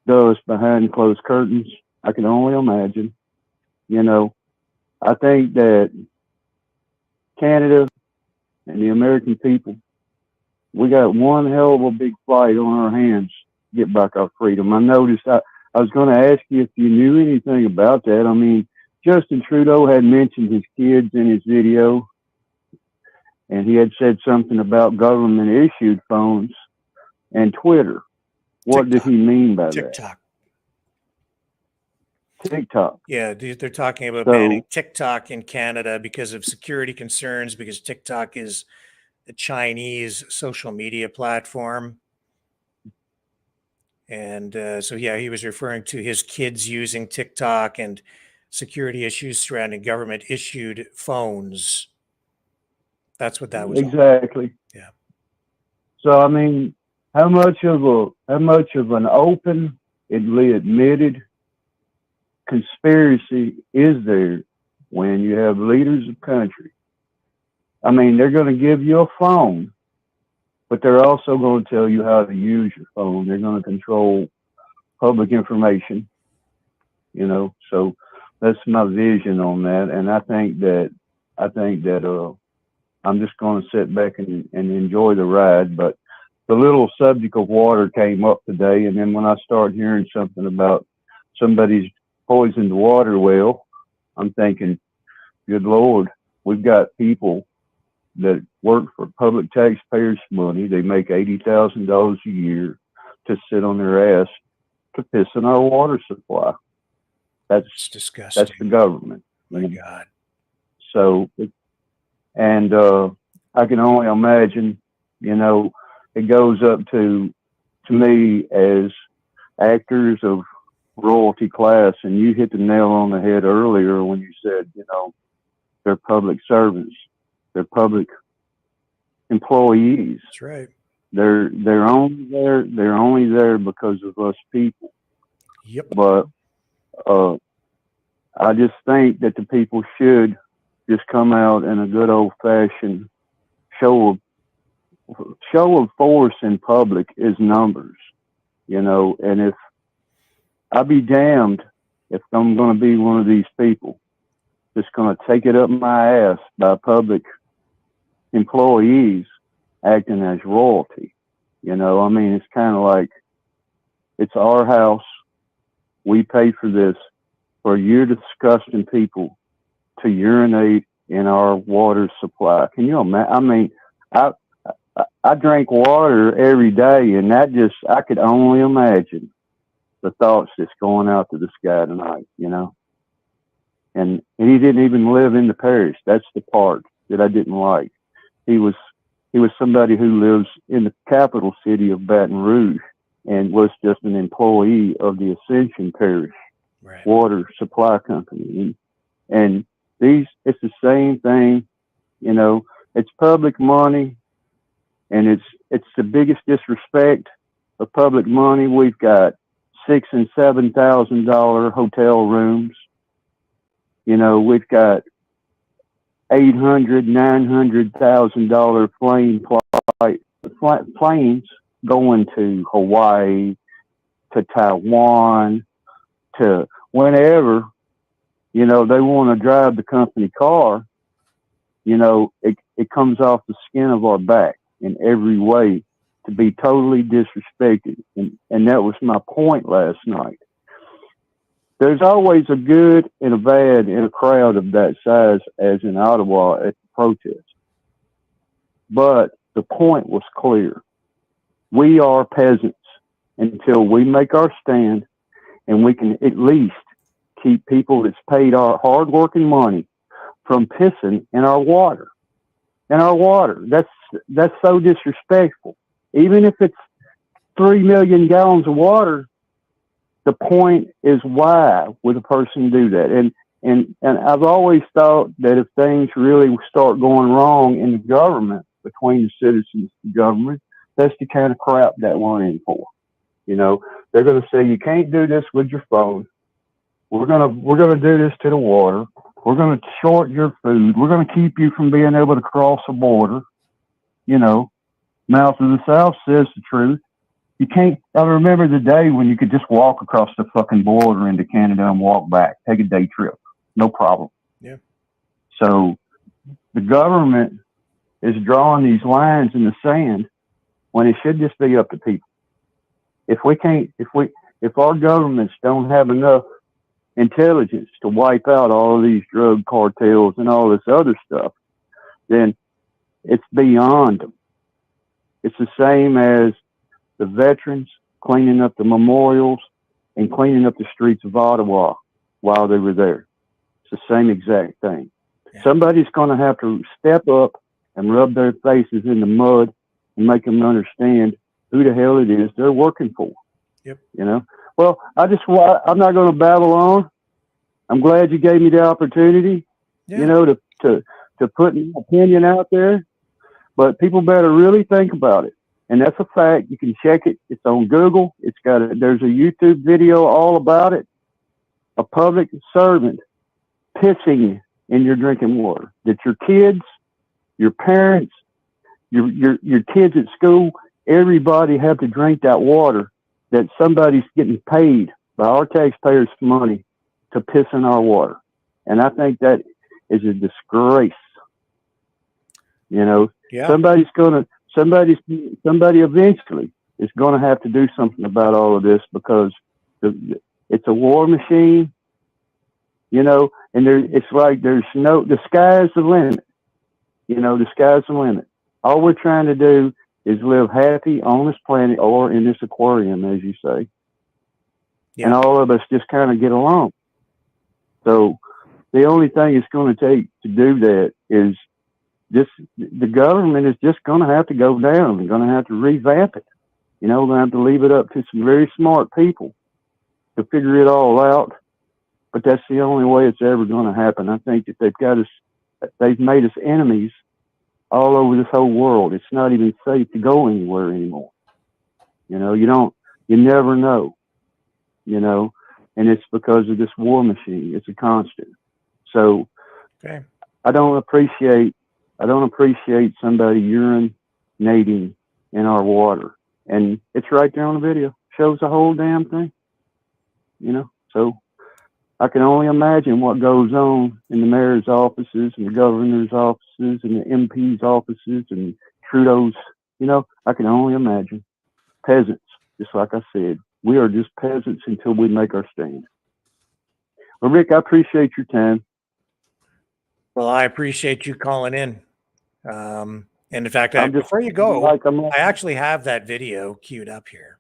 does behind closed curtains. I can only imagine. You know, I think that Canada and the American people, we got one hell of a big fight on our hands to get back our freedom. I noticed I was going to ask you if you knew anything about that. I mean, Justin Trudeau had mentioned his kids in his video. and he had said something about government issued phones and Twitter. What did he mean by TikTok. that? TikTok. Yeah, they're talking about So- banning TikTok in Canada because of security concerns, because TikTok is the Chinese social media platform. And so, yeah, he was referring to his kids using TikTok and security issues surrounding government issued phones. That's what that was. Exactly. Yeah. So I mean, how much of an open, admitted conspiracy is there when you have leaders of country? I mean, they're going to give you a phone, but they're also going to tell you how to use your phone. They're going to control public information, you know. So that's my vision on that, and I think that I'm just going to sit back and enjoy the ride. But the little subject of water came up today, and then when I start hearing something about somebody's poisoned water well, I'm thinking, good Lord, we've got people that work for public taxpayers' money. They make $80,000 a year to sit on their ass to piss in our water supply. That's disgusting. That's the government. My God. So, I can only imagine, you know, it goes up to me as actors of royalty class, and you hit the nail on the head earlier when you said, you know, they're public servants, they're public employees. That's right. They're only there because of us people. Yep. But I just think that the people should just come out in a good old fashioned show of force in public is numbers, you know. And if I'll be damned if I'm going to be one of these people that's going to take it up my ass by public employees acting as royalty. You know, I mean, it's kind of like it's our house. We pay for this for you disgusting people to urinate in our water supply. Can you imagine? I mean, I drink water every day, and I could only imagine the thoughts that's going out to the sky tonight, you know. And he didn't even live in the parish. That's the part that I didn't like. He was somebody who lives in the capital city of Baton Rouge and was just an employee of the Ascension Parish water supply company. And it's the same thing, you know. It's public money, and it's the biggest disrespect of public money. We've got $6,000 and $7,000 hotel rooms. You know, we've got $800,000, $900,000 planes going to Hawaii, to Taiwan, to whenever, you know, they want to drive the company car. You know, it comes off the skin of our back in every way to be totally disrespected. And that was my point last night. There's always a good and a bad in a crowd of that size, as in Ottawa at the protest. But the point was clear. We are peasants until we make our stand, and we can at least keep people that's paid our hard-working money from pissing in our water. That's so disrespectful. Even if it's 3 million gallons of water, the point is, why would a person do that? And I've always thought that if things really start going wrong in the government, between the citizens and the government, that's the kind of crap that we're in for. You know, they're going to say, you can't do this with your phone. We're gonna do this to the water. We're going to short your food. We're going to keep you from being able to cross a border. You know, mouth of the South says the truth. You can't. I remember the day when you could just walk across the fucking border into Canada and walk back, take a day trip, no problem. Yeah. So the government is drawing these lines in the sand when it should just be up to people. If our governments don't have enough intelligence to wipe out all of these drug cartels and all this other stuff, then It's beyond them. It's the same as the veterans cleaning up the memorials and cleaning up the streets of Ottawa while they were there. It's the same exact thing. Yeah. Somebody's going to have to step up and rub their faces in the mud and make them understand who the hell it is they're working for. Yep. You know? Well, I'm not going to babble on. I'm glad you gave me the opportunity, you know, to put an opinion out there. But people better really think about it. And that's a fact. You can check it. It's on Google. There's a YouTube video all about it. A public servant pissing in your drinking water. That your kids, your parents, your kids at school, everybody have to drink that water that somebody's getting paid by our taxpayers' money to piss in our water. And I think that is a disgrace. You know, Yeah. somebody eventually is going to have to do something about all of this, because it's a war machine, you know, and it's like the sky's the limit. You know, the sky's the limit. All we're trying to do is live happy on this planet, or in this aquarium, as you say. Yeah. And all of us just kind of get along. So the only thing it's going to take to do that is the government is just going to have to go down. They're going to have to revamp it. You know, they're going to have to leave it up to some very smart people to figure it all out. But that's the only way it's ever going to happen. I think that they've made us enemies all over this whole world. It's not even safe to go anywhere anymore. You know, you never know, you know, and it's because of this war machine. It's a constant. So okay. I don't appreciate somebody urinating in our water. And it's right there on the video. Shows the whole damn thing. You know, so I can only imagine what goes on in the mayor's offices and the governor's offices and the MP's offices and Trudeau's. You know, I can only imagine. Peasants, just like I said. We are just peasants until we make our stand. Well, Rick, I appreciate your time. Well, I appreciate you calling in. And in fact, I'm just before you go, like I actually have that video queued up here.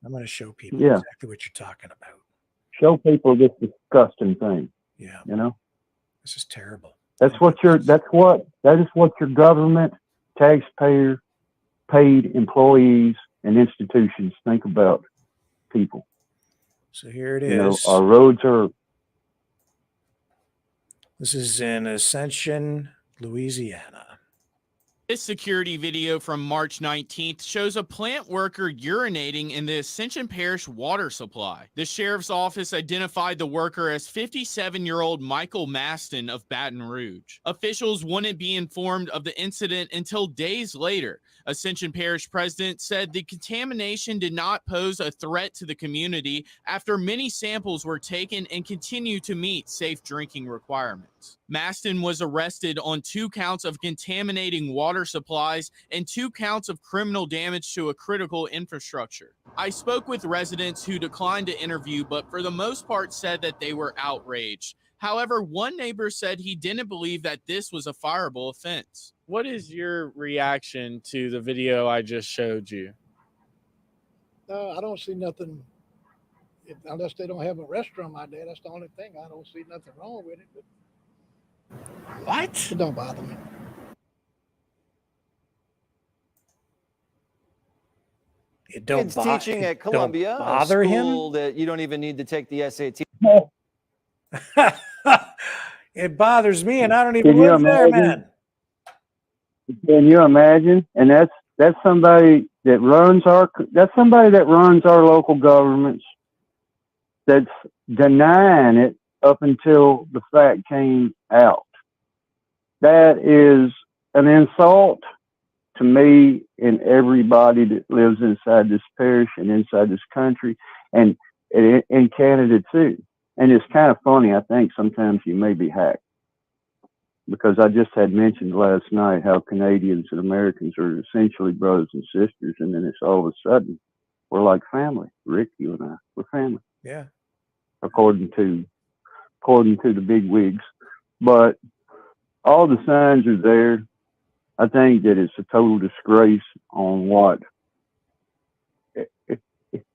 I'm going to show people Yeah. exactly what you're talking about. Show people this disgusting thing. Yeah. You know, this is terrible. That is what your government, taxpayer, paid employees and institutions think about people. So here it You know, is. our roads are. This is in Ascension, Louisiana. This security video from March 19th shows a plant worker urinating in the Ascension Parish water supply. The sheriff's office identified the worker as 57-year-old Michael Maston of Baton Rouge. Officials wouldn't be informed of the incident until days later. Ascension Parish president said the contamination did not pose a threat to the community after many samples were taken and continue to meet safe drinking requirements. Maston was arrested on 2 counts of contaminating water supplies and 2 counts of criminal damage to a critical infrastructure. I spoke with residents who declined to interview, but for the most part said that they were outraged. However, one neighbor said he didn't believe that this was a fireable offense. What is your reaction to the video I just showed you? I don't see nothing, unless they don't have a restaurant out there. That's the only thing. I don't see nothing wrong with it. But what? It don't bother me. It don't Kids teaching at Columbia, a bother school that you don't even need to take the SAT. It bothers me, and I don't even Can you live there, imagine? man. Can you imagine? And that's somebody that runs our local governments that's denying it up until the fact came out. That is an insult to me and everybody that lives inside this parish and inside this country and in Canada too. And it's kind of funny. I think sometimes you may be hacked, because I just had mentioned last night how Canadians and Americans are essentially brothers and sisters. And then it's all of a sudden, we're like family. Rick, you and I, we're family. Yeah. According to the big wigs. But all the signs are there. I think that it's a total disgrace on what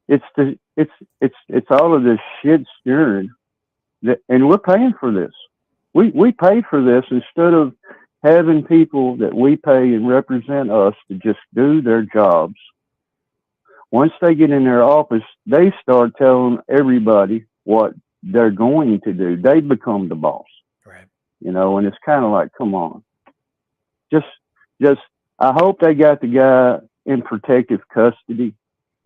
it's all of this shit stirring that, and we're paying for this. We pay for this instead of having people that we pay and represent us to just do their jobs. Once they get in their office, they start telling everybody what they're going to do. They become the boss. Right. You know, and it's kind of like, come on. Just, I hope they got the guy in protective custody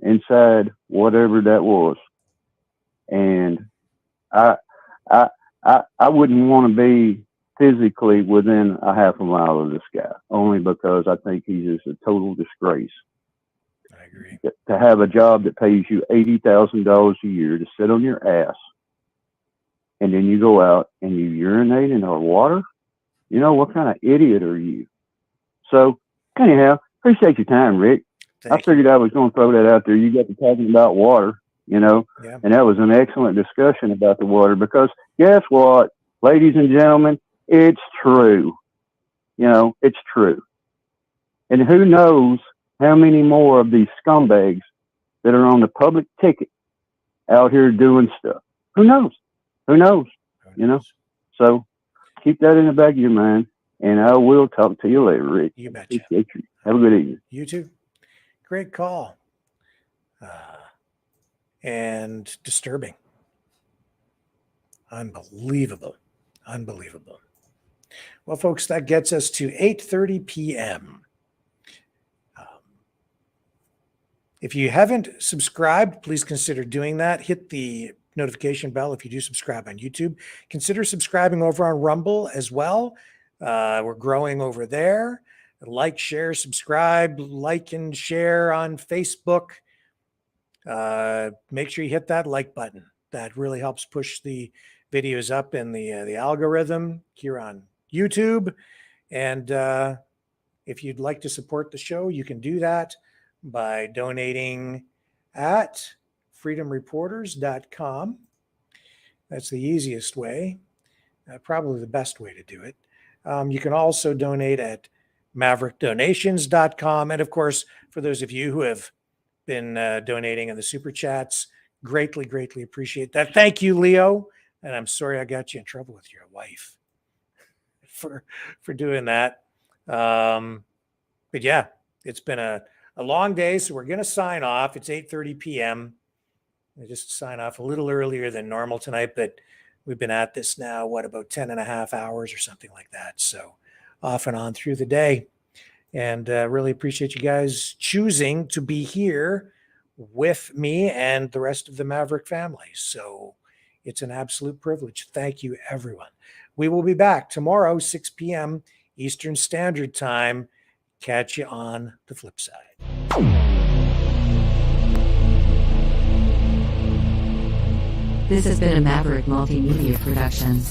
inside whatever that was. And I wouldn't want to be physically within a half a mile of this guy, only because I think he's just a total disgrace. I agree. To have a job that pays you $80,000 a year to sit on your ass, and then you go out and you urinate in our water. You know, what kind of idiot are you? So anyhow, appreciate your time, Rick. I figured I was going to throw that out there. You got to talking about water, you know, and that was an excellent discussion about the water, because guess what, ladies and gentlemen, it's true. You know, it's true. And who knows how many more of these scumbags that are on the public ticket out here doing stuff. Who knows? Who knows? You know? So keep that in the back of your mind, and I will talk to you later, Rick. You betcha. Have a good evening. You too. Great call. And disturbing. Unbelievable. Unbelievable. Well, folks, that gets us to 8:30 p.m. If you haven't subscribed, please consider doing that. Hit the notification bell if you do subscribe on YouTube. Consider subscribing over on Rumble as well. We're growing over there. Like, share, subscribe, like and share on Facebook. Make sure you hit that like button. That really helps push the videos up in the algorithm here on YouTube. And if you'd like to support the show, you can do that by donating at freedomreporters.com. That's the easiest way, probably the best way to do it. You can also donate at maverickdonations.com. And of course, for those of you who have been donating in the super chats, greatly, greatly appreciate that. Thank you, Leo. And I'm sorry I got you in trouble with your wife for doing that. But yeah, it's been a long day, so we're going to sign off. It's 8:30 p.m. I just sign off a little earlier than normal tonight, but we've been at this now, about 10 and a half hours or something like that. So off and on through the day. And really appreciate you guys choosing to be here with me and the rest of the Maverick family. So it's an absolute privilege. Thank you, everyone. We will be back tomorrow, 6 p.m. Eastern Standard Time. Catch you on the flip side. This has been a Maverick Multimedia production.